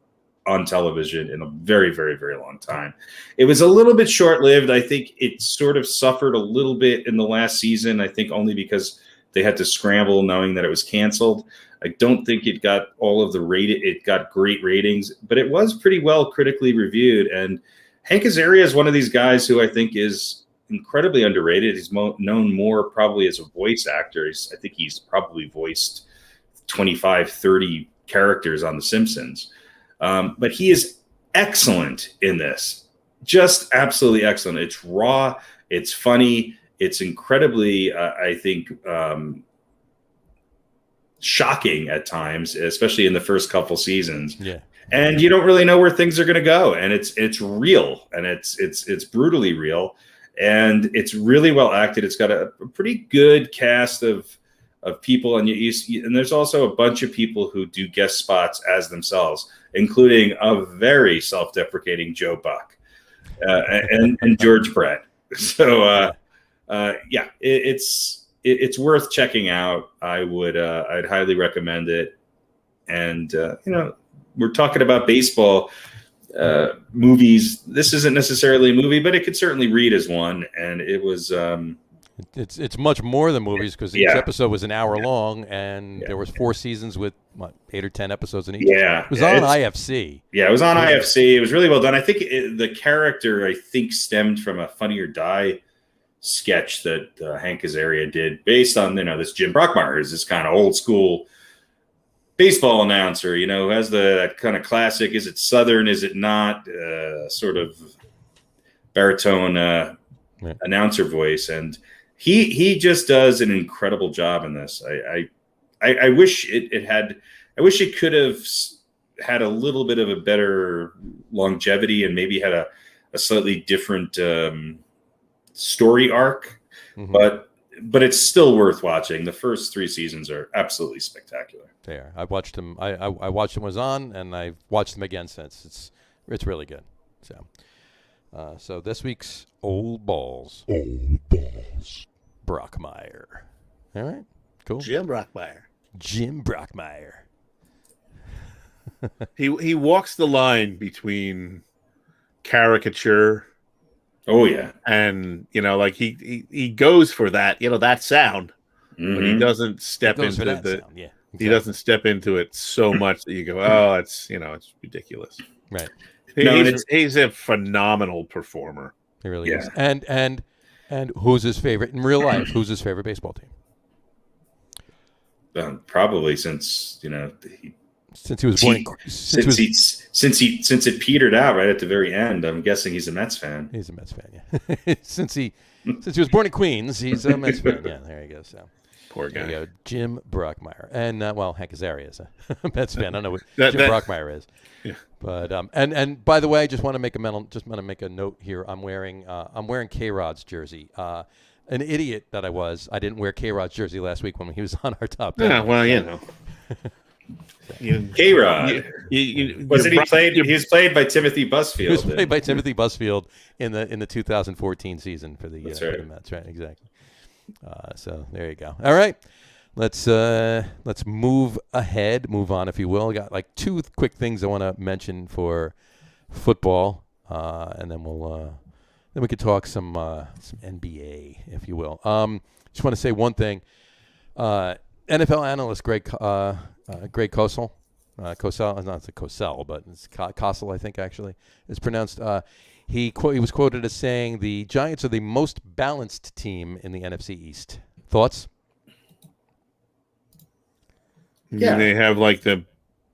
on television in a very, very, very long time. It was a little bit short-lived. I think it sort of suffered a little bit in the last season, I think only because they had to scramble knowing that it was canceled. I don't think it got all of the it got great ratings, but it was pretty well critically reviewed. And Hank Azaria is one of these guys who I think is incredibly underrated. He's known more probably as a voice actor. I think he's probably voiced 25, 30 characters on The Simpsons. But he is excellent in this. Just absolutely excellent. It's raw. It's funny. It's incredibly, I think, shocking at times, especially in the first couple seasons. Yeah. And you don't really know where things are going to go. And it's real, and it's brutally real, and it's really well acted. It's got a pretty good cast of people, and and there's also a bunch of people who do guest spots as themselves, including a very self-deprecating Joe Buck and George Brett. So it's worth checking out. I'd highly recommend it. And we're talking about baseball movies. This isn't necessarily a movie, but it could certainly read as one. And it was. It's much more than movies, because each episode was an hour long, and there was 4 seasons with 8 or 10 episods in each. Yeah, it was on IFC. Yeah, it was on IFC. It was really well done. I think the character stemmed from a Funny or Die sketch that Hank Azaria did, based on this Jim Brockmire, who's this kind of old school baseball announcer, who has that kind of classic, is it Southern, is it not, sort of baritone announcer voice, and he just does an incredible job in this. I wish I wish it could have had a little bit of a better longevity and maybe had a slightly different story arc, but it's still worth watching. The first 3 seasons are absolutely spectacular. They are. I watched them. I watched them when it was on, and I've watched them again since. It's really good. So this week's Old Balls. Old balls. Brockmire. All right. Cool. Jim Brockmire. He walks the line between caricature. Oh yeah. And he goes for that, that sound. Mm-hmm. But he doesn't step into the sound. Yeah. Exactly. He doesn't step into it so much that you go, oh, it's ridiculous. Right. He's a phenomenal performer. He really is. And who's his favorite in real life? Who's his favorite baseball team? Probably since he was born. Since it petered out right at the very end. I'm guessing he's a Mets fan. He's a Mets fan. Yeah. since he was born in Queens, he's a Mets fan. Yeah, there you go. So. Poor guy. There you go, Jim Brockmire. And, Hank Azaria is a Mets fan. I don't know what Jim Brockmire is. Yeah. But and by the way, I just want to make a note here. I'm wearing K-Rod's jersey. An idiot that I was. I didn't wear K-Rod's jersey last week when he was on our top 10. Yeah, well, K-Rod. Wasn't he played? He was played by Timothy Busfield. He was played by Timothy Busfield in the 2014 season for the That's right. For the Mets. Right, exactly. So there you go. All right, let's move on, if you will. I got like two quick things I want to mention for football, and then we could talk some NBA, if you will. Just want to say one thing. NFL analyst Greg Cosell, not Cosell, but it's Cosell, I think actually it's pronounced. He was quoted as saying the Giants are the most balanced team in the NFC East. Thoughts? Yeah, they have like the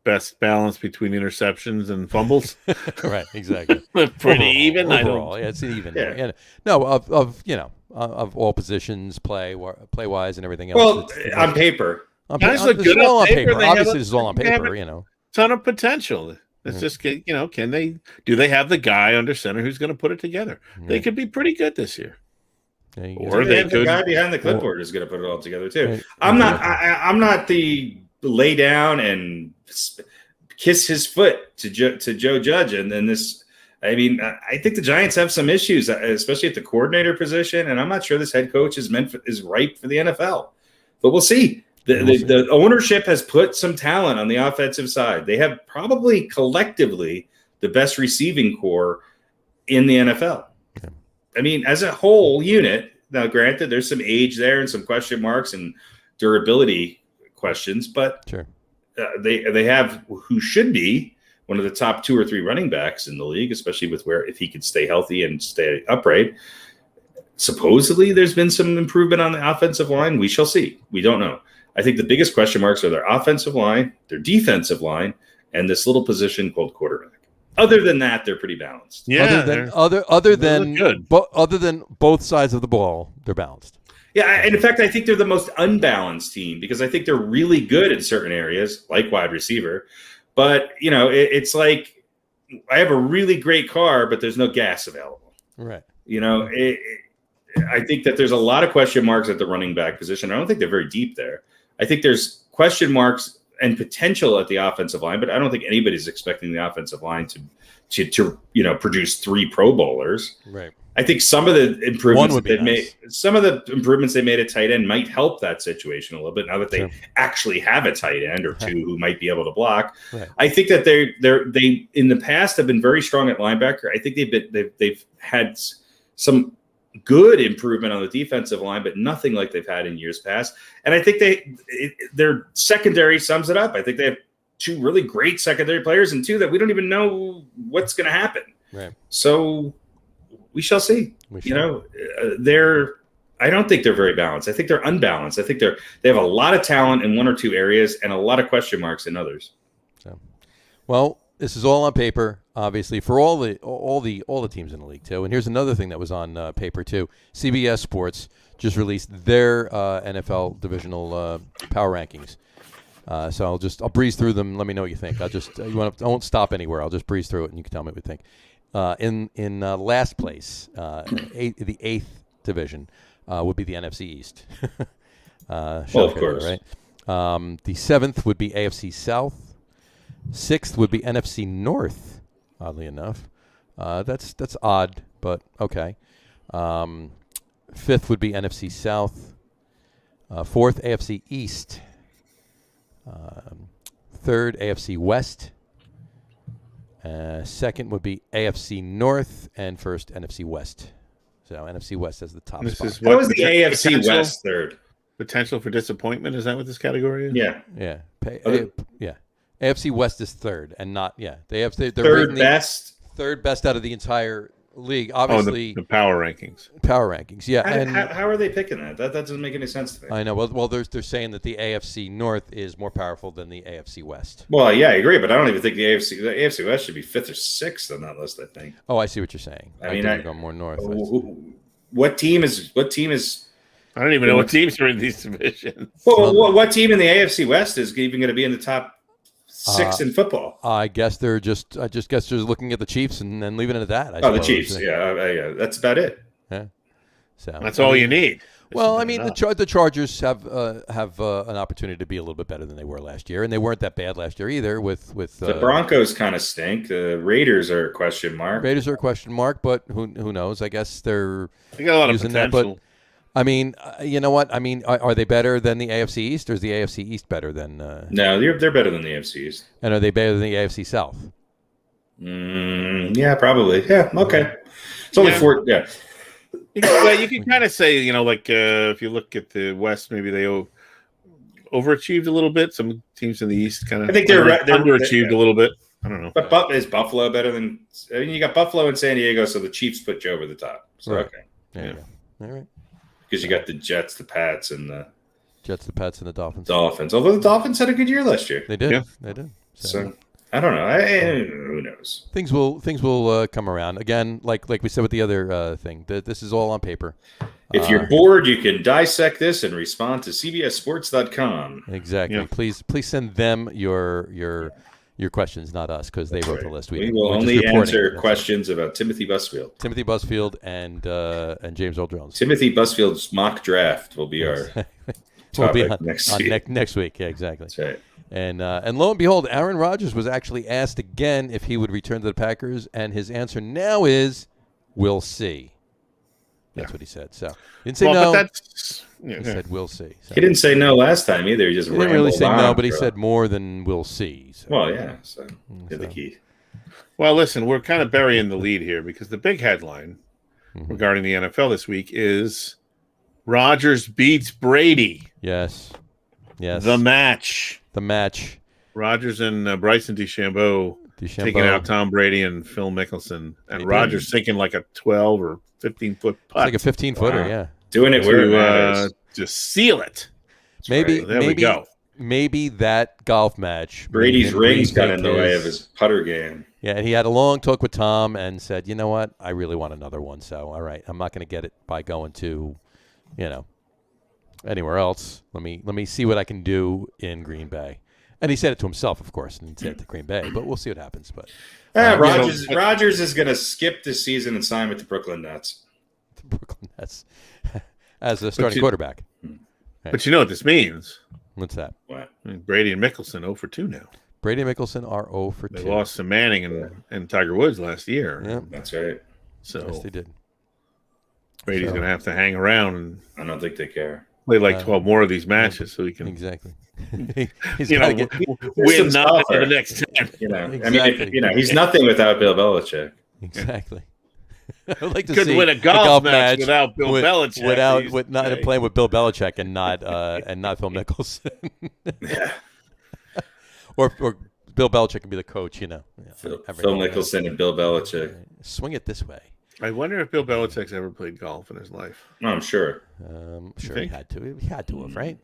best balance between interceptions and fumbles. Right, exactly. Pretty even. Overall, yeah, it's even. Yeah. No, of all positions, play wise and everything else. Well, on paper. Guys look good on paper. Obviously, this is all on paper. Ton of potential. It's just, do they have the guy under center who's going to put it together? They could be pretty good this year. Or they could. The guy behind the clipboard is going to put it all together too. Right. I'm not the lay down and kiss his foot to Joe Judge, and then this. I mean, I think the Giants have some issues, especially at the coordinator position, and I'm not sure this head coach is ripe for the NFL. But we'll see. The ownership has put some talent on the offensive side. They have probably collectively the best receiving core in the NFL. Okay. I mean, as a whole unit, now granted, there's some age there and some question marks and durability questions, but sure. They have who should be one of the top 2 or 3 running backs in the league, especially with if he could stay healthy and stay upright. Supposedly, there's been some improvement on the offensive line. We shall see. We don't know. I think the biggest question marks are their offensive line, their defensive line, and this little position called quarterback. Other than that, they're pretty balanced. Yeah, other than both sides of the ball, they're balanced. Yeah, and in fact, I think they're the most unbalanced team because I think they're really good in certain areas, like wide receiver. But it's like I have a really great car, but there's no gas available. Right. I think that there's a lot of question marks at the running back position. I don't think they're very deep there. I think there's question marks and potential at the offensive line, but I don't think anybody's expecting the offensive line to produce 3 Pro Bowlers. Right. I think some of the improvements they made at tight end might help that situation a little bit now that they actually have a tight end or 2 who might be able to block. Right. I think that they in the past have been very strong at linebacker. I think they've had some good improvement on the defensive line, but nothing like they've had in years past. And I think their secondary sums it up. I think they have 2 really great secondary players and 2 that we don't even know what's going to happen. Right. So we shall see. I don't think they're very balanced. I think they're unbalanced. I think they have a lot of talent in 1 or 2 areas and a lot of question marks in others. So, well, this is all on paper, obviously, for all the teams in the league too. And here's another thing that was on paper too. CBS Sports just released their NFL divisional power rankings. So I'll breeze through them. Let me know what you think. I won't stop anywhere. I'll just breeze through it, and you can tell me what you think. In last place, the 8th division would be the NFC East. Of course, right? The 7th would be AFC South. 6th would be NFC North. Oddly enough, that's odd, but okay. 5th would be NFC South. 4th AFC East. 3rd AFC West. 2nd would be AFC North, and 1st NFC West. So NFC West has the top spot. What was the AFC West third? Potential for disappointment? Is that what this category is? Yeah. Yeah. AFC West is 3rd, and not they're third best. Third best out of the entire league. Obviously, the power rankings. Power rankings, yeah. How are they picking that? That doesn't make any sense to me. I know. Well, they're saying that the AFC North is more powerful than the AFC West. Well, yeah, I agree, but I don't even think the AFC West should be 5th or 6th on that list. I think. Oh, I see what you're saying. I mean, I go more north. What team is? I don't even know what teams are in these divisions. Well, what team in the AFC West is even going to be in the top 6 in football? I guess I just guess they're looking at the Chiefs and then leaving it at that. The Chiefs. Yeah, that's about it. Yeah. So that's all you need. Well, I mean, the Chargers have an opportunity to be a little bit better than they were last year, and they weren't that bad last year either. With the Broncos kind of stink. The Raiders are a question mark. Raiders are a question mark, but who knows? I guess they got a lot of potential. But I mean, you know what? I mean, are they better than the AFC East, or is the AFC East better than? No, they're better than the AFC East. And are they better than the AFC South? Yeah, probably. Yeah, okay. It's only 4. Yeah. Well, you can kind of say, if you look at the West, maybe they overachieved a little bit. Some teams in the East kind of, I think they're underachieved a little bit. I don't know. But is Buffalo better than? I mean, you got Buffalo and San Diego, so the Chiefs put you over the top. So right. Okay, there you go. All right. Because you got the Jets, the Pats, and the Pats, and the Dolphins. Although the Dolphins had a good year last year. They did. Yeah. They did. So I don't know. Who knows? Things will come around again. Like we said with the other thing. This is all on paper. If you're bored, you can dissect this and respond to CBSSports.com. Exactly. Yeah. Please send them your questions, not us, because they wrote the list. We will only answer questions about Timothy Busfield. Timothy Busfield and James Earl Jones. Timothy Busfield's mock draft will be our topic next week. Next week. Yeah, exactly. That's right. And lo and behold, Aaron Rodgers was actually asked again if he would return to the Packers, and his answer now is, "We'll see." That's what he said. So he didn't say no. But he said, "We'll see." So, he didn't say no last time either. He just didn't really say no, but he said more than "we'll see." So. Well, yeah. So the key. Well, listen, we're kind of burying the lead here because the big headline regarding the NFL this week is Rodgers beats Brady. Yes. The match. Rodgers and Bryson DeChambeau taking out Tom Brady and Phil Mickelson, and Rodgers sinking like a 12 or 15-foot putt. It's like a 15-footer, yeah. Doing it where to seal it. Maybe we go. Maybe that golf match. Brady's rings got in the way of his putter game. Yeah, and he had a long talk with Tom and said, "You know what? I really want another one. So, all right, I'm not going to get it by going to, anywhere else. Let me see what I can do in Green Bay." And he said it to himself, of course, and he said it to Green Bay. But we'll see what happens. But Rodgers is going to skip this season and sign with the Brooklyn Nets. The Brooklyn Nets as a starting quarterback. But you know what this means? What's that? What? Brady and Mickelson 0 for 2 now. Brady and Mickelson are 0 for 2. They lost to Manning and Tiger Woods last year. Yeah, that's right. So yes, they did. Brady's going to have to hang around and I don't think they care. Play like 12 more of these matches so he can exactly. He's got to win 9 for the next 10. Exactly. I mean, he's nothing without Bill Belichick. Exactly. I'd like to Couldn't see win a golf match without Bill Belichick. Without not playing with Bill Belichick and not Phil Mickelson. Yeah. Or Bill Belichick can be the coach, Phil Mickelson and Bill Belichick. Swing it this way. I wonder if Bill Belichick's ever played golf in his life. No, I'm sure. Sure he had to. He had to have, right?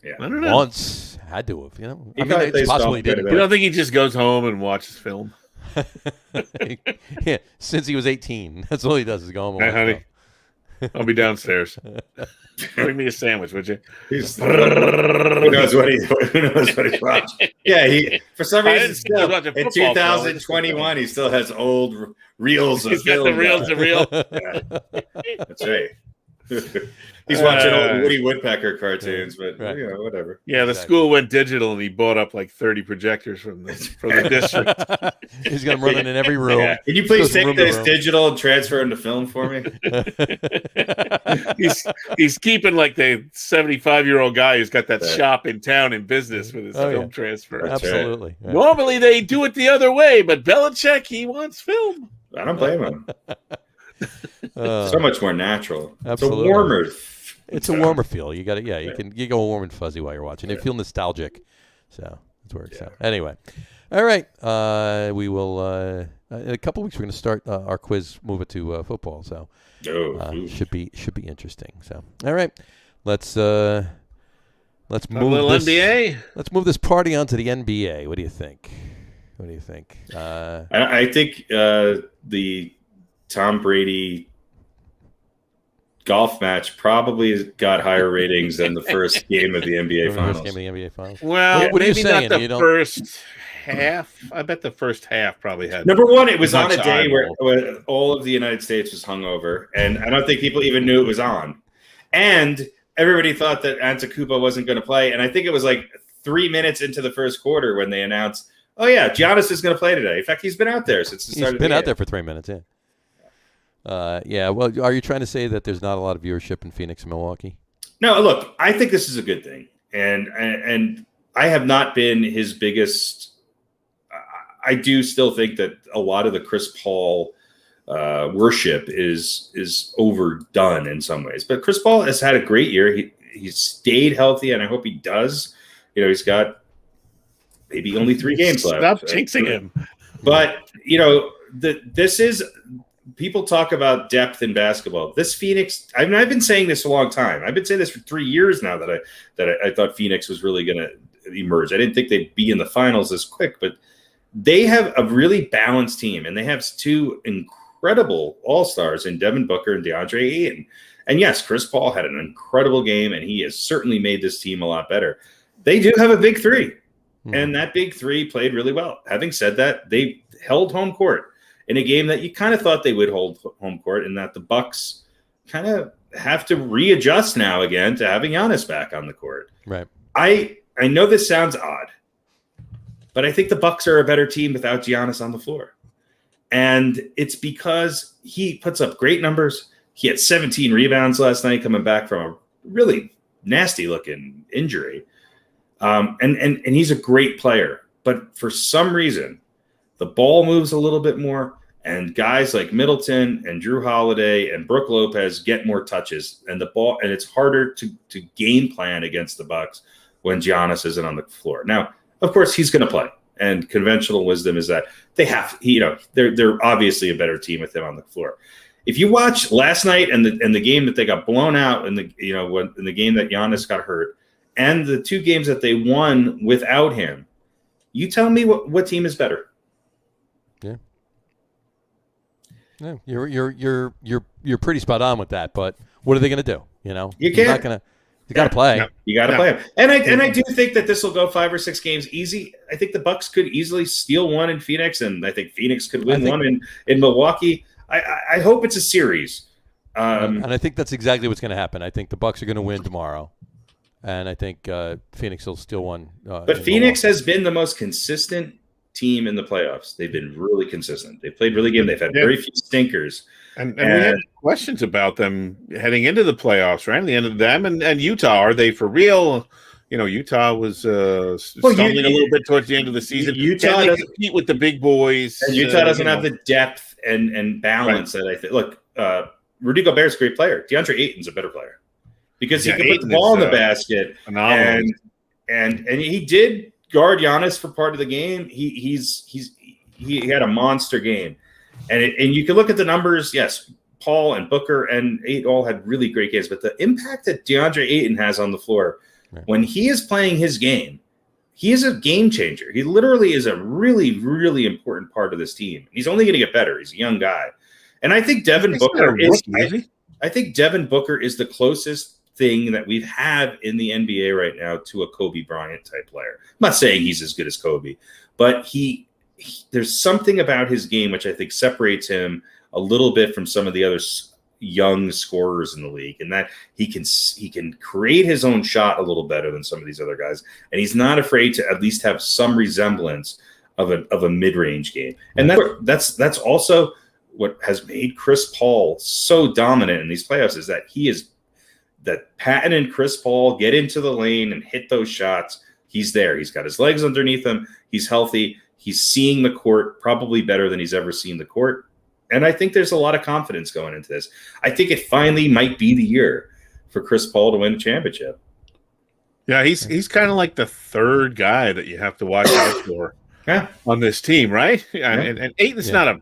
Yeah. I don't know. Once had to have, He I mean, it's possible he did. You don't think he just goes home and watches film? Yeah, since he was 18. That's all he does is go home and Hey, watch honey, film. I'll be downstairs. Bring me a sandwich, would you? Who knows what he's watching? Yeah, for some reason, still, in 2021, he still has old reels of He's got the reels to reel. Yeah. That's right. He's watching old Woody Woodpecker cartoons, but whatever. Yeah, the school went digital, and he bought up like 30 projectors from the district. He's got them running in every room. Yeah. Can you please take this digital and transfer into film for me? He's keeping like the 75-year-old guy who's got that shop in town in business with his film transfer. Absolutely. Right. Normally they do it the other way, but Belichick, he wants film. I don't blame him. So much more natural. Absolutely. It's a warmer. It's a warmer feel. You got it. Yeah, you go warm and fuzzy while you're watching. You feel nostalgic. So that's where it's at. Anyway, all right. We will in a couple weeks. We're going to start our quiz. Move it to football. So should be interesting. So all right. Let's move this NBA. Let's move this party onto the NBA. What do you think? I think the Tom Brady golf match probably got higher ratings than the first game of the NBA Finals. Well, what are you maybe saying? not the first half. I bet the first half probably had. Number one, it was on a day where all of the United States was hungover, and I don't think people even knew it was on. And everybody thought that Antetokounmpo wasn't going to play. And I think it was like 3 minutes into the first quarter when they announced, oh, yeah, Giannis is going to play today. In fact, he's been out there since the start of the game. He's been out there for 3 minutes, yeah. Yeah, well, are you trying to say that there's not a lot of viewership in Phoenix and Milwaukee? No, look, I think this is a good thing. And I have not been his biggest – I do still think that a lot of the Chris Paul worship is overdone in some ways. But Chris Paul has had a great year. He's stayed healthy, and I hope he does. He's got maybe only 3 games left. Stop jinxing him. But, this is – people talk about depth in basketball. This Phoenix, I've been saying this a long time. I've been saying this for 3 years now that I thought Phoenix was really going to emerge. I didn't think they'd be in the finals this quick, but they have a really balanced team, and they have 2 incredible all-stars in Devin Booker and DeAndre Ayton. And yes, Chris Paul had an incredible game, and he has certainly made this team a lot better. They do have a big 3, and that big 3 played really well. Having said that, they held home court in a game that you kind of thought they would hold home court, and that the Bucks kind of have to readjust now again to having Giannis back on the court. Right. I know this sounds odd, but I think the Bucks are a better team without Giannis on the floor. And it's because he puts up great numbers. He had 17 rebounds last night coming back from a really nasty-looking injury. And he's a great player. But for some reason, the ball moves a little bit more, and guys like Middleton and Drew Holiday and Brook Lopez get more touches, and it's harder to game plan against the Bucks when Giannis isn't on the floor. Now, of course, he's going to play, and conventional wisdom is that they're obviously a better team with him on the floor. If you watch last night and the game that they got blown out in the game that Giannis got hurt, and the 2 games that they won without him, you tell me what team is better. Yeah, you're pretty spot on with that. But what are they going to do? You can't. You got to play. No, you got to play him. And I do think that this will go 5 or 6 games easy. I think the Bucks could easily steal one in Phoenix, and I think Phoenix could win one in Milwaukee. I hope it's a series. And I think that's exactly what's going to happen. I think the Bucks are going to win tomorrow, and I think Phoenix will steal one. But Phoenix has been the most consistent team in the playoffs. They've been really consistent. They've played really good. They've had very few stinkers. And we had questions about them heading into the playoffs, right? The end of them and Utah. Are they for real? Utah was stumbling a little bit towards the end of the season. Utah doesn't compete with the big boys. And Utah doesn't have the depth and balance that I think. Look, Rudy Gobert's a great player. DeAndre Ayton's a better player because he can put the ball in the basket. And he did guard Giannis for part of the game. He had a monster game, and you can look at the numbers. Yes, Paul and Booker and Ayton all had really great games, but the impact that DeAndre Ayton has on the floor when he is playing his game, he is a game changer. He literally is a really, really important part of this team. He's only going to get better. He's a young guy, and I think Devin Booker is. I think Devin Booker is the closest thing that we have in the NBA right now to a Kobe Bryant type player. I'm not saying he's as good as Kobe, but there's something about his game which I think separates him a little bit from some of the other young scorers in the league, and that he can create his own shot a little better than some of these other guys, and he's not afraid to at least have some resemblance of a mid-range game. And that's also what has made Chris Paul so dominant in these playoffs, is that that Patton and Chris Paul get into the lane and hit those shots. He's there. He's got his legs underneath him. He's healthy. He's seeing the court probably better than he's ever seen the court. And I think there's a lot of confidence going into this. I think it finally might be the year for Chris Paul to win a championship. Yeah, he's kind of like the third guy that you have to watch out for on this team, right? Yeah. And Ayton's not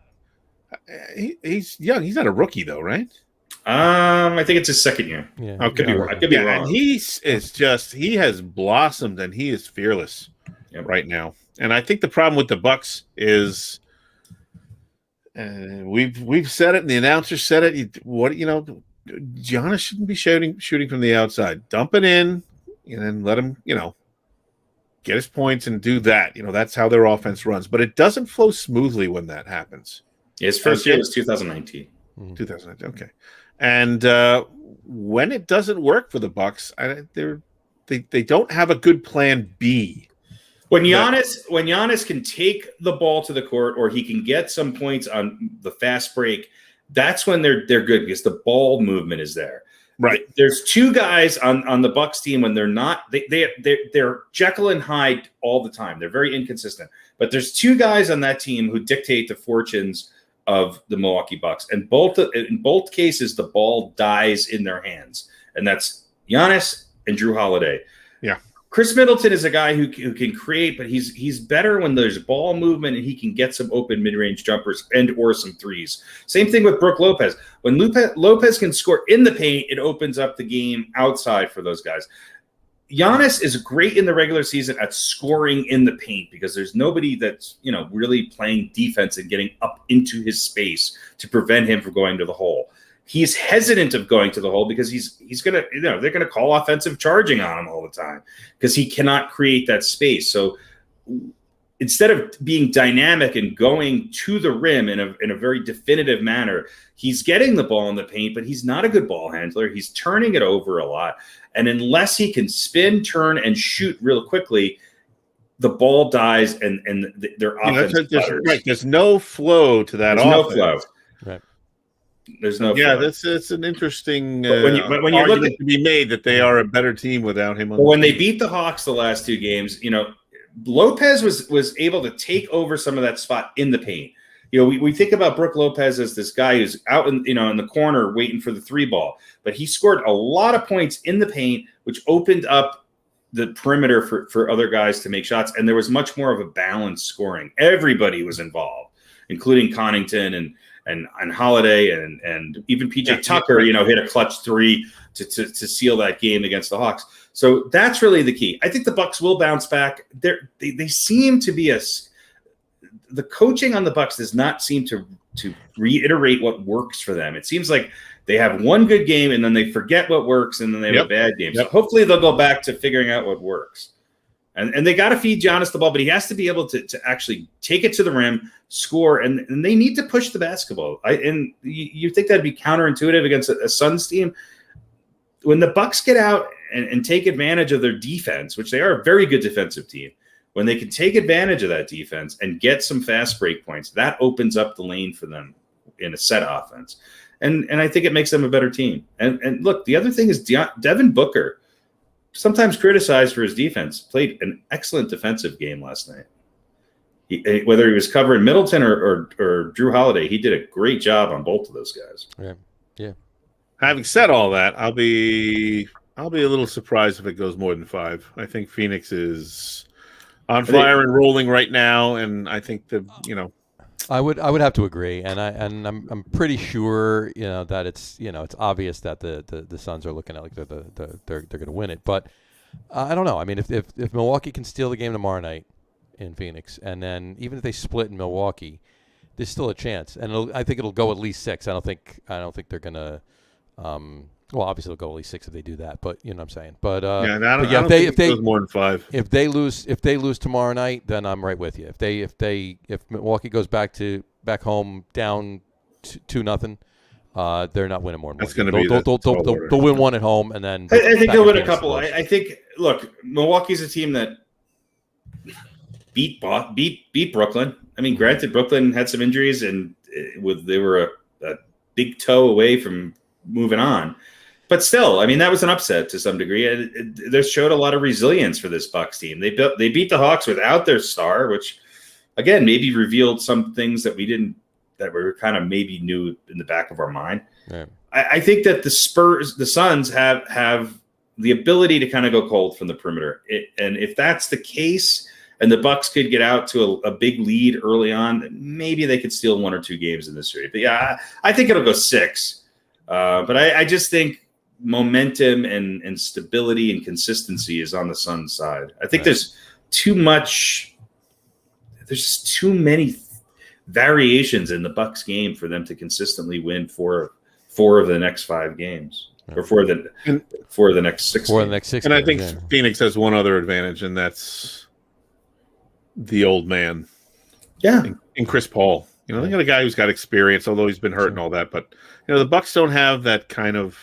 he's young. He's not a rookie though, right? I think it's his second year. Yeah. I could be wrong. And he has blossomed, and he is fearless right now. And I think the problem with the Bucks is, we've said it, and the announcer said it. Giannis shouldn't be shooting from the outside. Dump it in, and then let him, get his points and do that. That's how their offense runs. But it doesn't flow smoothly when that happens. His first year was 2019. 2019, okay. And when it doesn't work for the Bucks, they don't have a good plan B. When Giannis can take the ball to the court, or he can get some points on the fast break, that's when they're good, because the ball movement is there. Right. There's two guys on the Bucks team when they're not they're Jekyll and Hyde all the time. They're very inconsistent. But there's two guys on that team who dictate the fortunes of the Milwaukee Bucks, and in both cases the ball dies in their hands, and that's Giannis and Drew Holiday. Yeah. Chris Middleton is a guy who can create, but he's better when there's ball movement and he can get some open mid-range jumpers and or some threes. Same thing with Brook Lopez. When Lopez can score in the paint, it opens up the game outside for those guys. Giannis is great in the regular season at scoring in the paint, because there's nobody that's really playing defense and getting up into his space to prevent him from going to the hole. He's hesitant of going to the hole because he's gonna, they're gonna call offensive charging on him all the time because he cannot create that space. So instead of being dynamic and going to the rim in a very definitive manner, he's getting the ball in the paint, but he's not a good ball handler. He's turning it over a lot, and unless he can spin, turn, and shoot real quickly, the ball dies and their offense. There's no flow to that. There's no flow. Right. There's no. Yeah, that's an interesting argument to be made that they are a better team without him. When they beat the Hawks the last two games, Lopez was able to take over some of that spot in the paint. We think about Brook Lopez as this guy who's out in the corner waiting for the three ball, but he scored a lot of points in the paint, which opened up the perimeter for other guys to make shots, and there was much more of a balanced scoring. Everybody was involved, including Connaughton and Holiday and even PJ Tucker, hit a clutch three to seal that game against the Hawks. So that's really the key. I think the Bucks will bounce back. They seem to be the coaching on the Bucks does not seem to reiterate what works for them. It seems like they have one good game and then they forget what works and then they have a bad game. So hopefully they'll go back to figuring out what works. And they got to feed Giannis the ball, but he has to be able to actually take it to the rim, score, and they need to push the basketball. And you think that'd be counterintuitive against a Suns team? When the Bucks get out and take advantage of their defense, which they are a very good defensive team, when they can take advantage of that defense and get some fast break points, that opens up the lane for them in a set offense. And I think it makes them a better team. And look, the other thing is Devin Booker, sometimes criticized for his defense, played an excellent defensive game last night. Whether he was covering Middleton or Drew Holiday, he did a great job on both of those guys. Yeah. Having said all that, I'll be a little surprised if it goes more than 5. I think Phoenix is on fire and rolling right now, and I think I would have to agree, and I'm pretty sure that it's it's obvious that the Suns are looking at like they're going to win it, but I don't know. I mean, if Milwaukee can steal the game tomorrow night in Phoenix, and then even if they split in Milwaukee, there's still a chance, and I think it'll go at least 6. I don't think they're going to. Well, obviously it'll go at least 6 if they do that, but you know what I'm saying. But if they more than 5, if they lose tomorrow night, then I'm right with you. If Milwaukee goes back home down 2-0, they're not winning more than one. That's going to be they'll win one at home, and then I think they'll win a couple. I think Milwaukee's a team that beat Brooklyn. I mean, granted, Brooklyn had some injuries and they were a big toe away from moving on. But still, I mean, that was an upset to some degree. They showed a lot of resilience for this Bucks team. They beat the Hawks without their star, which, again, maybe revealed some things that we kind of maybe knew in the back of our mind. Right. I think that the Suns have the ability to kind of go cold from the perimeter. And if that's the case, and the Bucks could get out to a big lead early on, maybe they could steal 1 or 2 games in this series. But yeah, I think it'll go 6. But I just think momentum and stability and consistency is on the Suns' side. I think there's too many variations in the Bucks game for them to consistently win 4 of the next 5 games, or 4 of the next 6 games. And I think Phoenix has one other advantage, and that's the old man. Yeah. And Chris Paul. They got a guy who's got experience, although he's been hurt and all that. But the Bucks don't have that kind of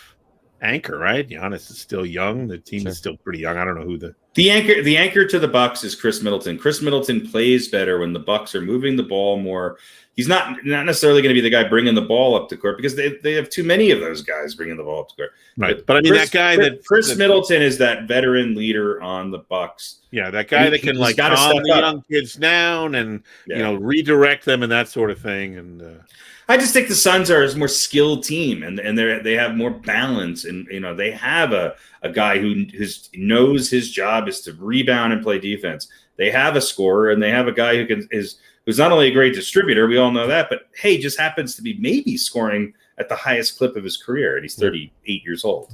anchor, right? Giannis is still young. The team is still pretty young. I don't know who the anchor to the Bucks is Chris Middleton. Chris Middleton plays better when the Bucks are moving the ball more. He's not necessarily going to be the guy bringing the ball up the court because they have too many of those guys bringing the ball up the court. Right, but I mean Chris Middleton is that veteran leader on the Bucks. Yeah, that guy that can like calm the young kids down and redirect them and that sort of thing. And I just think the Suns are a more skilled team and they have more balance and they have a guy who knows his job is to rebound and play defense. They have a scorer and they have a guy who's not only a great distributor, we all know that, but hey, just happens to be maybe scoring at the highest clip of his career, and he's 38 years old.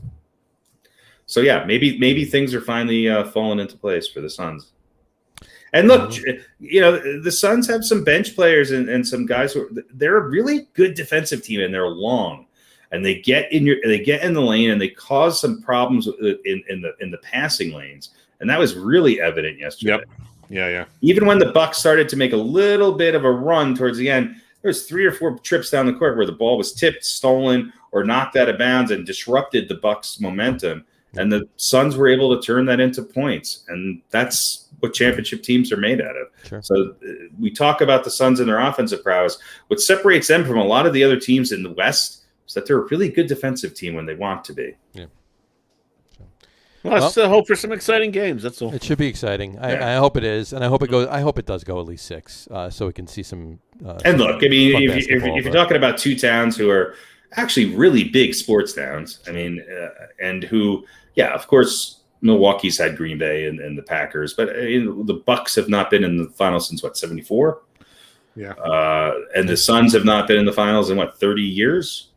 So yeah, maybe things are finally falling into place for the Suns. And look, the Suns have some bench players and some guys they're a really good defensive team, and they're long, and they get in the lane and they cause some problems in the passing lanes, and that was really evident yesterday. Yep. Yeah. Even when the Bucks started to make a little bit of a run towards the end, there was 3 or 4 trips down the court where the ball was tipped, stolen, or knocked out of bounds and disrupted the Bucks' momentum. And the Suns were able to turn that into points. And that's what championship teams are made out of. Sure. So we talk about the Suns and their offensive prowess. What separates them from a lot of the other teams in the West is that they're a really good defensive team when they want to be. Yeah. Well, let's hope for some exciting games. That's all. It should be exciting. I hope it is, and I hope it goes. I hope it does go at least 6, so we can see some. And look, I mean, if you're talking about 2 towns who are actually really big sports towns, I mean, and who, of course, Milwaukee's had Green Bay and the Packers, but the Bucks have not been in the finals since 74. Yeah, and the Suns have not been in the finals in 30 years,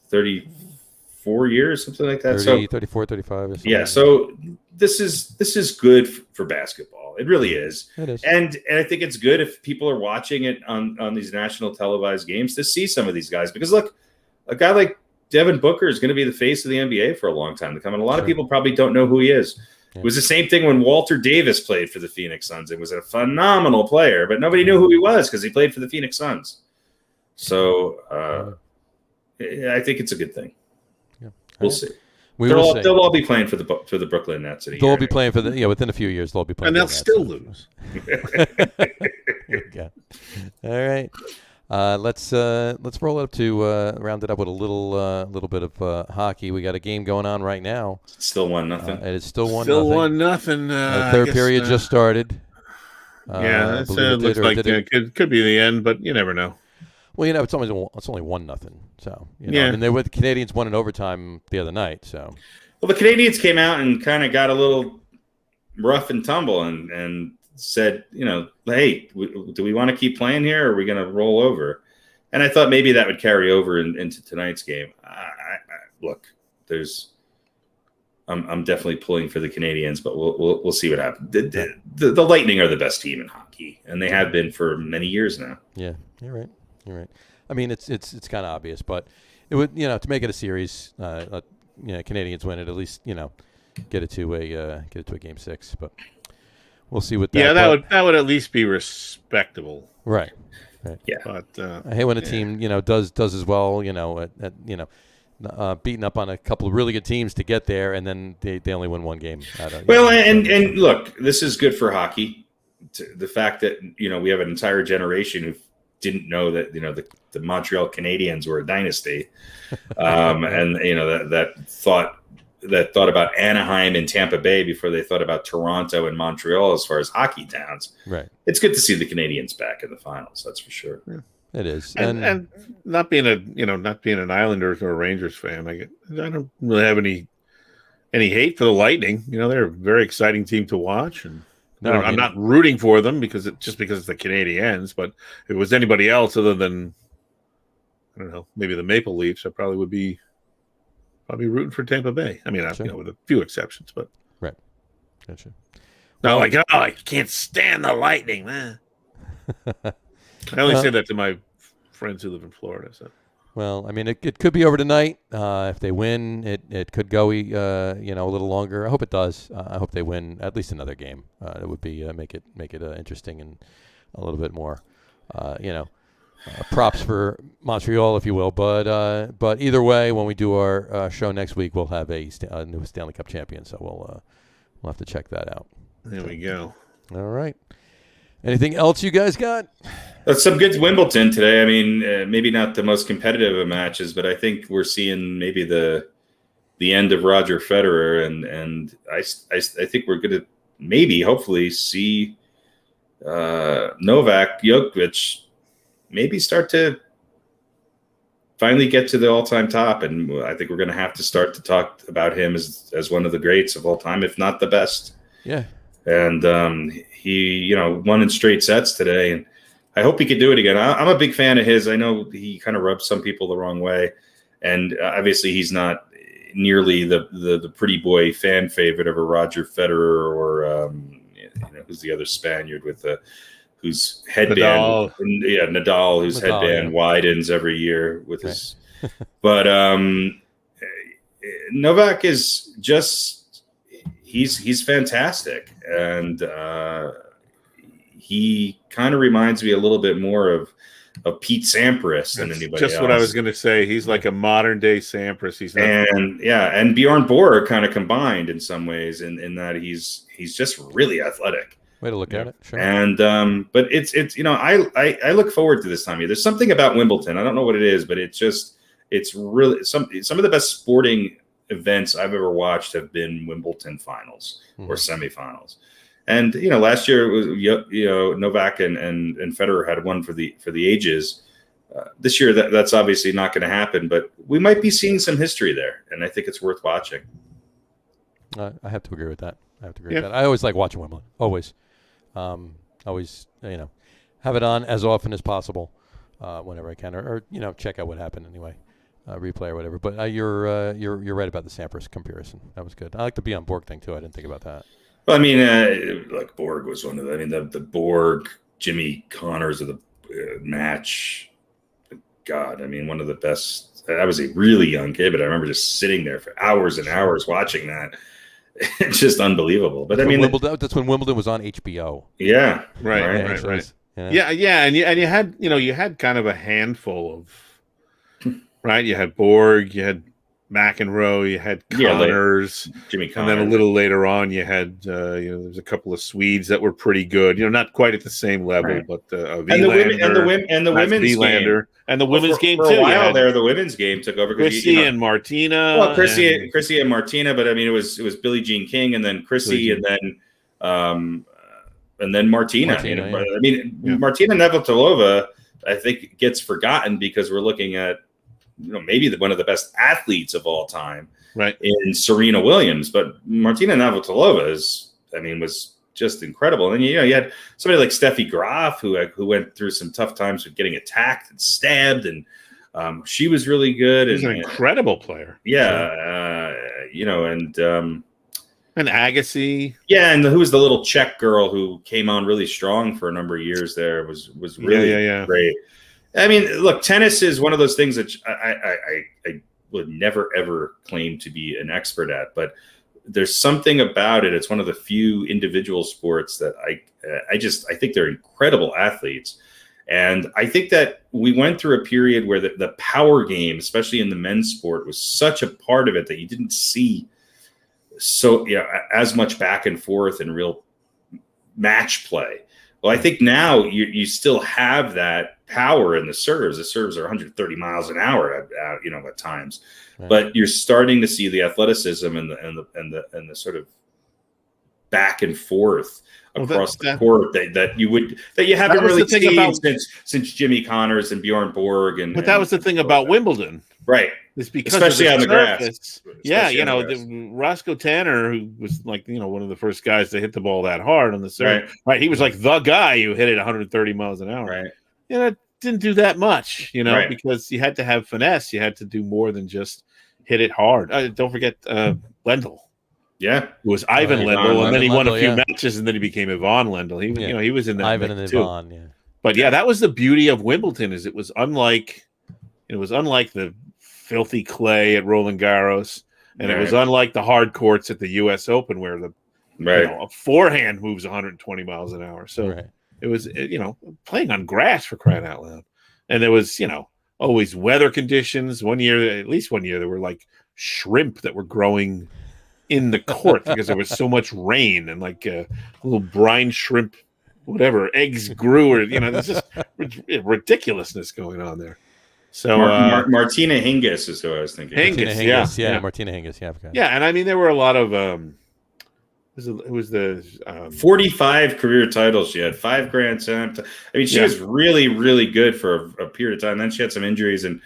34 years, something like that. 34, 35 or something. Yeah, so this is good for basketball. It really is. It is. And I think it's good if people are watching it on these national televised games to see some of these guys. Because look, a guy like Devin Booker is going to be the face of the NBA for a long time to come. And a lot of people probably don't know who he is. Yeah. It was the same thing when Walter Davis played for the Phoenix Suns. It was a phenomenal player, but nobody knew who he was because he played for the Phoenix Suns. So I think it's a good thing. We'll see. They'll all be playing for the Brooklyn Nets. They'll be playing for within a few years. They'll be playing, and they'll still lose. Yeah. All right. Let's roll it up to round it up with a little bit of hockey. We got a game going on right now. Still 1-0. It is still 1-0. Still 1-0. The third period just started. It looks like it could be the end, but you never know. Well, it's only 1-0. So I mean, the Canadians won in overtime the other night. So, well, the Canadians came out and kind of got a little rough and tumble and said, hey, do we want to keep playing here, or are we going to roll over? And I thought maybe that would carry over into tonight's game. Look, I'm definitely pulling for the Canadians, but we'll see what happens. The Lightning are the best team in hockey, and they have been for many years now. Yeah, you're right. You're right. I mean, it's kind of obvious, but it would, to make it a series, Canadians win it, at least, get it to a game 6. But we'll see what that. Yeah, that would at least be respectable. Right. Yeah. But I hate when a team, does as well, beating up on a couple of really good teams to get there, and then they only win one game. And look, this is good for hockey. The fact that we have an entire generation who didn't know that the Montreal Canadiens were a dynasty, and that thought about Anaheim and Tampa Bay before they thought about Toronto and Montreal as far as hockey towns. Right. It's good to see the Canadiens back in the finals. That's for sure. Yeah. It is, and not being an Islanders or a Rangers fan, I don't really have any hate for the Lightning. They're a very exciting team to watch, and I'm not rooting for them because it's the Canadiens. But if it was anybody else other than, I don't know, maybe the Maple Leafs, I probably would be rooting for Tampa Bay. I mean, sure. With a few exceptions, but right. Gotcha. Not I can't stand the Lightning, man. I only say that to my friends who live in Florida. So. Well, I mean, it could be over tonight. If they win, it could go a little longer. I hope it does. I hope they win at least another game. It would be make it interesting and a little bit more. props for Montreal, if you will. But either way, when we do our show next week, we'll have a new Stanley Cup champion. So we'll have to check that out. There we go. All right. Anything else you guys got? Some good Wimbledon today. I mean, maybe not the most competitive of matches, but I think we're seeing maybe the end of Roger Federer, and I think we're going to maybe hopefully see Novak Djokovic maybe start to finally get to the all-time top, and I think we're going to have to start to talk about him as one of the greats of all time, if not the best. Yeah. And he, won in straight sets today, and I hope he could do it again. I'm a big fan of his. I know he kind of rubs some people the wrong way, and obviously he's not nearly the pretty boy fan favorite of a Roger Federer or who's the other Spaniard with whose headband? Nadal, whose headband widens every year with his. But Novak is just he's fantastic, and he kind of reminds me a little bit more of Pete Sampras than anybody else. Just what I was going to say. He's like a modern day Sampras. He's not and Bjorn Borg kind of combined in some ways in that he's just really athletic. Way to look at it. Sure. And but it's I look forward to this time of year. There's something about Wimbledon. I don't know what it is, but it's really some of the best sporting events I've ever watched have been Wimbledon finals or semifinals. And last year it was Novak and Federer had one for the ages. This year that's obviously not going to happen, but we might be seeing some history there, and I think it's worth watching. I have to agree with that. I always like watching Wimbledon. Always, have it on as often as possible whenever I can, or check out what happened anyway, replay or whatever. But you're right about the Sampras comparison. That was good. I like the Bjorn Borg thing too. I didn't think about that. Well, I mean, like Borg was one of them. I mean, the Borg Jimmy Connors of the match. God, I mean, one of the best. I was a really young kid, but I remember just sitting there for hours and hours watching that. It's just unbelievable. But that's when Wimbledon was on HBO. Yeah, right. Yeah, and you had kind of a handful of right. You had Borg, you had McEnroe, you had Connors, Jimmy Connors, and then a little later on you had there's a couple of Swedes that were pretty good. Not quite at the same level, but the women's game. And the women's game for too. A while there, the women's game took over. Chrissy and Martina. Well, Chrissy and Martina, but I mean, it was Billie Jean King, and then Chrissy, and then Martina. I mean, Martina Navratilova, I think, gets forgotten because we're looking at maybe one of the best athletes of all time, right? In Serena Williams, but Martina Navratilova was just incredible. And you had somebody like Steffi Graf who went through some tough times with getting attacked and stabbed, and she was really good. She's an incredible player. Yeah, and Agassi. Yeah, and who was the little Czech girl who came on really strong for a number of years there was really great. I mean, look, tennis is one of those things that I would never, ever claim to be an expert at, but there's something about it. It's one of the few individual sports that I think they're incredible athletes. And I think that we went through a period where the power game, especially in the men's sport, was such a part of it that you didn't see as much back and forth and real match play. Well, I think now you still have that power in the serves. The serves are 130 miles an hour at times, right. But you're starting to see the athleticism and the sort of back and forth across the court that you haven't really seen since Jimmy Connors and Bjorn Borg But that was the thing about Wimbledon, right? It's because especially on the grass. Roscoe Tanner, who was one of the first guys to hit the ball that hard on the serve, right? He was like the guy who hit it 130 miles an hour, right? It didn't do that much, right. Because you had to have finesse. You had to do more than just hit it hard. Don't forget Lendl. Yeah, it was Ivan Lendl, and then he won a few matches, and then he became Yvonne Lendl. He was in that Ivan and too. Yvonne. Yeah, but that was the beauty of Wimbledon. Is it was unlike the filthy clay at Roland Garros, and it was unlike the hard courts at the U.S. Open, where a forehand moves 120 miles an hour. So it was playing on grass, for crying out loud. And there was, always weather conditions. At least one year, there were like shrimp that were growing in the court because there was so much rain, and like little brine shrimp, whatever, eggs grew, or there's just ridiculousness going on there. So Martina Hingis is who I was thinking. Hingis, yeah, Martina Hingis, yeah, I forgot. Yeah, and I mean there were a lot of it was the 45 career titles. She had 5 Grand Slams. I mean, she was really, really good for a period of time. Then she had some injuries and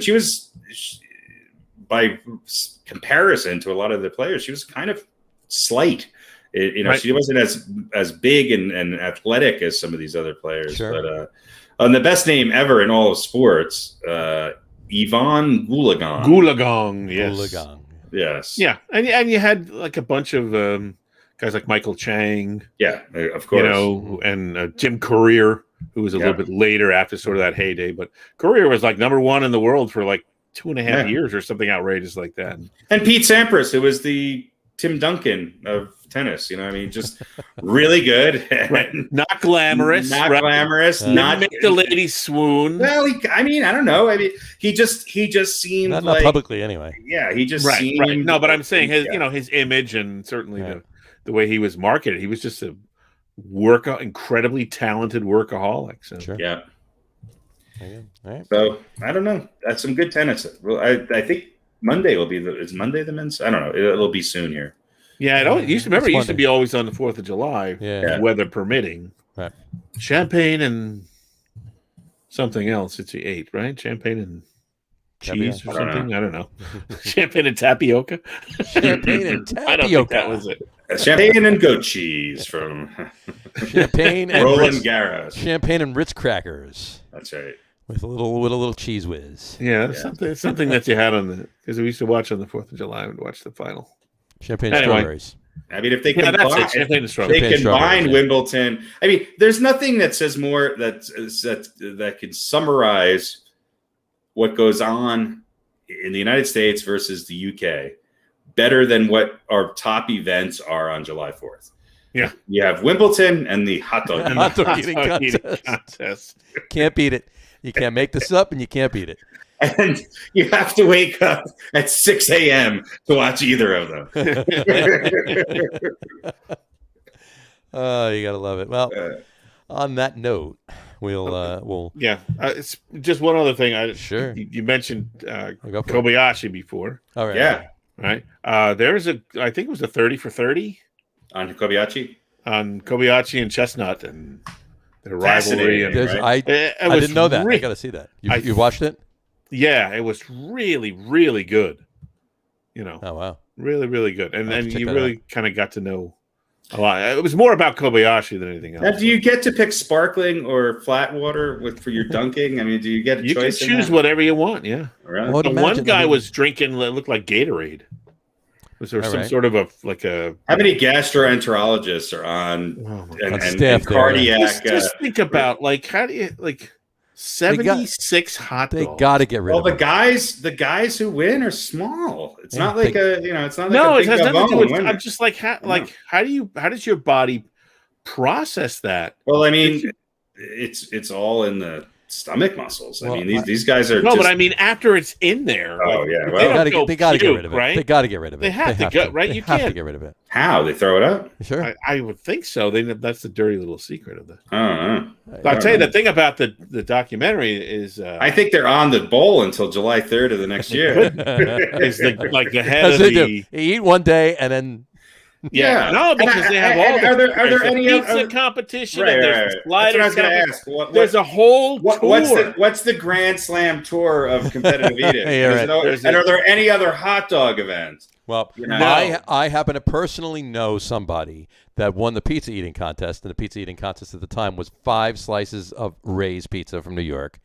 she was, by comparison to a lot of the players, she was kind of slight. Right. She wasn't as big and athletic as some of these other players. Sure. But the best name ever in all of sports, Yvonne Goolagong. Yes. Goolagong. Yes. Yeah, and you had like a bunch of guys like Michael Chang. Yeah, of course. And Jim Courier, who was a little bit later after sort of that heyday. But Courier was like number 1 in the world for like 2.5 years or something outrageous like that. And Pete Sampras, who was the Tim Duncan of tennis, just really good. Right. Not glamorous. Not glamorous. Not make the ladies swoon. Well, I don't know. I mean, he just seemed not like publicly anyway. Yeah, he just seemed right. No, but I'm saying his image and certainly the way he was marketed, he was just a incredibly talented workaholic. So. Sure. Yeah. All right. So I don't know. That's some good tennis. Well, I think Monday will be is Monday the men's? I don't know. It'll be soon here. Yeah, it used to be always on the 4th of July, weather permitting. Right. Champagne and something else. It's the 8th, right? Champagne and cheese or something. I don't know. Champagne and tapioca. Champagne and tapioca. I don't think that was it. Champagne and goat cheese from Champagne and Roland Garros. Champagne and Ritz crackers. That's right. With a little cheese whiz. Yeah, something that you had on because we used to watch on the 4th of July and watch the final. Champagne and strawberries. I mean, if they combine Wimbledon, I mean, there's nothing that says more that can summarize what goes on in the United States versus the UK better than what our top events are on July 4th. Yeah, you have Wimbledon and the hot dog eating contest. Can't beat it. You can't make this up, and you can't beat it. And you have to wake up at 6 a.m. to watch either of them. Oh, you gotta love it. Well, on that note, we'll. Yeah, it's just one other thing. Sure. You mentioned Kobayashi before. All right. Yeah. Right. There's I think it was a 30 for 30 on Kobayashi. On Kobayashi and Chestnut and their rivalry. And, I didn't know that. I got to see that. You watched it? Yeah, it was really, really good. Oh wow, really, really good. And then you really kind of got to know a lot. It was more about Kobayashi than anything else. Now, do you get to pick sparkling or flat water for your dunking? I mean, do you get a choice? You can choose whatever you want. Yeah. Right. Well, one guy was drinking. It looked like Gatorade. Was there some sort of a? How many gastroenterologists are on and cardiac? Just think about how do you 76 hot dogs. They got to get rid of them. the guys who win are small. It's not like it's not like no, a it has nothing to do with. winner. I'm just how does your body process that? Well, I mean, it's all in the stomach muscles. I mean, these guys are but I mean, after it's in there. Oh yeah, well, they got to get rid of it. Right? They got to get rid of it. They have to go right. You can't get rid of it. How they throw it up? Sure, I would think so. That's the dirty little secret of the. I'll tell you the thing about the documentary is. I think they're on the bowl until July 3rd of the next year. Is the head of they eat one day and then. Yeah, no, because they have all. Are there any pizza competition? Right, and there's That's what I was going to ask. There's a whole tour. What's the Grand Slam tour of competitive eating? And are there any other hot dog events? Well, I happen to personally know somebody that won the pizza eating contest, and the pizza eating contest at the time was 5 slices of Ray's pizza from New York,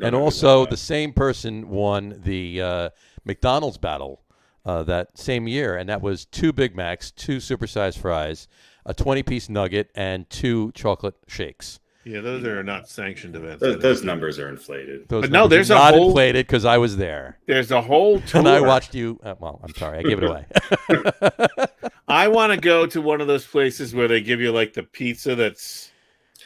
and also the same person won the McDonald's battle. That same year, and that was 2 Big Macs, 2 supersized fries, a 20-piece nugget, and 2 chocolate shakes. Yeah, those are not sanctioned events. Those numbers are inflated. There's not inflated because I was there. There's a whole tour. And I watched you. Well, I'm sorry, I gave it away. I want to go to one of those places where they give you the pizza that's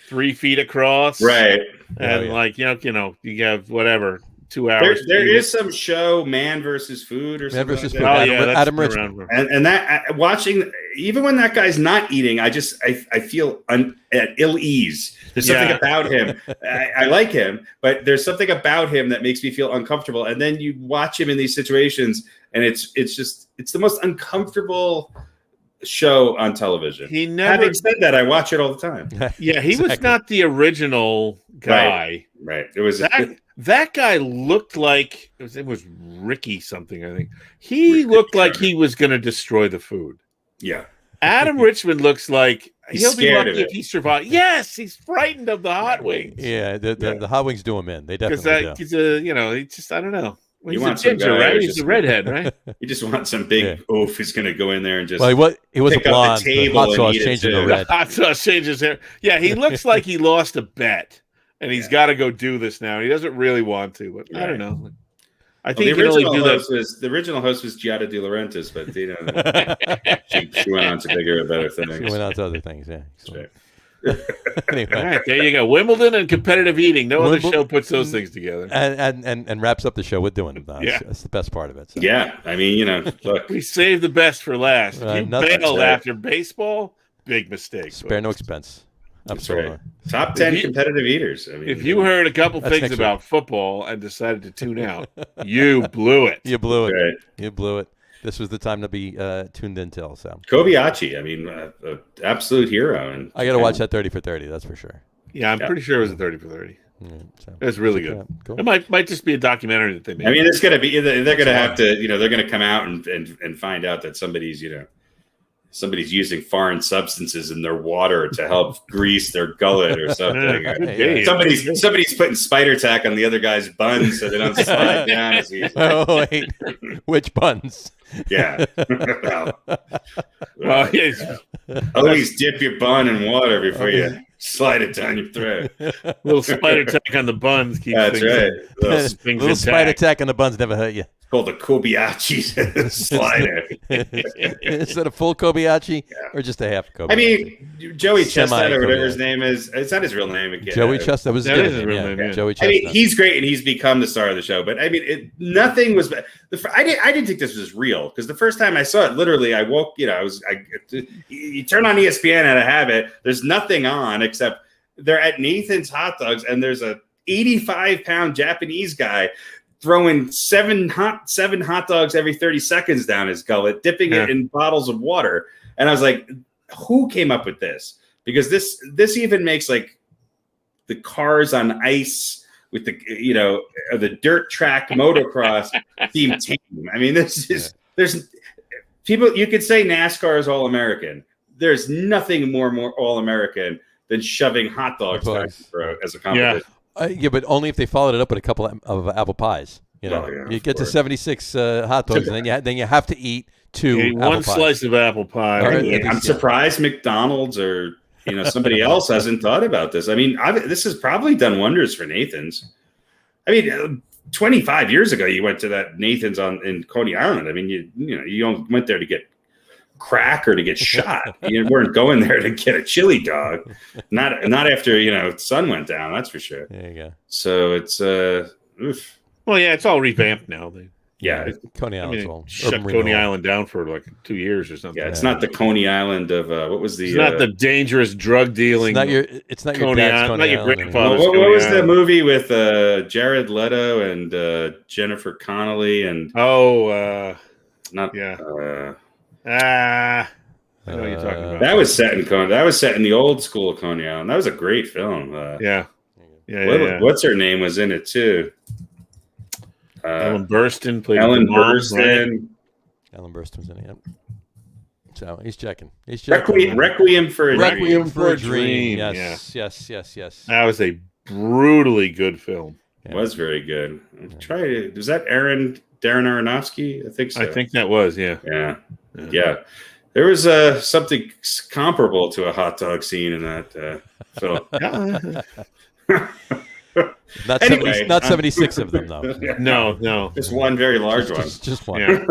3 feet across, Right. and like you have whatever 2 hours. There is some show, Man versus Food or something. versus like Food. that. Oh, Adam Richman. And that watching, even when that guy's not eating, I feel at ill ease. There's something about him. I like him, but there's something about him that makes me feel uncomfortable. And then you watch him in these situations, and it's the most uncomfortable show on television. Having said that, I watch it all the time. Yeah, he was not the original guy. Right. It was that guy looked like it was Ricky something. I think he looked like he was going to destroy the food. Yeah. Adam Richman looks like he'll be lucky if it. he survives. Yes, he's frightened of the hot wings. Yeah, the hot wings do him in. They definitely do. He's he just I don't know. Well, You he's want a some ginger, guy right? who's He's just- a redhead, right? You just want some big oof who's going to go in there and just He was a pick up blonde. the table hot and sauce eat it changing too. to red. Hot sauce changes hair. Yeah, he looks like he lost a bet, and he's got to go do this now. He doesn't really want to, but I don't know. I think the he can only original do host was the original host was Giada De Laurentiis, but she went on to bigger and better things. She went on to other things. Yeah. Right. Anyway. All right, there you go. Wimbledon and competitive eating. No other show puts those things together. And wraps up the show with doing it. Yeah. That's the best part of it. So. Yeah, I mean, look, We saved the best for last. If you nothing. bailed Right. after baseball, big mistake. Spare no expense. Absolutely. right. Top 10 competitive eaters. I mean, If you heard a couple That's things next about football and decided to tune out, you blew it. You blew it. Right. You blew it. This was the time to be tuned in till. So Kobayashi, I mean, absolute hero. And I got to watch that 30 for 30. That's for sure. Yeah, I'm pretty sure it was a 30 for 30. So, It was really good. Cool. It might just be a documentary that they made. I mean, it's going to be, they're going to have to, they're going to come out and find out that somebody's using foreign substances in their water to help grease their gullet or something. Somebody's putting spider tack on the other guy's buns so they don't slide down as easily. Oh, wait. Which buns? Yeah. Well, yes. Always dip your bun in water before you slide it down your throat. Little spider tack on the buns keeps That's things, right. things Little spider intact. tack on the buns never hurt you. It's called the Kobayashi slider. Is it a full Kobayashi or just a half Kobayashi? I mean, Joey Chestnut or whatever his Semi-Kobayashi. name is. It's not his real name again. Joey Chestnut was That good. is his real name, yeah. Joey I Chestnut. mean, he's great and he's become the star of the show. But I mean, nothing was. I didn't think this was real because the first time I saw it, literally, I woke. You turn on ESPN out of habit. There's nothing on except they're at Nathan's Hot Dogs, and there's a 85-pound Japanese guy throwing seven hot dogs every 30 seconds down his gullet, dipping it in bottles of water. And I was like, who came up with this? Because this even makes like the cars on ice with the dirt track motocross team. I mean, there's people, you could say NASCAR is all American. There's nothing more all American than shoving hot dogs down your throat as a competition. Yeah, but only if they followed it up with a couple of apple pies. You get to 76 hot dogs, and then you have to eat one slice of apple pie. Right. I'm surprised McDonald's or somebody else hasn't thought about this. I mean, this has probably done wonders for Nathan's. I mean, 25 years ago, you went to that Nathan's in Coney Island. I mean, you went there to get crack or to get shot. You weren't going there to get a chili dog. Not after sun went down. That's for sure. There you go. So it's oof. Well, yeah, it's all revamped now. Coney Island's shut Coney Island down for like 2 years or something. Yeah, it's not the Coney Island of what was the? It's not the dangerous drug dealing. It's not your dad's Coney not your Island grandfather's. What was the movie with Jared Leto and Jennifer Connelly and? I know what you're talking about. That was set in the old school of Coney Island. That was a great film. What's her name was in it too? Ellen Burstyn played Ellen Burstyn. Burstyn. Ellen Burstyn's in it. Yep. So he's checking. Requiem for a Dream. Yes. Yes. That was a brutally good film. It was very good. Was that Darren Aronofsky? I think so. I think that was, yeah. Yeah. There was something comparable to a hot dog scene in that film. Not, Anyway, not 76 of them, though. No. Just one very large one. Just one. Yeah.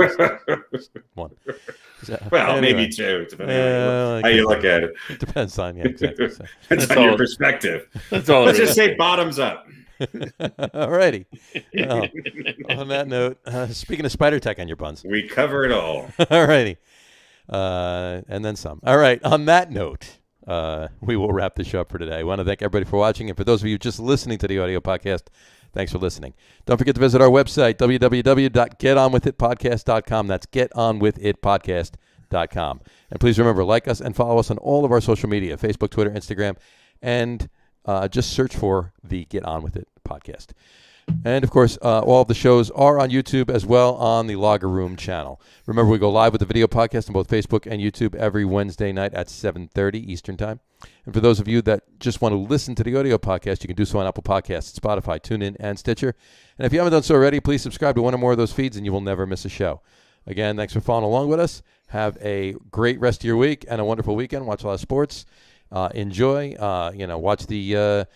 One. So, Well, anyway. maybe two, depending on how you look at it. It depends on exactly. So. That's on your perspective. That's all. Let's just say bottoms up. All righty. Well, on that note, speaking of spider tech on your buns. We cover it all. All righty. And then some. All right. On that note, we will wrap the show up for today. I want to thank everybody for watching. And for those of you just listening to the audio podcast, thanks for listening. Don't forget to visit our website, www.getonwithitpodcast.com. That's getonwithitpodcast.com. And please remember, like us and follow us on all of our social media, Facebook, Twitter, Instagram, and just search for the Get On With It podcast. And, of course, all of the shows are on YouTube as well on the Logger Room channel. Remember, we go live with the video podcast on both Facebook and YouTube every Wednesday night at 7:30 Eastern Time. And for those of you that just want to listen to the audio podcast, you can do so on Apple Podcasts, Spotify, TuneIn, and Stitcher. And if you haven't done so already, please subscribe to one or more of those feeds, and you will never miss a show. Again, thanks for following along with us. Have a great rest of your week and a wonderful weekend. Watch a lot of sports. Enjoy. Watch the...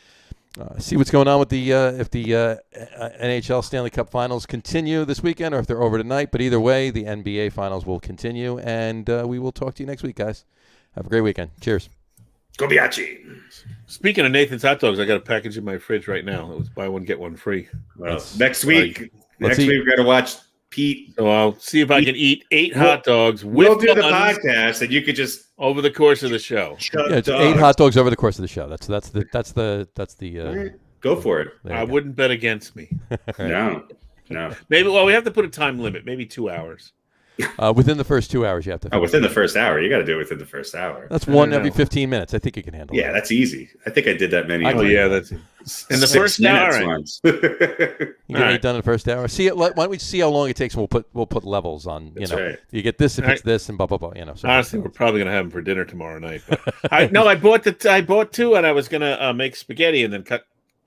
see what's going on with the if the NHL Stanley Cup Finals continue this weekend or if they're over tonight. But either way, the NBA Finals will continue, and we will talk to you next week, guys. Have a great weekend. Cheers. Go Biaggi. Speaking of Nathan's hot dogs, I got a package in my fridge right now. It was buy one, get one free. Well, next week we're going to watch Pete. So I'll see if I can eat 8 hot dogs. We'll do the buns podcast, and you could just over the course of the show. Yeah, it's 8 hot dogs over the course of the show. That's the go for it. I wouldn't bet against me. No. Maybe. Well, we have to put a time limit. Maybe 2 hours. Within the first 2 hours, you have to. Within the first hour. You got to do it within the first hour. That's one every 15 minutes. I think you can handle it. Yeah, that's easy. I think I did that many. Oh, yeah, that's in the first hour. Once. You get it done in the first hour. See, why don't we see how long it takes, and we'll put levels on. That's right. You get this if it's this, and blah blah blah. So honestly, we're probably gonna have them for dinner tomorrow night. But I bought 2, and I was gonna make spaghetti and then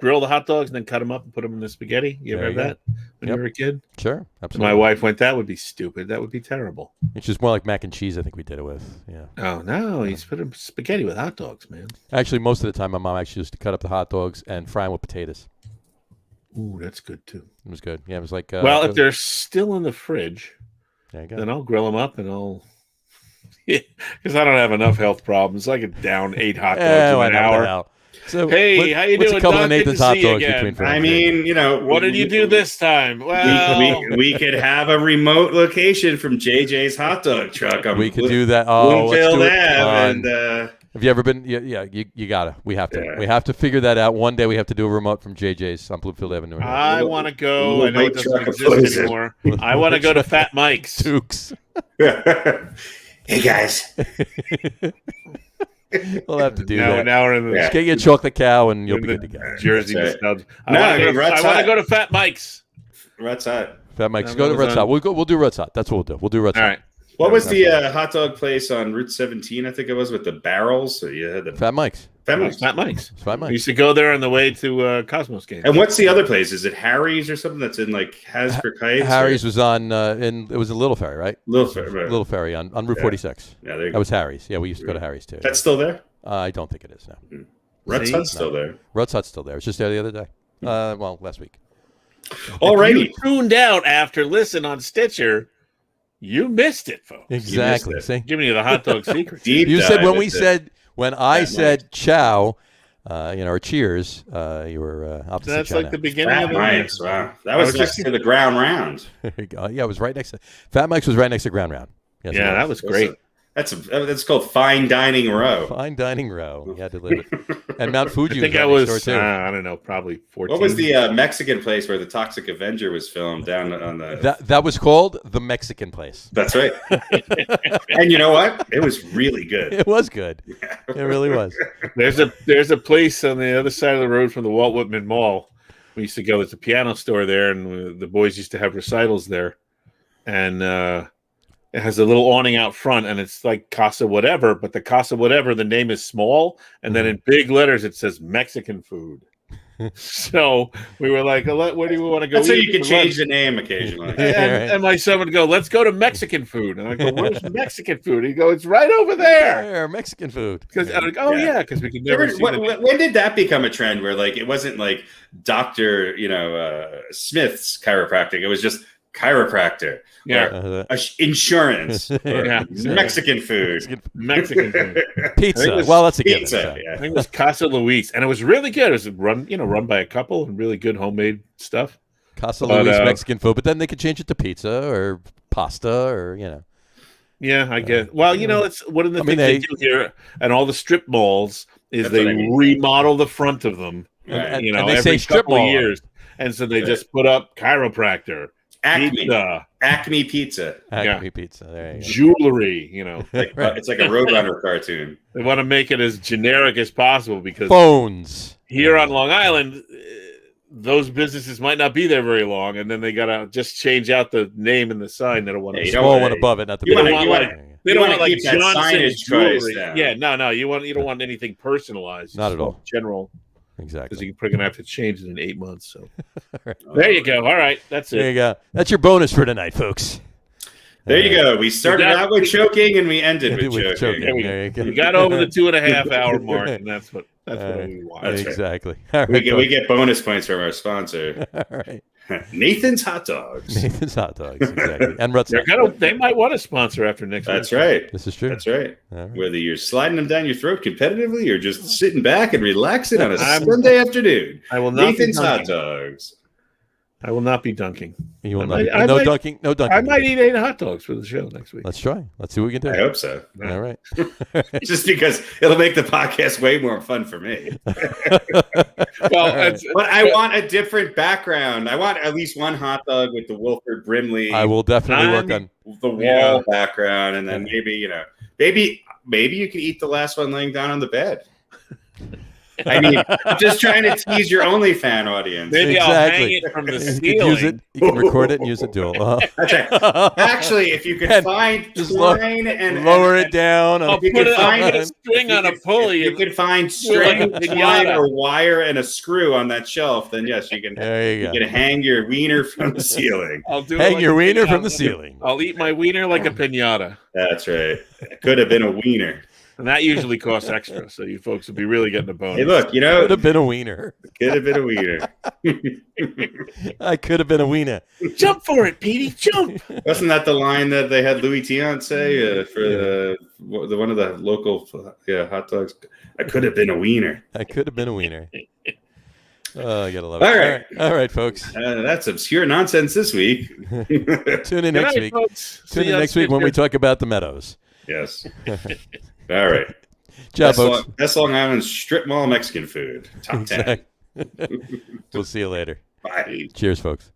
grill the hot dogs and then cut them up and put them in the spaghetti. You ever have that when you were a kid? Sure, absolutely. My wife went, that would be stupid. That would be terrible. It's just more like mac and cheese, I think we did it with. Yeah. Oh, no. He's put in spaghetti with hot dogs, man. Actually, most of the time, my mom actually used to cut up the hot dogs and fry them with potatoes. Ooh, that's good, too. It was good. Yeah, it was like... well, if they're still in the fridge, then I'll grill them up and I'll... Because I don't have enough health problems. I could down 8 hot dogs in an hour. So, hey, how you doing? What's a couple of Nathan's hot dogs between friends? I mean, what did you do this time? Well, we could have a remote location from JJ's hot dog truck. We could do that. Oh, let's do it. And have you ever been? Yeah, you gotta. We have to. Yeah. We have to figure that out. One day we have to do a remote from JJ's on Bloomfield Avenue. I want to go. I know it doesn't exist anymore. I want to go to Fat Mike's. Dukes. Hey guys. We'll have to do that. Now we're in the Just get you a chocolate cow and you'll be good to go. Jersey nostalgia. I want to go to Fat Mike's. Ruts Hut. Fat Mike's. Go to Ruts Hut. We'll do Ruts Hut. That's what we'll do. We'll do Ruts Hut. All right. What was the hot dog place on Route 17? I think it was with the barrels. So you had the Fat Mike's. Fat Mike's. We used to go there on the way to Cosmos games. And what's the other place? Is it Harry's or something that's in like Hasbrook Heights? Harry's was on it was in Little Ferry, right? Little Ferry on Route 46. Yeah, there you that was Harry's. Yeah, we used to go to Harry's too. That's still there? I don't think it is now. Ruts Hut's still there. Ruts Hut's still there. It was just there the other day. Well, last week. Alrighty. If you tuned out after listen on Stitcher, you missed it, folks. Exactly. Giving you the hot dog secret. You said when I said ciao, or cheers, you were opposite. That's China. like the beginning of the Mike's. Wow, that was next to the Ground Round. There you go. Yeah, it was right next to Fat Mike's. Was right next to Ground Round. Yes, yeah, that was great. That's called Fine Dining Row. Fine Dining Row. You had to live it. And Mount Fuji. I think I was. I don't know, probably 14. What was the Mexican place where the Toxic Avenger was filmed down on the? That was called the Mexican place. That's right. And you know what? It was really good. It was good. It really was. There's a place on the other side of the road from the Walt Whitman Mall. We used to go. There's a piano store there, and the boys used to have recitals there, and. It has a little awning out front, and it's like Casa Whatever, but the Casa Whatever, the name is small, and then in big letters it says Mexican food. So we were like, where do you want to go? That's so you can change the name occasionally. And my son would go, let's go to Mexican food. And I go, where's Mexican food? He'd go, it's right over there. Mexican food. Because because we could never see when did that become a trend where like it wasn't like Dr. Smith's chiropractic? It was just chiropractor, Yeah. or insurance, or Yeah. Mexican food, Mexican food. Pizza. Well, that's a given. pizza. So. Yeah. I think it was Casa Luis, and it was really good. It was run by a couple and really good homemade stuff. Casa Luis Mexican food, but then they could change it to pizza or pasta or, Yeah, I guess. Well, it's one of the things they do here at all the strip malls is That's they what I mean. remodel the front of them. Right. And they every say strip couple of mall. years, and so they just put up chiropractor, Acme pizza, Acme pizza. There you go. jewelry. It's like a Roadrunner cartoon. They want to make it as generic as possible because Phones. here on Long Island, those businesses might not be there very long, and then they gotta just change out the name and the sign. They don't want to. Hey, Small one above it, not the You big wanna- one. you wanna- They don't wanna want like keep that Johnson's signage choice jewelry. down. Yeah, no, you don't want anything personalized. Not at all. General, because Exactly. you're probably gonna have to change it in 8 months. So there you go. All right, that's There you it. go. That's your bonus for tonight, folks. There you go. We started got- out with choking and we ended with With choking. There we There you go. We got over the 2.5 hour mark, and that's what we want. That's right. Exactly. All We right, get bonus points from our sponsor, All right. Nathan's Hot Dogs. Nathan's Hot Dogs, exactly. And Ruts. They might want to sponsor after next week. That's right. This is true. That's right. All right. Whether you're sliding them down your throat competitively or just sitting back and relaxing on a Sunday afternoon, I will not Nathan's be Hot dunking. Dogs. I will not be dunking. You will I not. might- I no might- dunking. No dunking. I might eat 8 hot dogs for the show next week. Let's try. Let's see what we can I do. hope so. All right. Just because it'll make the podcast way more fun for me. Well, But I want a different background. I want at least one hot dog with the Wilford Brimley, I will definitely work on. the wall background, and then maybe you can eat the last one laying down on the bed. I mean, I'm just trying to tease your OnlyFan audience. maybe I'll hang it from the You could ceiling. use it. You can record it and use it dual. That's right. Actually, if you could And find just twine and Lower it down. I'll on- you put could find a string on a pulley. If you could find like string, a twine, pinata. or wire and a screw on that shelf, then yes, you can. There you You go. can hang your wiener from the ceiling. I'll do it Hang like your a wiener pinata. from the ceiling. I'll eat my wiener like a pinata, That's right. It could have been a wiener. and that usually costs extra. So you folks will be really getting a bonus. Hey, look, Could have been a wiener. could have been a wiener. I could have been a wiener. Jump for it, Petey! Jump! Wasn't that the line that they had Louis Tiant say for the one of the local hot dogs? I could have been a wiener. I could have been a wiener. Oh, I gotta love it. All right. All right, folks. That's obscure nonsense this week. Tune in Good next night, week. folks. Tune See in you next on week when we Stitcher. talk about the Meadows. Yes. All right. Ciao, folks. That's Long Island strip mall Mexican food. Top 10. Exactly. We'll see you later. Bye. Cheers, folks.